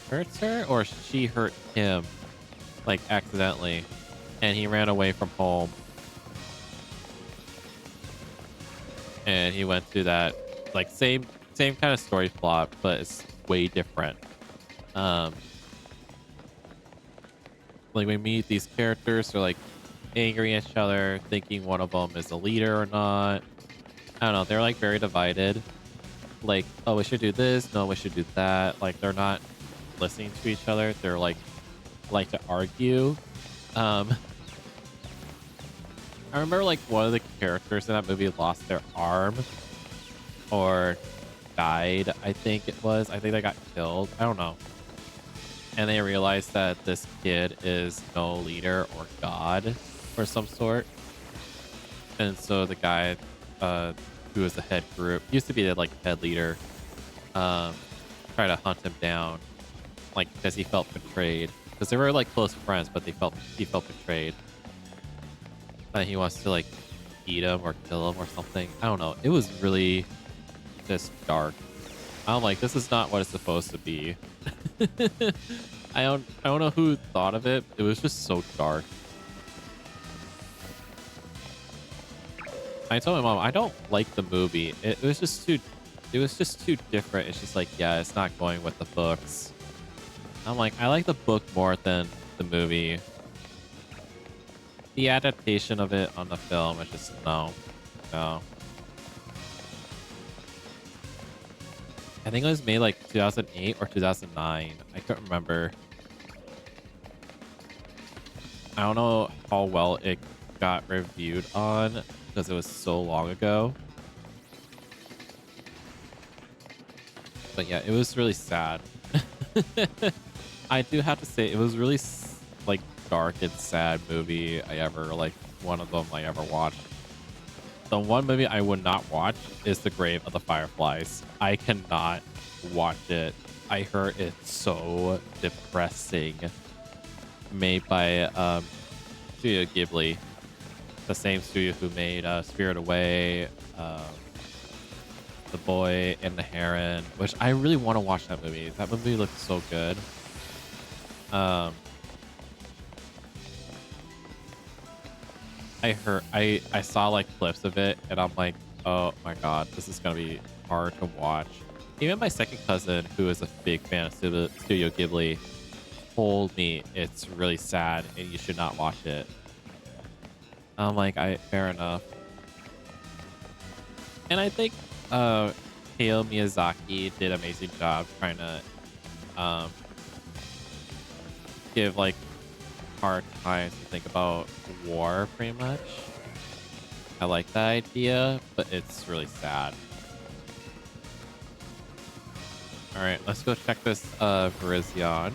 hurts her or she hurt him like accidentally, and he ran away from home and he went to that like same kind of story plot, but it's way different. Like we meet these characters, they're like angry at each other, thinking one of them is a leader or not. I don't know. They're like very divided. Like, oh, we should do this. No, we should do that. Like they're not listening to each other. They're like to argue. I remember like one of the characters in that movie lost their arm or died. I think it was. I think they got killed. I don't know. And they realized that this kid is no leader or god or some sort. And so the guy who was the head group, used to be the like head leader, tried to hunt him down, like because he felt betrayed. Because they were like close friends, but he felt betrayed. And he wants to like eat him or kill him or something. I don't know. It was really just dark. I'm like, this is not what it's supposed to be. I don't know who thought of it. It was just so dark. I told my mom I don't like the movie. It was just too different. It's just like, yeah, it's not going with the books. I'm like, I like the book more than the movie. The adaptation of it on the film is just no. I think it was made like 2008 or 2009. I couldn't remember. I don't know how well it got reviewed on because it was so long ago. But yeah, it was really sad. I do have to say it was really like dark and sad movie I ever like. One of them I ever watched. The one movie I would not watch is The Grave of the Fireflies. I cannot watch it. I heard it's so depressing. Made by Studio Ghibli, the same studio who made Spirit Away, The Boy and the Heron, which I really want to watch that movie. That movie looks so good. I saw like clips of it and I'm like, oh my god, this is gonna be hard to watch. Even my second cousin, who is a big fan of Studio Ghibli, told me it's really sad and you should not watch it. I'm like, fair enough. And I think Hayao Miyazaki did an amazing job trying to give like hard times to think about war pretty much. I like that idea, but it's really sad. All right, let's go check this Virizion.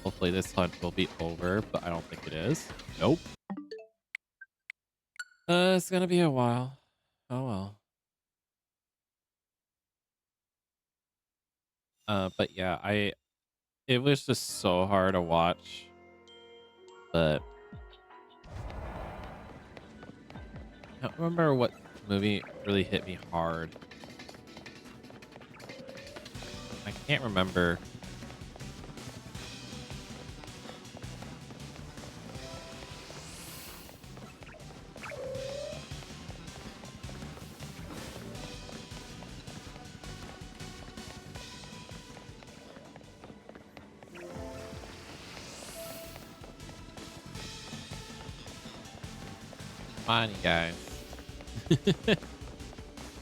Hopefully this hunt will be over, but I don't think it is. Nope. It's gonna be a while. Oh well. But yeah, it was just so hard to watch. But I don't remember what movie really hit me hard. I can't remember. Come on, you guys.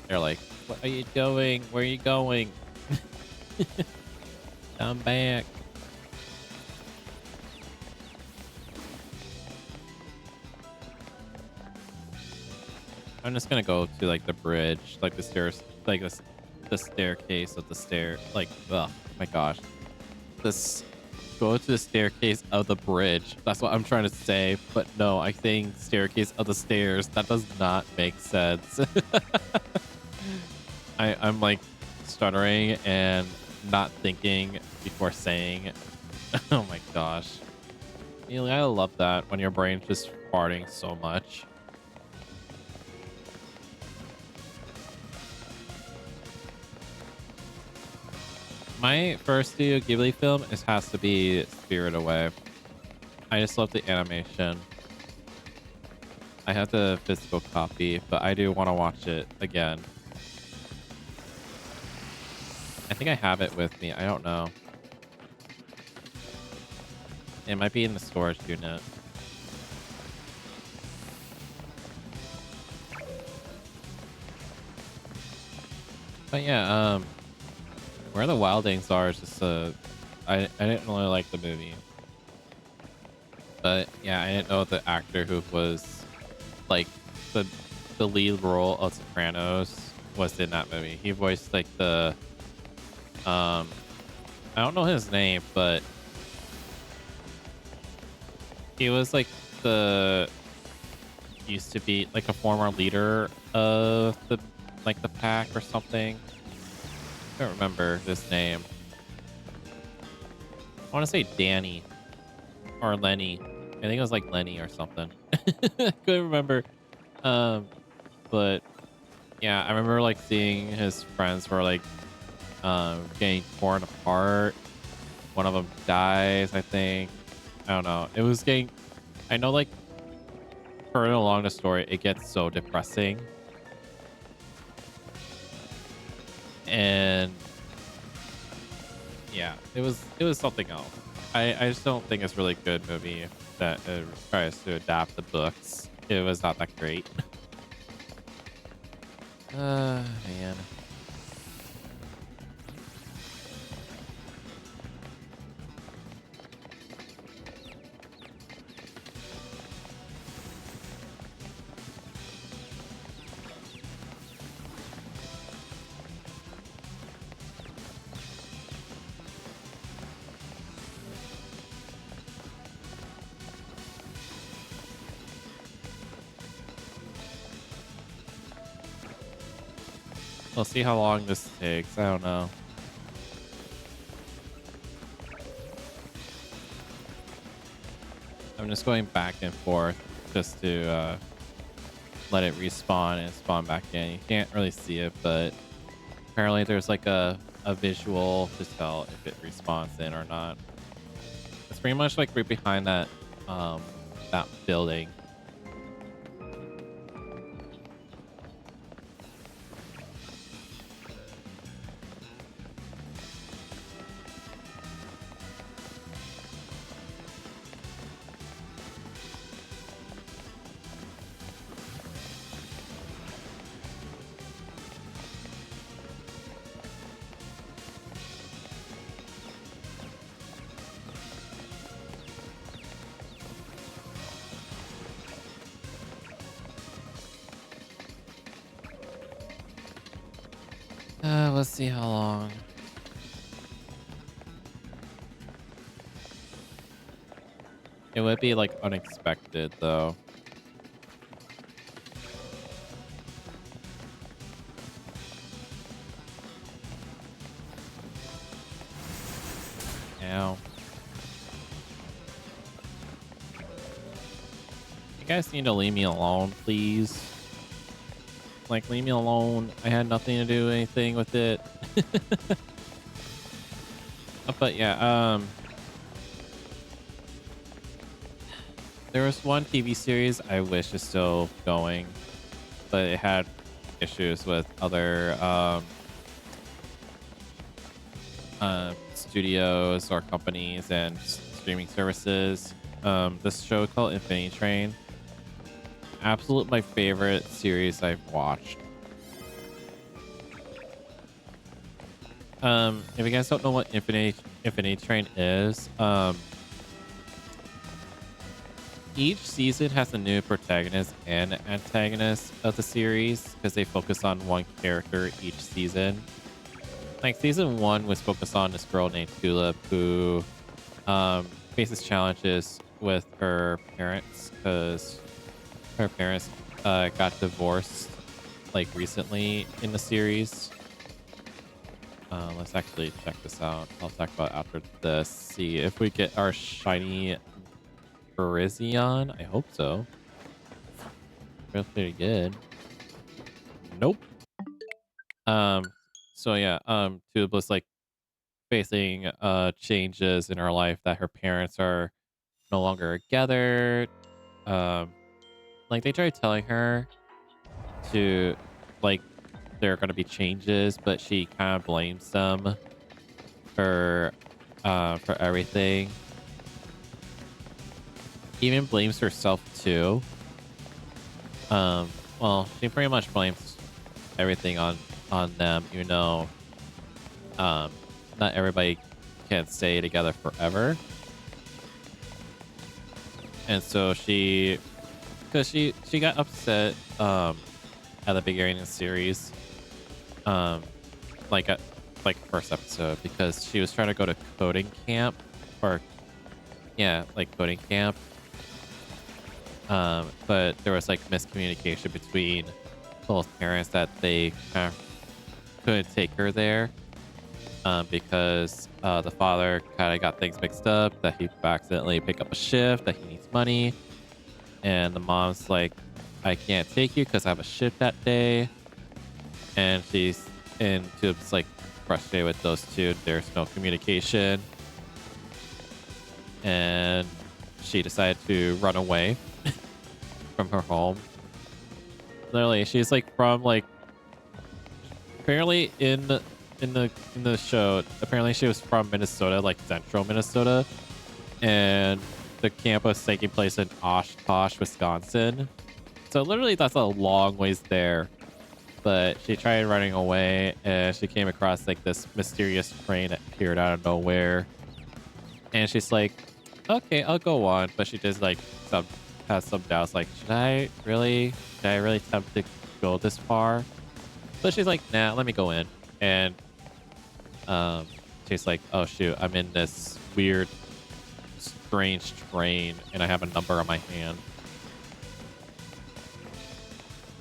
They're like, what are you doing? Where are you going? Come back. I'm just gonna go to like the bridge, like the stairs, like the staircase of the stair. Like, oh my gosh, this go to the staircase of the bridge. That's what I'm trying to say, but no, I think staircase of the stairs. That does not make sense. I'm like stuttering and not thinking before saying. Oh my gosh, I love that when your brain's just farting so much. My first Studio Ghibli film has to be Spirit Away. I just love the animation. I have the physical copy, but I do want to watch it again. I think I have it with me. I don't know. It might be in the storage unit. But yeah, Where the Wildings Are is just I didn't really like the movie. But yeah, I didn't know the actor who was like the lead role of Sopranos was in that movie. He voiced like the I don't know his name, but he was like the used to be like a former leader of the pack or something. I don't remember his name. I want to say Danny or Lenny. I think it was like Lenny or something. I couldn't remember. But yeah, I remember like seeing his friends were like getting torn apart. One of them dies, I think. I don't know. It was getting. I know, like, further along the story, it gets so depressing. And yeah, it was something else. I just don't think it's really good movie that tries to adapt the books. It was not that great. Man. We'll see how long this takes. I don't know. I'm just going back and forth just to let it respawn and spawn back in. You can't really see it, but apparently there's like a visual to tell if it respawns in or not. It's pretty much like right behind that building. Let's see how long. It would be like unexpected though. Ow. You guys need to leave me alone, please. Like, leave me alone. I had nothing to do anything with it. But yeah, there was one TV series I wish is still going, but it had issues with other studios or companies and streaming services. This show called Infinity Train. Absolute my favorite series I've watched. If you guys don't know what Infinity Train is, each season has a new protagonist and antagonist of the series because they focus on one character each season. Like season 1 was focused on this girl named Tulip who faces challenges with her parents because her parents got divorced like recently in the series. Let's actually check this out. I'll talk about it after this. See if we get our shiny Virizion. I hope so. Feels pretty good. Nope. So yeah, Tulip was like facing changes in her life that her parents are no longer together. Um, like they tried telling her to like there are going to be changes, but she kind of blames them for everything. Even blames herself too. Well, she pretty much blames everything on them, even though not everybody can stay together forever. And so because she got upset at the beginning of the series, like at like first episode because she was trying to go to coding camp or yeah, like coding camp. But there was like miscommunication between both parents that they kind of couldn't take her there because the father kind of got things mixed up that he accidentally picked up a shift that he needs money, and the mom's like, I can't take you because I have a shift that day, and Tube's like frustrated with those two. There's no communication, and she decided to run away from her home. Literally, she's like from like apparently in the show. Apparently, she was from Minnesota, like central Minnesota, and the camp was taking place in Oshkosh, Wisconsin. So literally, that's a long ways there. But she tried running away, and she came across like this mysterious train that appeared out of nowhere. And she's like, "Okay, I'll go on." But she just like has some doubts, like, should I really attempt to go this far? But she's like, nah, let me go in. And she's like, oh shoot, I'm in this weird, strange train, and I have a number on my hand.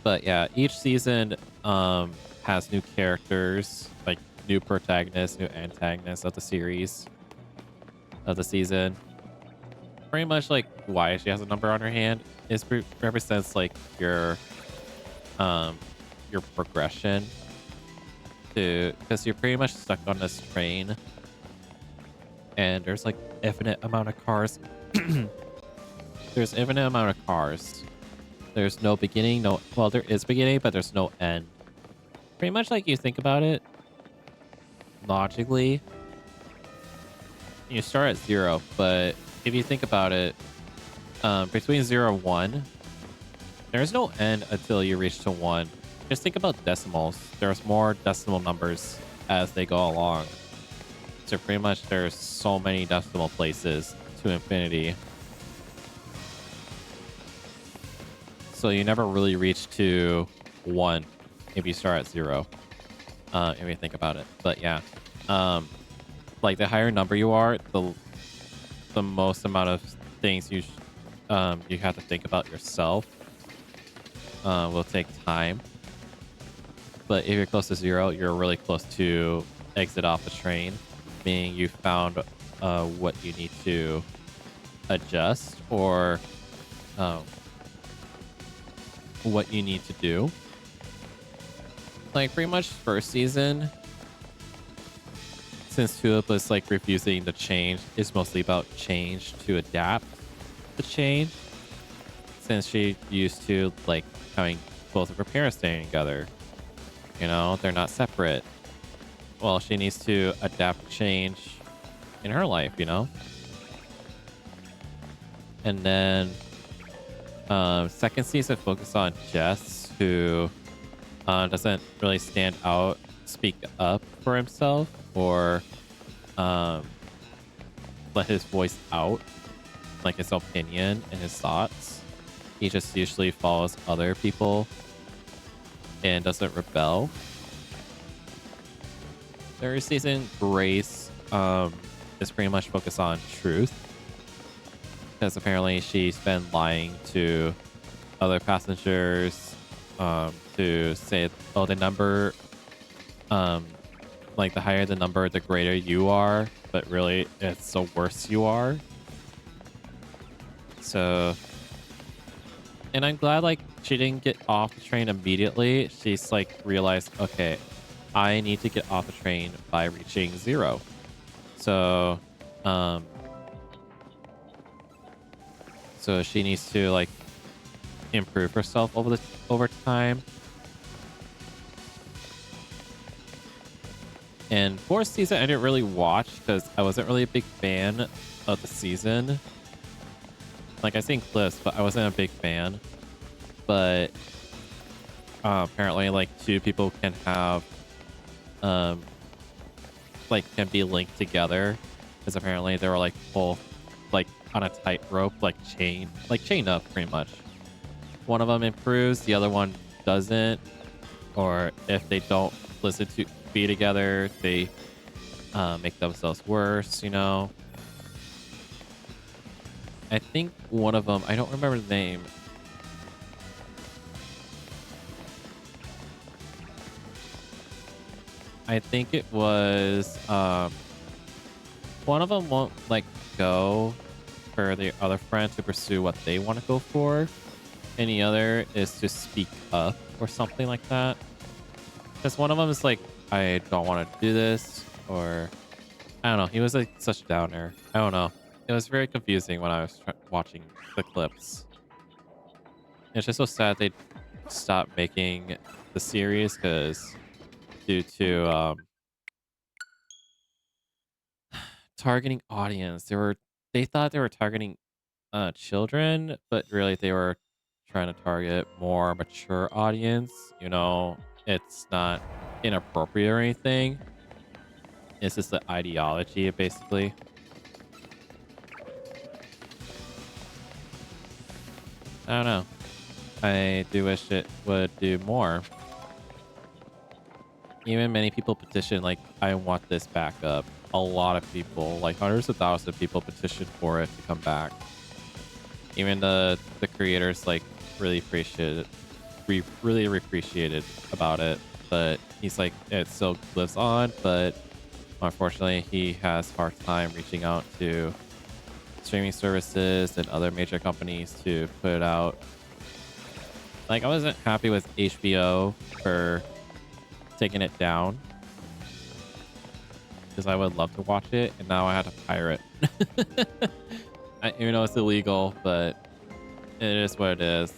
But yeah, each season has new characters, like new protagonists, new antagonists of the series of the season. Pretty much like why she has a number on her hand is represents like um your progression to, because you're pretty much stuck on this train and there's like infinite amount of cars. There's infinite amount of cars. There's no beginning, no, well, there is beginning, but there's no end. Pretty much like you think about it logically, you start at 0, but if you think about it, between 0 and 1, there's no end until you reach to 1. Just think about decimals. There's more decimal numbers as they go along. So pretty much there's so many decimal places to infinity. So you never really reach to 1 if you start at 0. If you think about it. But yeah. Like the higher number you are, the most amount of things you have to think about yourself will take time. But if you're close to 0, you're really close to exit off the train, meaning you found what you need to adjust or what you need to do. Like pretty much first season, since Tulip was like refusing to change, it's mostly about change to adapt the change. Since she used to like having both of her parents staying together, you know, they're not separate. Well, she needs to adapt change in her life, you know. And then second season focused on Jess, who doesn't really stand out, speak up for himself, or let his voice out, like his opinion and his thoughts. He just usually follows other people and doesn't rebel. Third season, Grace is pretty much focused on truth, because apparently she's been lying to other passengers to say, oh, the number, like the higher the number, the greater you are, but really it's the worse you are. So, and I'm glad like she didn't get off the train immediately. She's like realized, okay, I need to get off the train by reaching 0. So, so she needs to like improve herself over time. And fourth season, I didn't really watch because I wasn't really a big fan of the season. Like I seen clips, but I wasn't a big fan. But apparently, like 2 people can have, like can be linked together, because apparently they were like both like on a tightrope, like chained up pretty much. One of them improves, the other one doesn't, or if they don't listen to be together, they make themselves worse, you know. I think one of them, I don't remember the name. I think it was one of them won't like go for the other friend to pursue what they want to go for, and the other is to speak up or something like that. Because one of them is like, I don't want to do this, or I don't know. He was like such a downer. I don't know. It was very confusing when I was watching the clips. It's just so sad they stopped making the series because due to targeting audience, they thought they were targeting children, but really they were trying to target more mature audience. You know, it's not inappropriate or anything. It's just the ideology, basically. I don't know. I do wish it would do more. Even many people petition, like, I want this back up. A lot of people, like hundreds of thousands of people petitioned for it to come back. Even the creators, like, really appreciate it. really appreciated about it. But he's like, it still lives on, but unfortunately, he has a hard time reaching out to streaming services and other major companies to put it out. Like, I wasn't happy with HBO for taking it down because I would love to watch it, and now I had to pirate. Even though it's illegal, but it is what it is.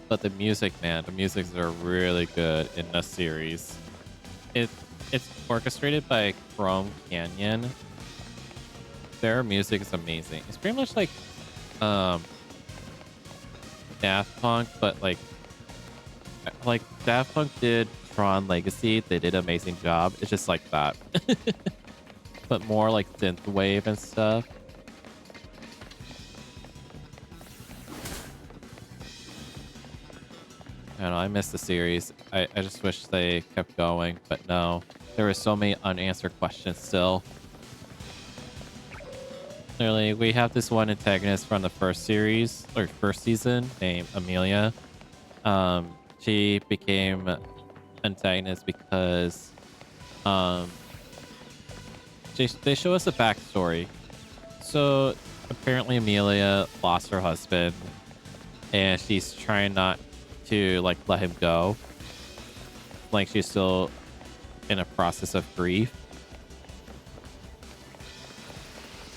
But the music, man, the musics are really good in the series. It it's orchestrated by Chrome Canyon. Their music is amazing. It's pretty much um Daft Punk, but like Daft Punk did Tron Legacy. They did an amazing job. It's just like that. But more like synthwave and stuff. I don't know, I missed the series. I just wish they kept going, but no. There were so many unanswered questions still. Clearly, we have this one antagonist from the first series, or first season, named Amelia. She became antagonist because they show us a backstory. So apparently Amelia lost her husband, and she's trying not to like let him go. Like she's still in a process of grief.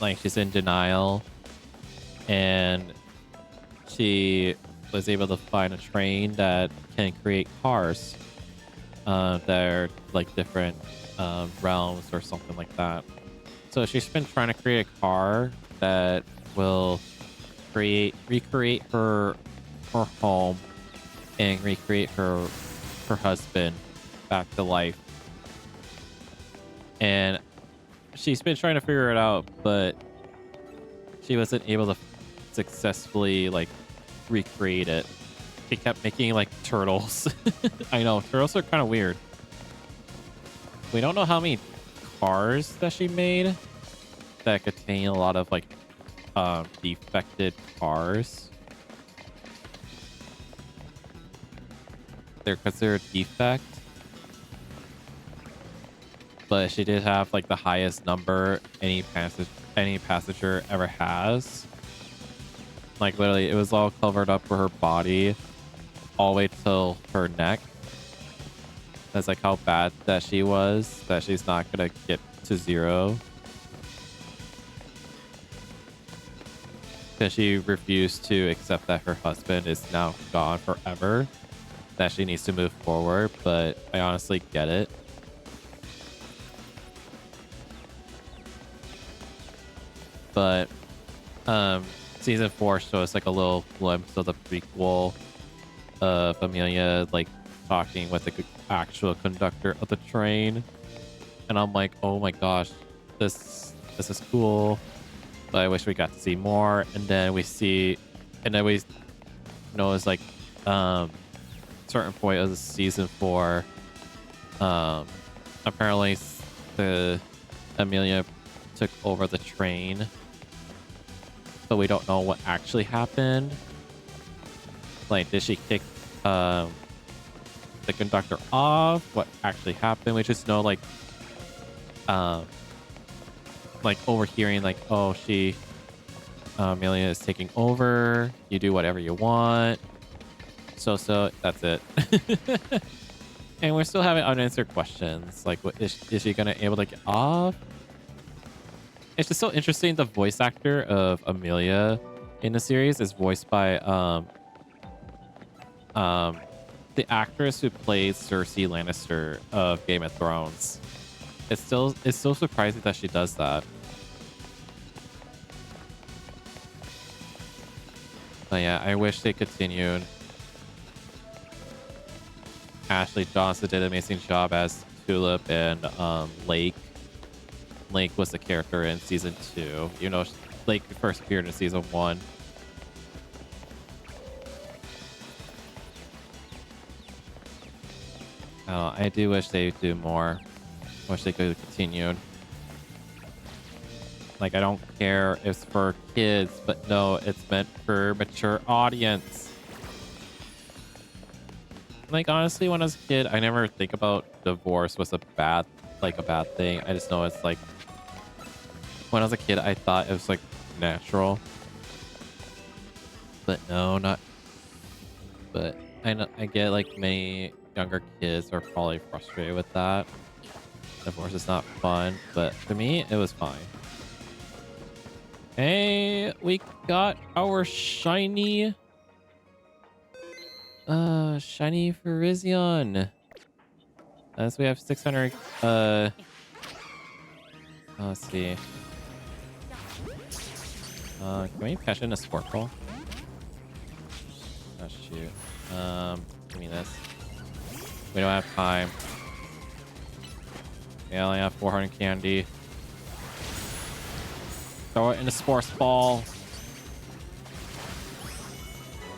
Like she's in denial, and she was able to find a train that can create cars that are like different realms or something like that. So she's been trying to create a car that will recreate her home and recreate her husband back to life. And she's been trying to figure it out, but she wasn't able to successfully like recreate it. She kept making like turtles. I know, turtles are kind of weird. We don't know how many cars that she made that contain a lot of like defected cars. They're considered defect, but she did have like the highest number any passenger ever has. Like literally, it was all covered up for her body, all the way till her neck. That's like how bad that she was. That she's not gonna get to zero because she refused to accept that her husband is now gone forever. That she needs to move forward, but I honestly get it. But season 4 shows us like a little glimpse of the prequel of Amelia like talking with the actual conductor of the train, and I'm like, oh my gosh, this is cool, but I wish we got to see more. And then we know it's like certain point of the season 4, apparently the Amelia took over the train, but we don't know what actually happened. Like, did she kick the conductor off? What actually happened? We just know like overhearing like, oh, Amelia is taking over, you do whatever you want. So that's it. And we're still having unanswered questions. Like, what is she gonna able to get off? It's just so interesting. The voice actor of Amelia in the series is voiced by the actress who plays Cersei Lannister of Game of Thrones. It's so surprising that she does that. But yeah, I wish they continued. Ashley Johnson did an amazing job as Tulip, and Lake. Lake was the character in season 2. You know, Lake first appeared in season 1. I do wish they do more. Wish they could have continued. Like, I don't care if it's for kids, but no, it's meant for mature audience. Like, honestly, when I was a kid, I never think about divorce was a bad, like, a bad thing. I just know it's like, when I was a kid, I thought it was like natural, but no, not. But I know I get like many younger kids are probably frustrated with that. Divorce is not fun, but for me, it was fine. Hey, we got our shiny Virizion. As we have 600, let's see. Can we catch in a Squirtle? Oh, shoot. Give me this. We don't have time. We only have 400 candy. Throw it in a sports ball.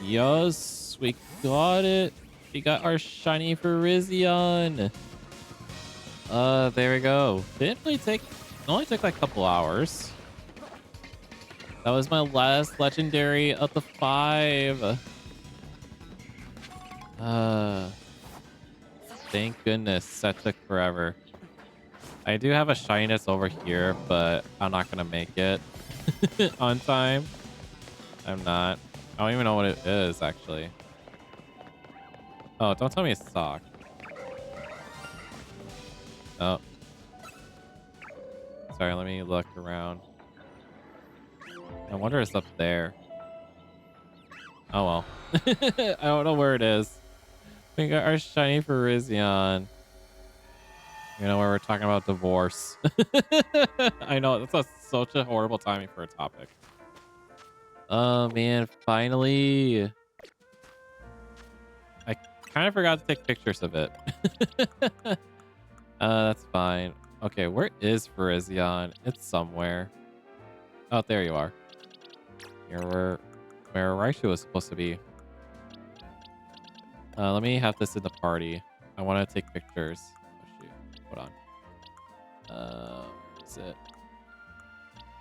Yes, we got it. We got our shiny Virizion. There we go. Didn't really take, it only took like a couple hours. That was my last legendary of the 5. Thank goodness that took forever. I do have a shyness over here, but I'm not gonna make it on time. I'm not. I don't even know what it is actually. Oh, don't tell me it's sock. Oh, sorry. Let me look around. I wonder if it's up there. Oh well. I don't know where it is. We got our shiny Virizion. You know, where we're talking about divorce. I know, such a horrible timing for a topic. Oh, man, finally. I kind of forgot to take pictures of it. That's fine. Okay, where is Virizion? It's somewhere. Oh, there you are. You're where Raichu was supposed to be. Let me have this in the party. I want to take pictures. Oh, shoot. Hold on. Where is it?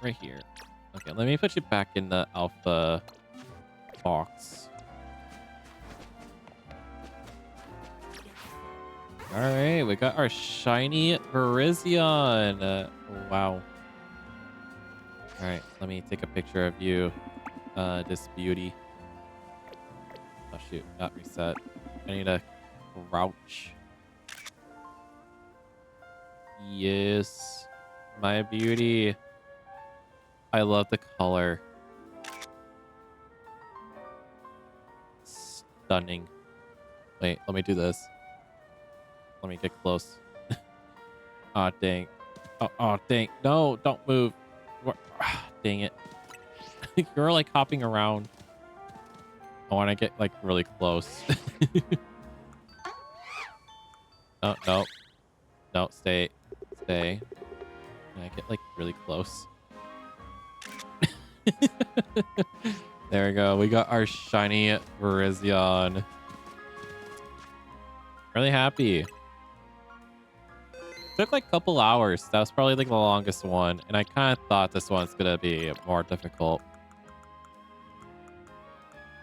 Right here. Okay, let me put you back in the alpha box. All right, we got our shiny Virizion. Wow. All right, let me take a picture of you, this beauty. Oh shoot, not reset. I need a crouch. Yes, my beauty. I love the color. Stunning. Wait, let me do this. Let me get close. Aw, dang. Oh, dang. No, don't move. Dang it. You're like hopping around. I want to get like really close. Oh, no. No, stay. Stay. Can I get like really close? There we go. We got our shiny Virizion. Really happy. Took like a couple hours. That was probably like the longest one. And I kind of thought this one's going to be more difficult.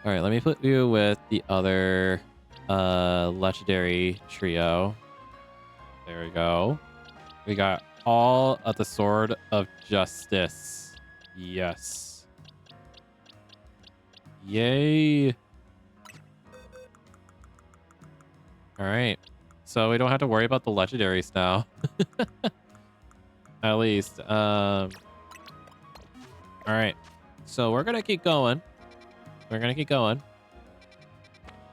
All right, let me put you with the other legendary trio. There we go. We got all of the Sword of Justice. Yes. Yay. All right. So we don't have to worry about the legendaries now. At least. All right. So we're going to keep going. We're going to keep going.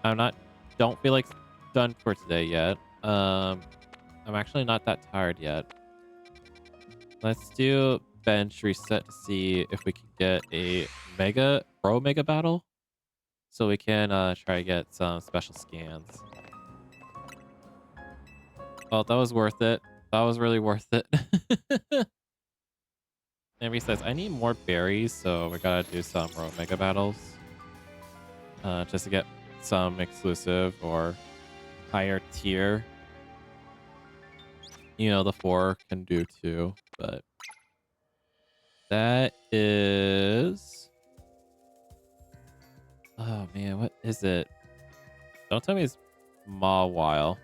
Don't feel like done for today yet. I'm actually not that tired yet. Let's do bench reset to see if we can get a mega battle. So we can try to get some special scans. Oh, that was worth it. That was really worth it. And he says, I need more berries, so we gotta do some Pro Mega battles. Just to get some exclusive or higher tier. You know, the 4 can do too, but That is... Oh man, what is it? Don't tell me it's Mawile.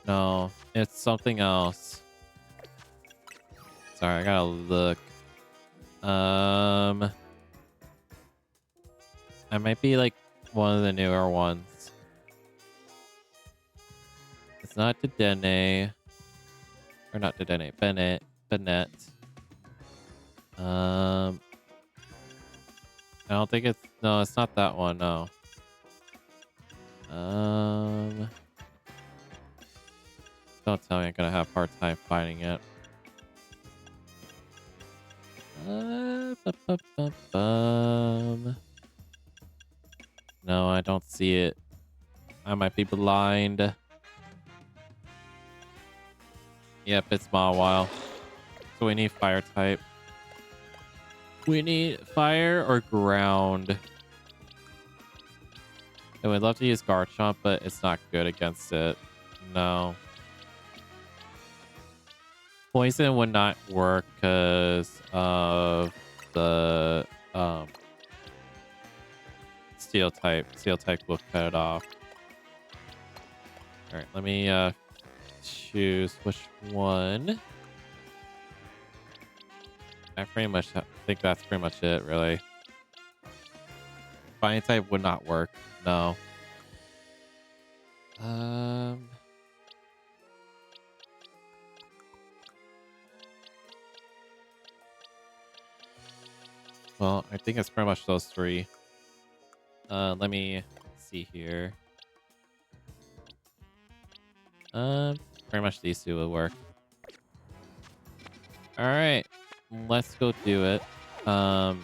No, it's something else. Sorry, I gotta look. I might be like one of the newer ones. It's not Dedenne. Or not Dedenne. Bennett. I don't think it's... No, it's not that one, no. Don't tell me I'm gonna have a hard time finding it. No, I don't see it. I might be blind. Yep, it's Mawile. So we need fire type. We need fire or ground. I would love to use Garchomp, but it's not good against it. No. Poison would not work because of the steel type. Steel type will cut it off. All right, let me choose which one. I pretty much think that's pretty much it, really. Fire type would not work. No. Well, I think it's pretty much those three. Let me see here. Pretty much these two will work. All right, let's go do it. Let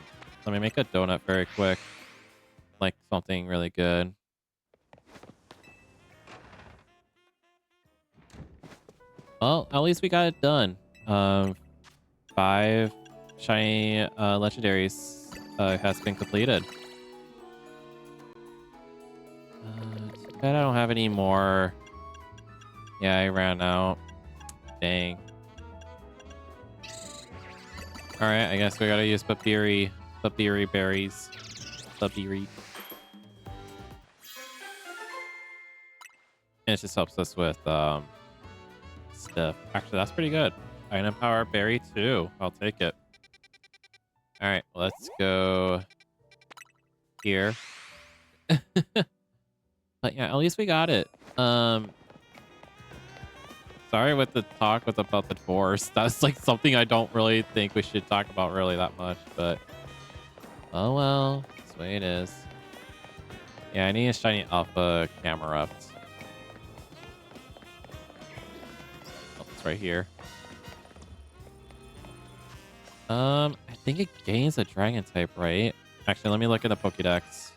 me make a donut very quick. Like something really good. Well, at least we got it done. 5 shiny legendaries has been completed. Too bad I don't have any more. Yeah, I ran out. Dang. Alright, I guess we gotta use Papiri berries. Papiri. And it just helps us with stuff. Actually, that's pretty good. Item power berry too. I'll take it. Alright, let's go here. But yeah, at least we got it. Sorry with the talk about the divorce. That's like something I don't really think we should talk about really that much, but oh well, that's the way it is. Yeah, I need a shiny alpha camera. Oh, it's right here. I think it gains a dragon type, right? Actually, let me look at the Pokédex.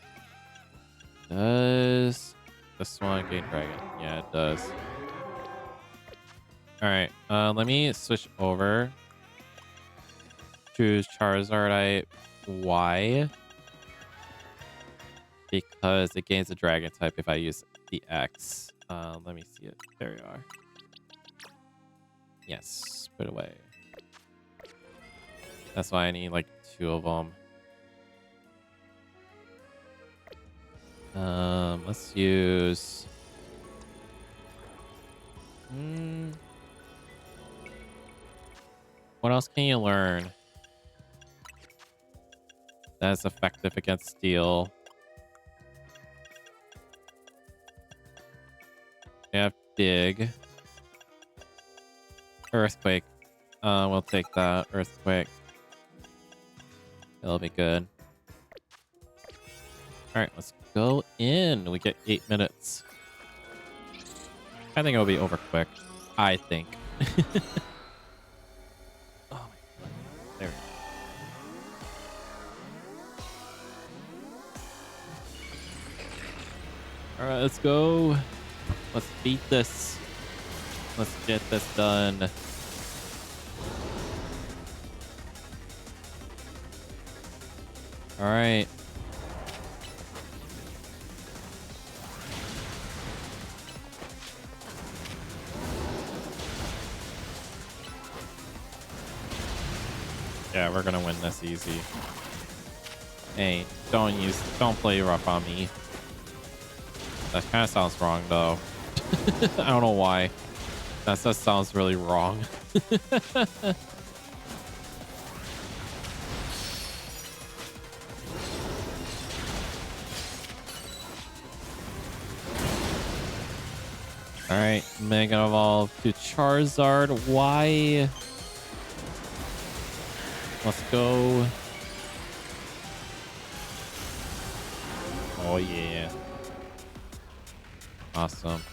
Does this one gain dragon? Yeah, it does. All right, let me switch over. Choose Charizardite Y because it gains a dragon type if I use the X. Let me see it. There we are. Yes, put it away. That's why I need like 2 of them. Let's use. What else can you learn that's effective against steel? We have dig. Earthquake. We'll take that. Earthquake. It'll be good. Alright, let's go in. We get 8 minutes. I think it'll be over quick. I think. Oh my god. There we go. Alright, let's go. Let's beat this. Let's get this done. All right. Yeah, we're gonna win this easy. Hey, don't play rough on me. That kind of sounds wrong though. I don't know why. That just sounds really wrong. All right, Mega Evolve to Charizard. Why? Let's go. Oh yeah. Awesome.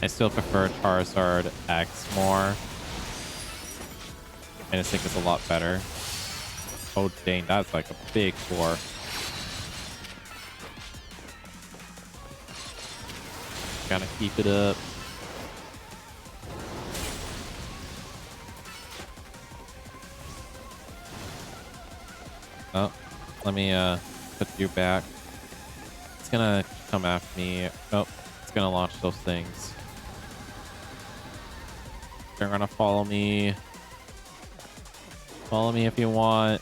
I still prefer Charizard X more. I just think it's a lot better. Oh dang, that's like a big four. Gotta keep it up. Oh, let me put you back. It's gonna come after me. Oh, it's gonna launch those things. They're gonna follow me. Follow me if you want.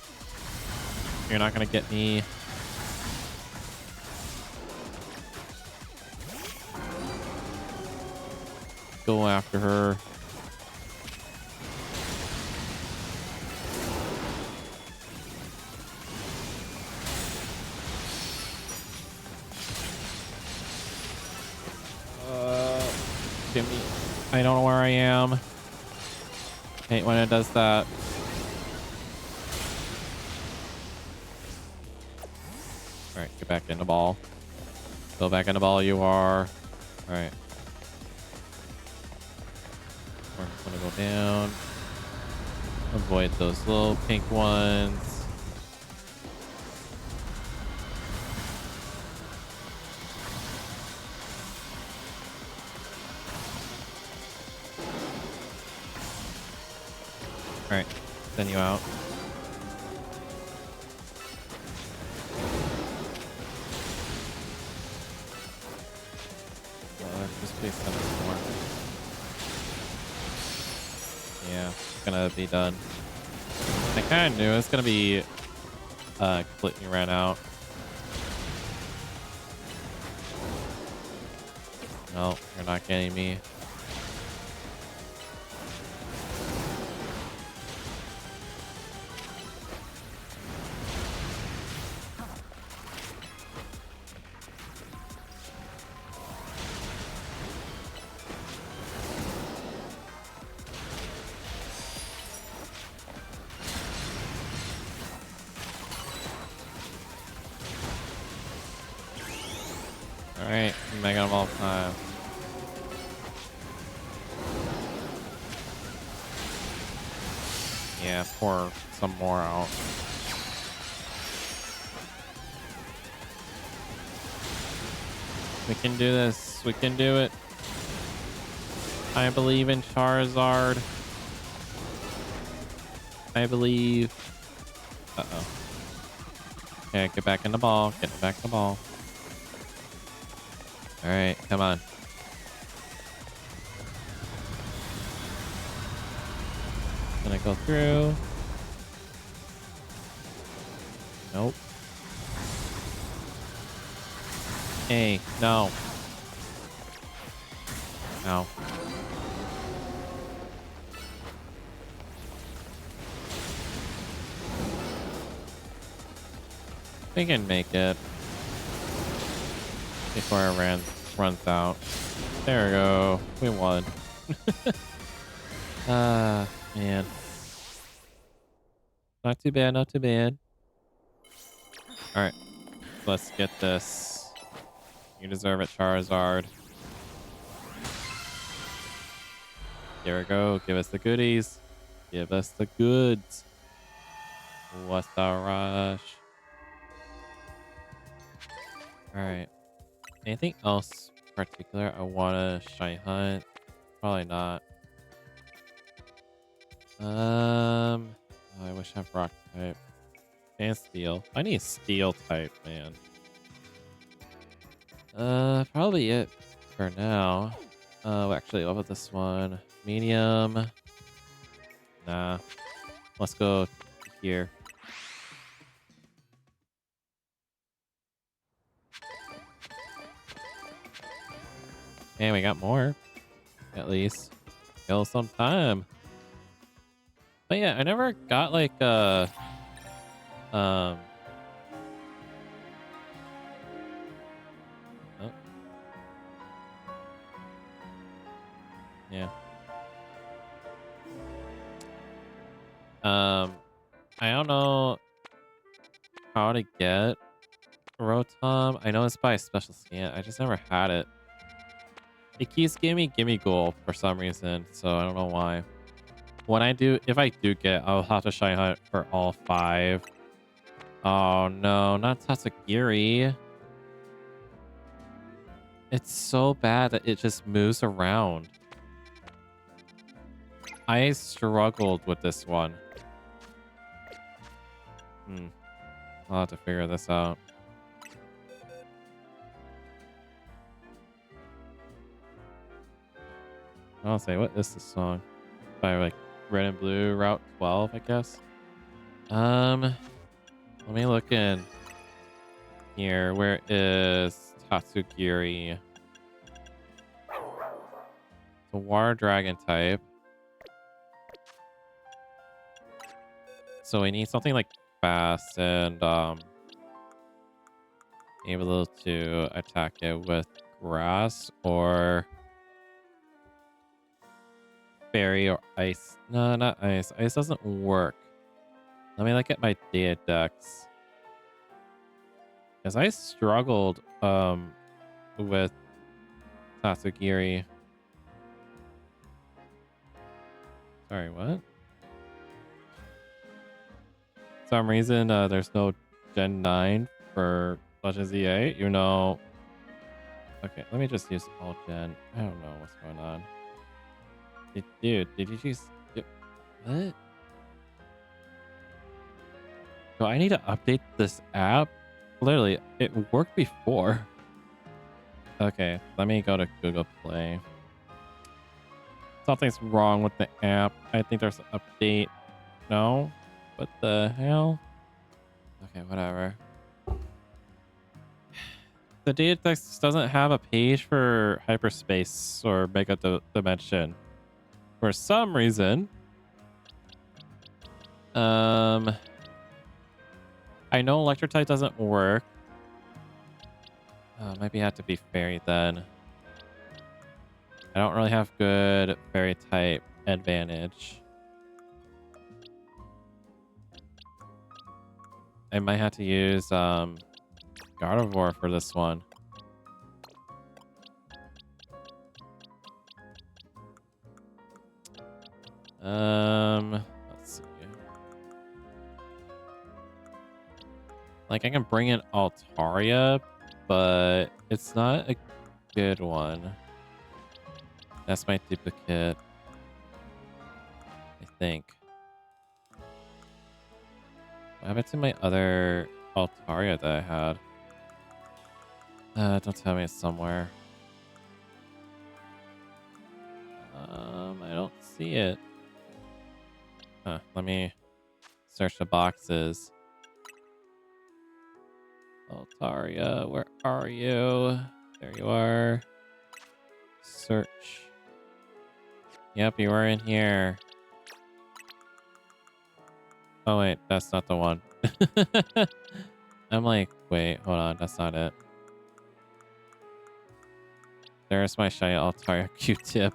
You're not gonna get me. Go after her. Give me. I don't know where I am. Hate when it does that. All right, get back in the ball. Go back in the ball. You are. All right. We're gonna go down. Avoid those little pink ones. All right, send you out. Just please send us more. Yeah, it's gonna be done. I kind of knew it was gonna be completely ran out. No, you're not getting me. All right, Mega Evolve time. Yeah, pour some more out. We can do this. We can do it. I believe in Charizard. I believe. Uh-oh. Okay, get back in the ball. Get back in the ball. All right, come on. Gonna go through. Nope. Hey, no. No. We can make it before it runs out. There we go. We won. Man. Not too bad, not too bad. Alright. Let's get this. You deserve it, Charizard. Here we go. Give us the goodies. Give us the goods. What's the rush? Alright. Anything else particular I want to shiny hunt? Probably not. I wish I have rock type. And steel. I need steel type, man. Probably it for now. Actually, what about this one? Medium. Nah. Let's go here. And we got more, at least. Kill some time. But yeah, I never got like um oh, yeah. I don't know how to get Rotom. I know it's by a special scan. I just never had it. It keeps giving me gimme gold for some reason, so I don't know why. When I do, if I do get, I'll have to shiny hunt for all 5. Oh no, not Tatsugiri. It's so bad that it just moves around. I struggled with this one. I'll have to figure this out. I'll say, what is this song? By like Red and Blue, Route 12, I guess. Let me look in here. Where is Tatsugiri? It's a water dragon type. So we need something like fast and able to attack it with grass or fairy or ice. No, not ice. Ice doesn't work. Let me look at my data decks. Because I struggled with Tatsugiri. Sorry, what? For some reason, there's no Gen 9 for Legends EA. You know. Okay, let me just use all Gen. I don't know what's going on. Dude, did you just... What? Do I need to update this app? Literally, it worked before. Okay, let me go to Google Play. Something's wrong with the app. I think there's an update. No? What the hell? Okay, whatever. The data text doesn't have a page for hyperspace or mega dimension. For some reason. I know Electrotite doesn't work. Maybe I have to be fairy then. I don't really have good fairy type advantage. I might have to use Gardevoir for this one. Let's see. Like I can bring in Altaria, but it's not a good one. That's my duplicate, I think. What happened to my other Altaria that I had? Don't tell me it's somewhere. I don't see it. Huh, let me search the boxes. Altaria, where are you? There you are. Search. Yep, you are in here. Oh wait, that's not the one. I'm like, wait, hold on, that's not it. There's my shiny Altaria Q-tip.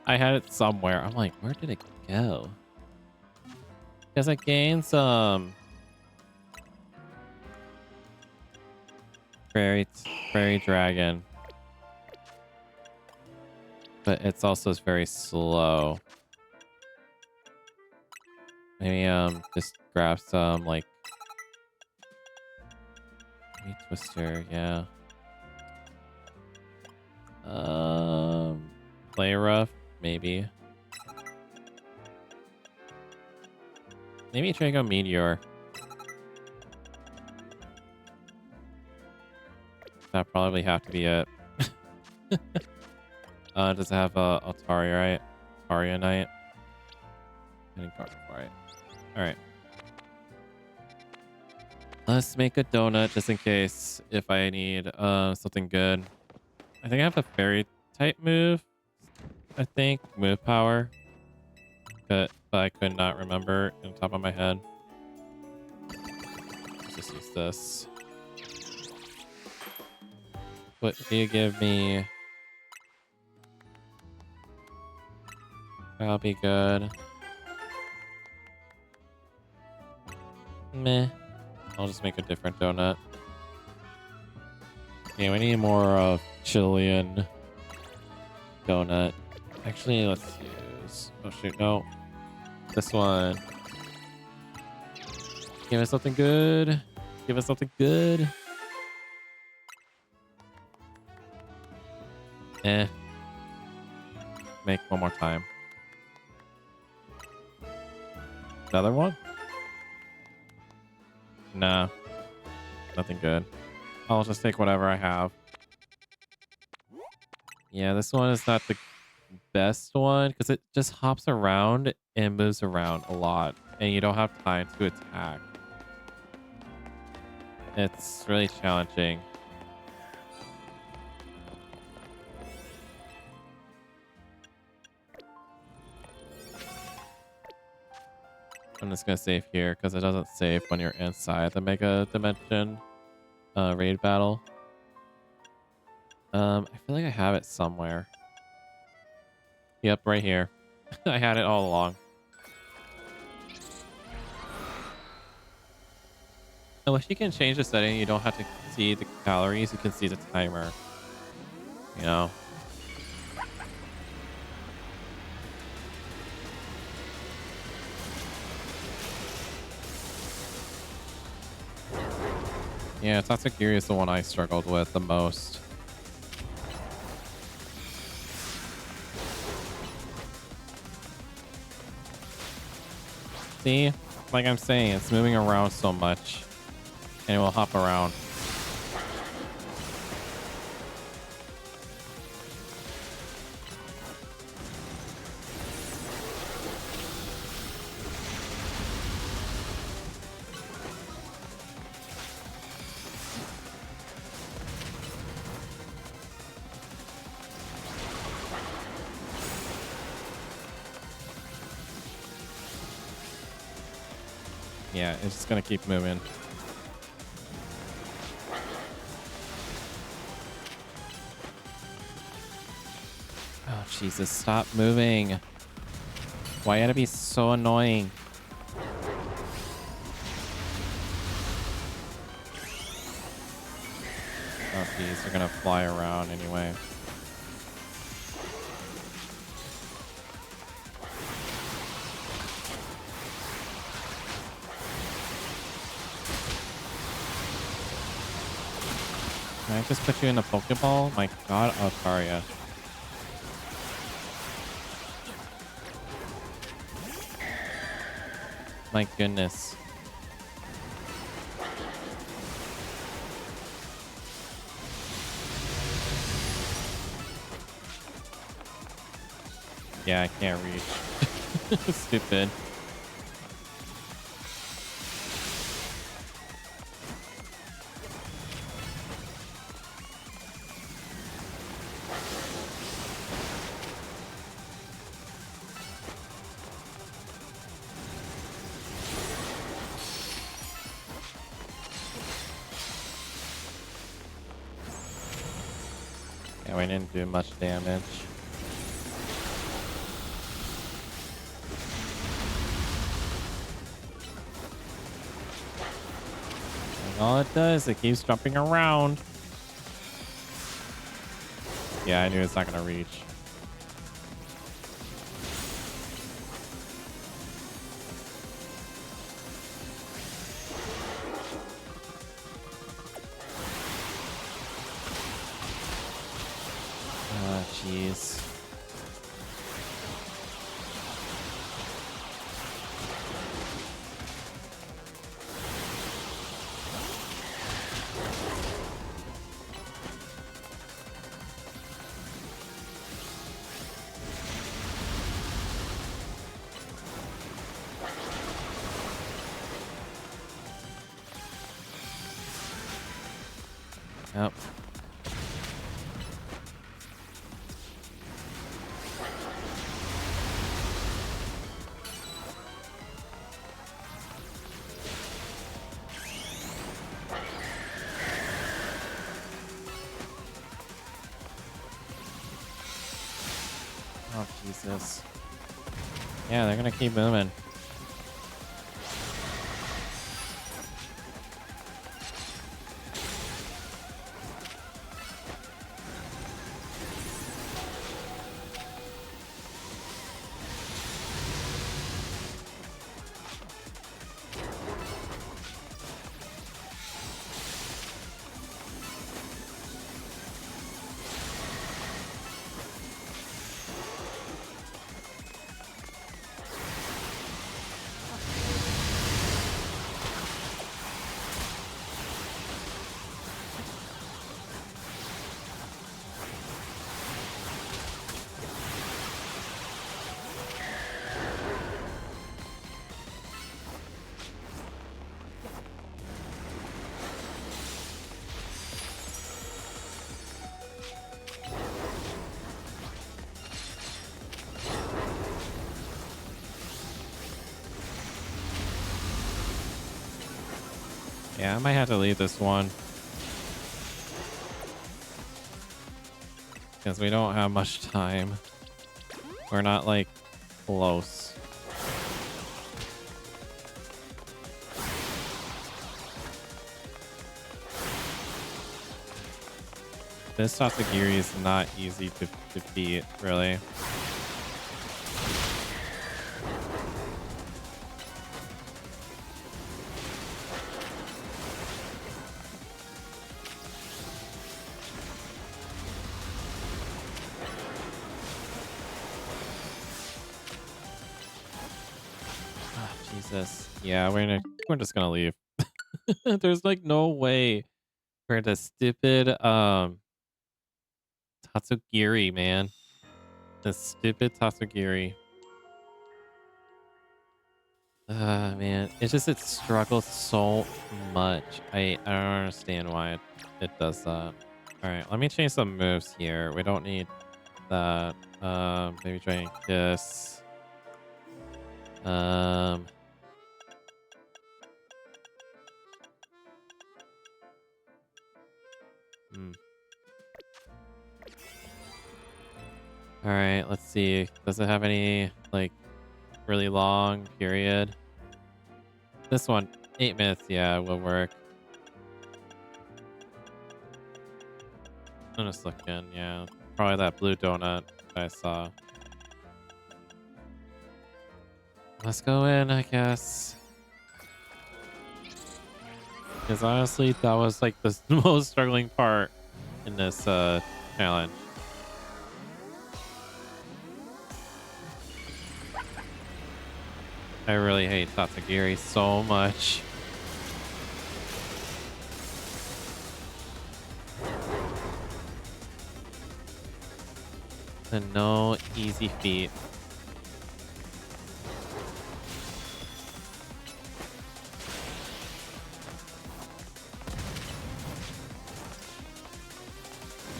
I had it somewhere. I'm like, where did it go? Because I gained some fairy dragon, but it's also very slow. Maybe just grab some like maybe Twister, yeah. Play rough, maybe. Maybe Draco Meteor. That probably have to be it. Does it have Altaria, right? Altaria Knight. And Gardevoir, right? Alright. Let's make a donut just in case if I need something good. I think I have a fairy type move. I think move power, but I could not remember on top of my head. Let's just use this. What do you give me? That'll be good. Meh. I'll just make a different donut. Okay, we need more of Chilean donut. Actually, let's use... Oh shoot, no. This one. Give us something good. Give us something good. Eh. Make one more time. Another one? Nah. Nothing good. I'll just take whatever I have. Yeah, this one is not the best one because it just hops around and moves around a lot. And you don't have time to attack. It's really challenging. I'm just gonna save here because it doesn't save when you're inside the Mega Dimension raid battle. I feel like I have it somewhere. Yep, right here. I had it all along. I wish you can change the setting. You don't have to see the calories. You can see the timer. You know. Yeah, Tatsugiri is the one I struggled with the most. See? Like I'm saying, it's moving around so much. And it will hop around. Yeah, it's just gonna keep moving. Oh, Jesus, stop moving. Why gotta be so annoying? Oh, geez, they're gonna fly around anyway. Can I just put you in a Pokeball? My God, Altaria. My goodness. Yeah, I can't reach. Stupid. Yeah, we didn't do much damage. And all it does, it keeps jumping around. Yeah, I knew it's not gonna reach. Ah, jeez. Yep. Oh, Jesus. Yeah, they're gonna keep moving. Yeah, I might have to leave this one. Because we don't have much time. We're not, like, close. This Tatsugiri is not easy to defeat, really. Ah, Jesus. Yeah, we're just gonna leave. There's like no way for the stupid Tatsugiri, man. The stupid Tatsugiri. Man, it's just it struggles so much. I don't understand why it does that. All right, let me change some moves here. We don't need that. Maybe try this. Um, hmm. All right, let's see. Does it have any like really long period? This one, 8 minutes. Yeah, will work. I'm just looking. Yeah, probably that blue donut I saw. Let's go in, I guess. Because honestly, that was like the most struggling part in this challenge. I really hate Tatsugiri so much. And no easy feat.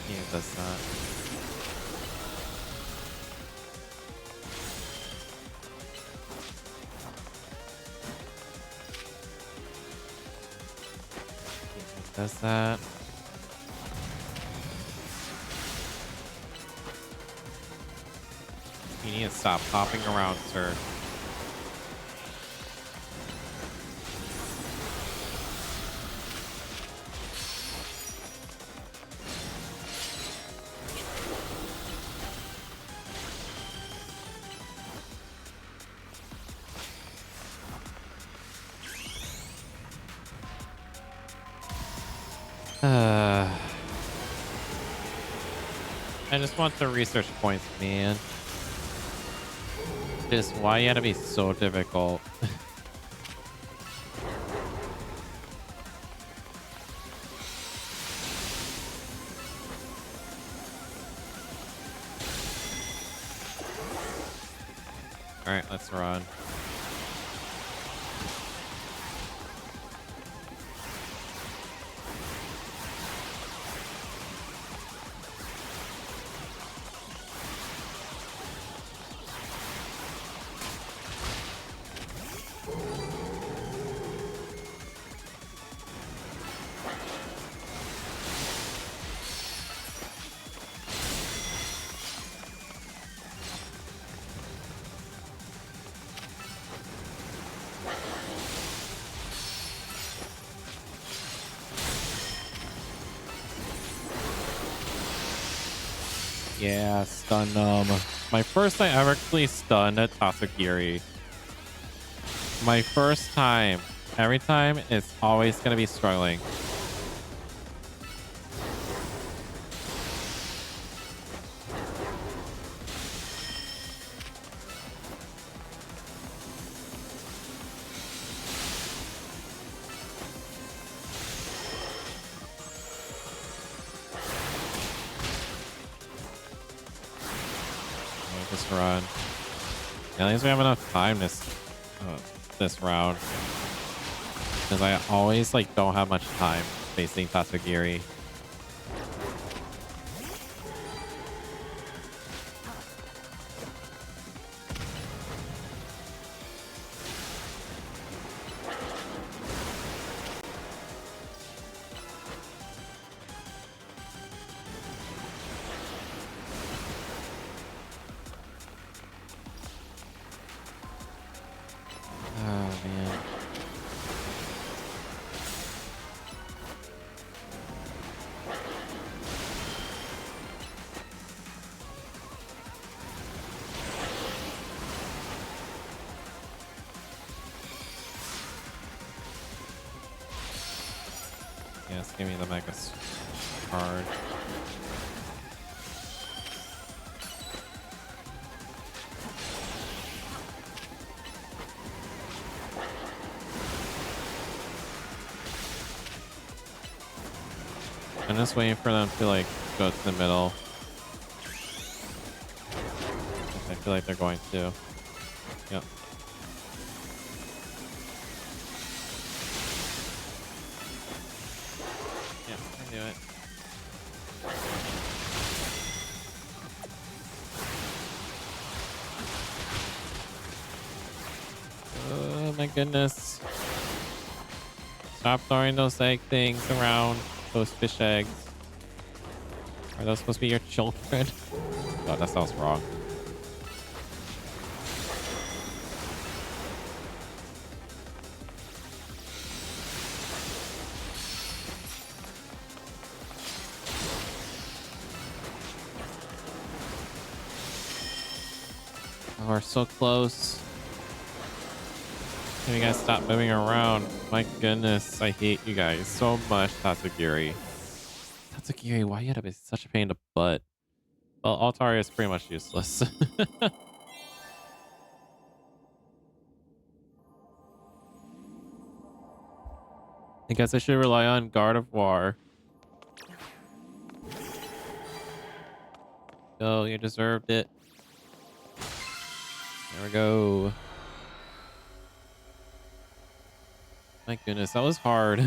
He does not. He does that. You need to stop hopping around, sir. I just want the research points, man. Just why you gotta be so difficult. All right, let's run. Yeah, stun them. My first time ever actually stunned a Tasagiri. My first time. Every time, it's always going to be struggling. Just run. At least we have enough time this round. Because I always like don't have much time facing Tatsugiri. Oh man. Yes, give me the Mega card. I'm just waiting for them to like go to the middle. I feel like they're going to. Yep. Yeah, I knew it. Oh my goodness. Stop throwing those egg things around. Those fish eggs. Are those supposed to be your children? Oh, that sounds wrong. Oh, we're so close. Can you guys stop moving around? My goodness, I hate you guys so much, Tatsugiri. Tatsugiri, why you gotta be such a pain in the butt? Well, Altaria is pretty much useless. I guess I should rely on Guard of War. Oh, you deserved it. There we go. My goodness, that was hard.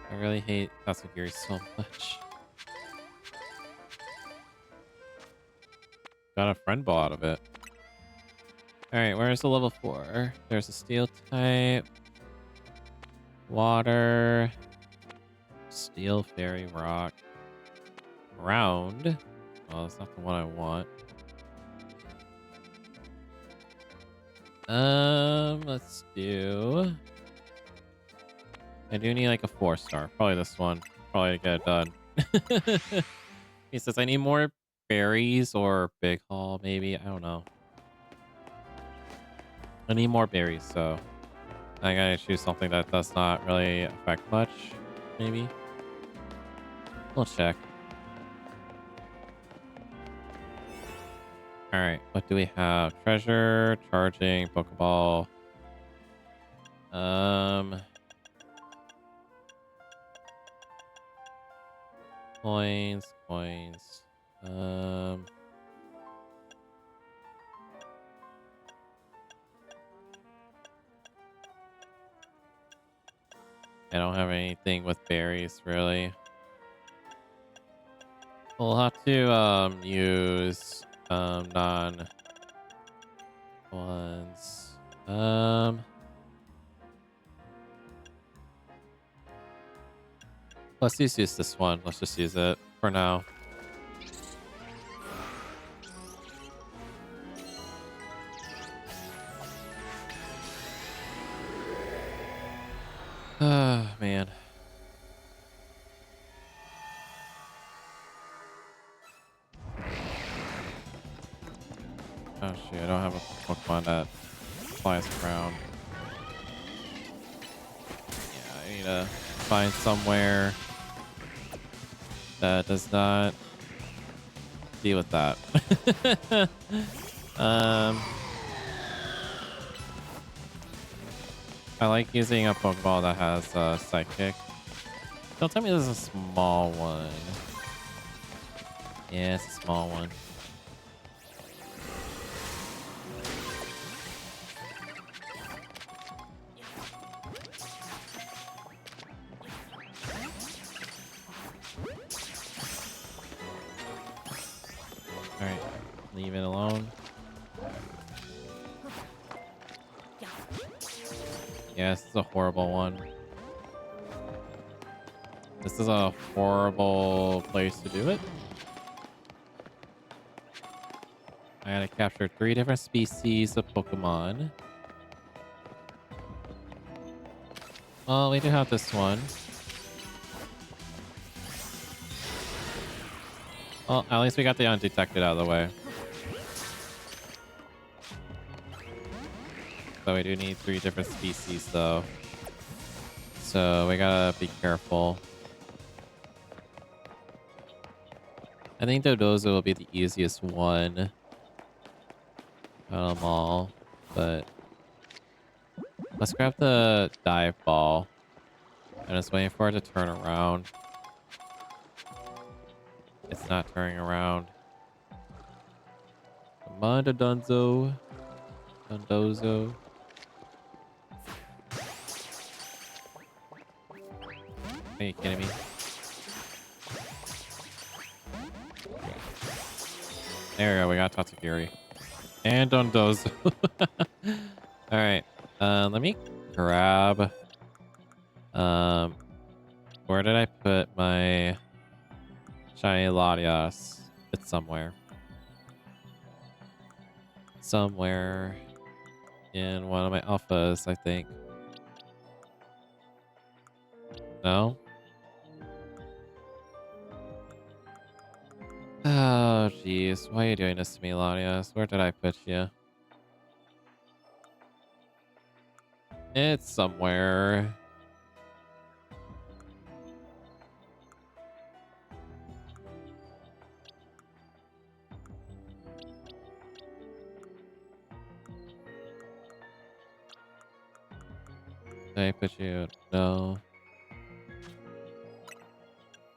I really hate Tatsugiri so much. Got a friend ball out of it. Alright, where's the level 4? There's a steel type. Water. Steel, fairy, rock. Round. Well, that's not the one I want. Let's do... I do need like a 4-star. Probably this one. Probably get it done. He says I need more berries or big haul, maybe. I don't know. I need more berries, so I gotta choose something that does not really affect much, maybe. We'll check. All right, what do we have? Treasure, charging, Pokeball. Coins, coins. I don't have anything with berries really. We'll have to use non ones. Let's just use this one. Let's just use it for now. Ah, man. Actually, I don't have a Pokemon that flies around. Yeah, I need to find somewhere that does not deal with that. um, I like using a Pokeball that has a Psychic. Don't tell me this is a small one. Yeah, it's a small one. Alright, leave it alone. Yeah, this is a horrible one. This is a horrible place to do it. I gotta capture 3 different species of Pokemon. Well, we do have this one. Well, at least we got the undetected out of the way. So we do need 3 different species, though. So we gotta be careful. I think Dodozo will be the easiest one out of them all. But let's grab the dive ball. I'm just waiting for it to turn around. It's not turning around. Come on, Dondozo. Dondozo. Are you kidding me? There we go. We got Tatsugiri. And Dondozo. Alright. Let me grab... where did I put my shiny Latias? It's somewhere. Somewhere in one of my alphas, I think. No? Oh, jeez. Why are you doing this to me, Latias? Where did I put you? It's somewhere. Did I put you? No.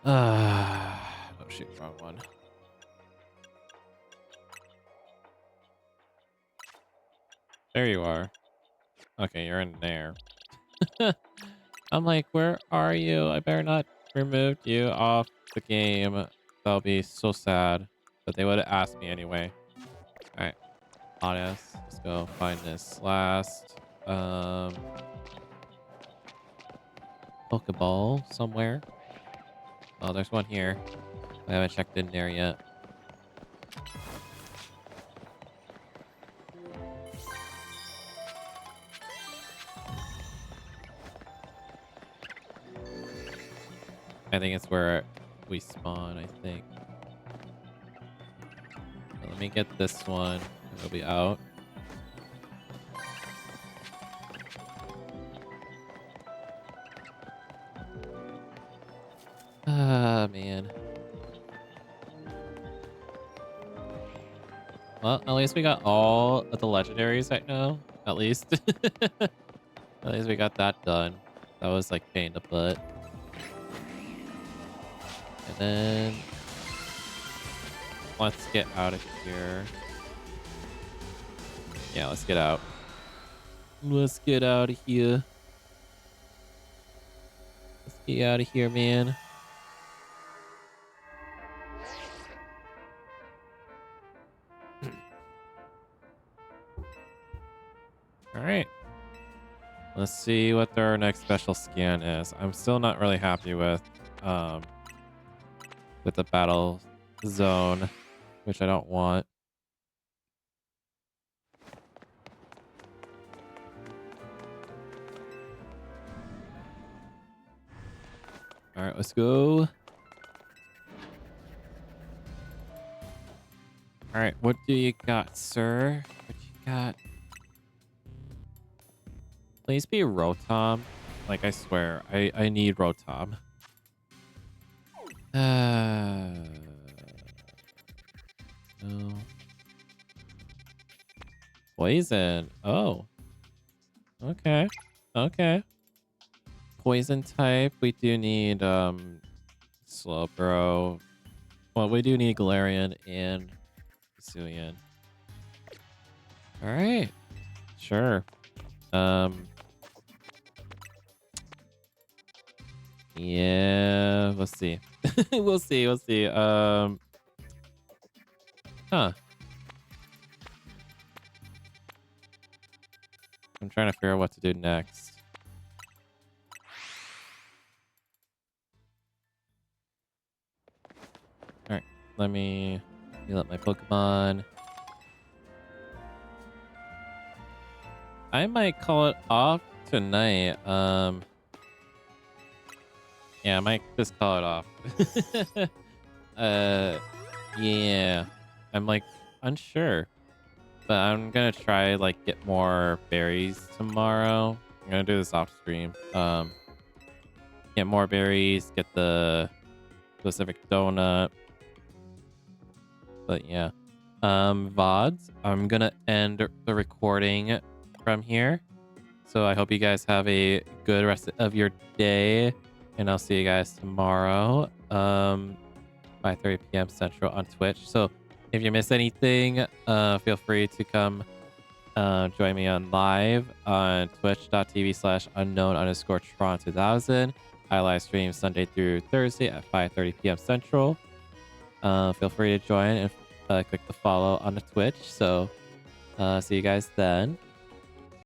Oh shoot, wrong one. There you are. Okay, you're in there. I'm like, where are you? I better not remove you off the game. That'll be so sad. But they would have asked me anyway. Alright. Honest. Let's go find this last Pokeball somewhere. Oh, there's one here. I haven't checked in there yet. I think it's where we spawn, I think. So let me get this one. It'll be out. Ah, man. Well, at least we got all of the legendaries right now. At least. At least we got that done. That was like pain in the butt. And then let's get out of here. Yeah, let's get out. Let's get out of here. Let's get out of here, man. All right. Let's see what their next special scan is. I'm still not really happy with the battle zone, which I don't want. All right, let's go. All right, what do you got, sir? God. Please be Rotom. Like, I swear, I need Rotom. No. Poison. Oh. Okay. Okay. Poison type. We do need Slowbro. Well, we do need Galarian and Hisuian. Alright. Sure. Yeah, let's see. We'll see, we'll see. Huh. I'm trying to figure out what to do next. Alright, let me heal up my Pokemon. I might call it off tonight. Yeah, I might just call it off. Yeah. I'm like unsure. But I'm gonna try like get more berries tomorrow. I'm gonna do this off stream. Get more berries, get the specific donut. But yeah. VODs. I'm gonna end the recording from here. So I hope you guys have a good rest of your day. And I'll see you guys tomorrow. 5:30 p.m. Central on Twitch. So if you miss anything, feel free to come join me on live on twitch.tv/unknown_Tron2000. I live stream Sunday through Thursday at 5:30 p.m. Central. Feel free to join and click the follow on the Twitch. So see you guys then.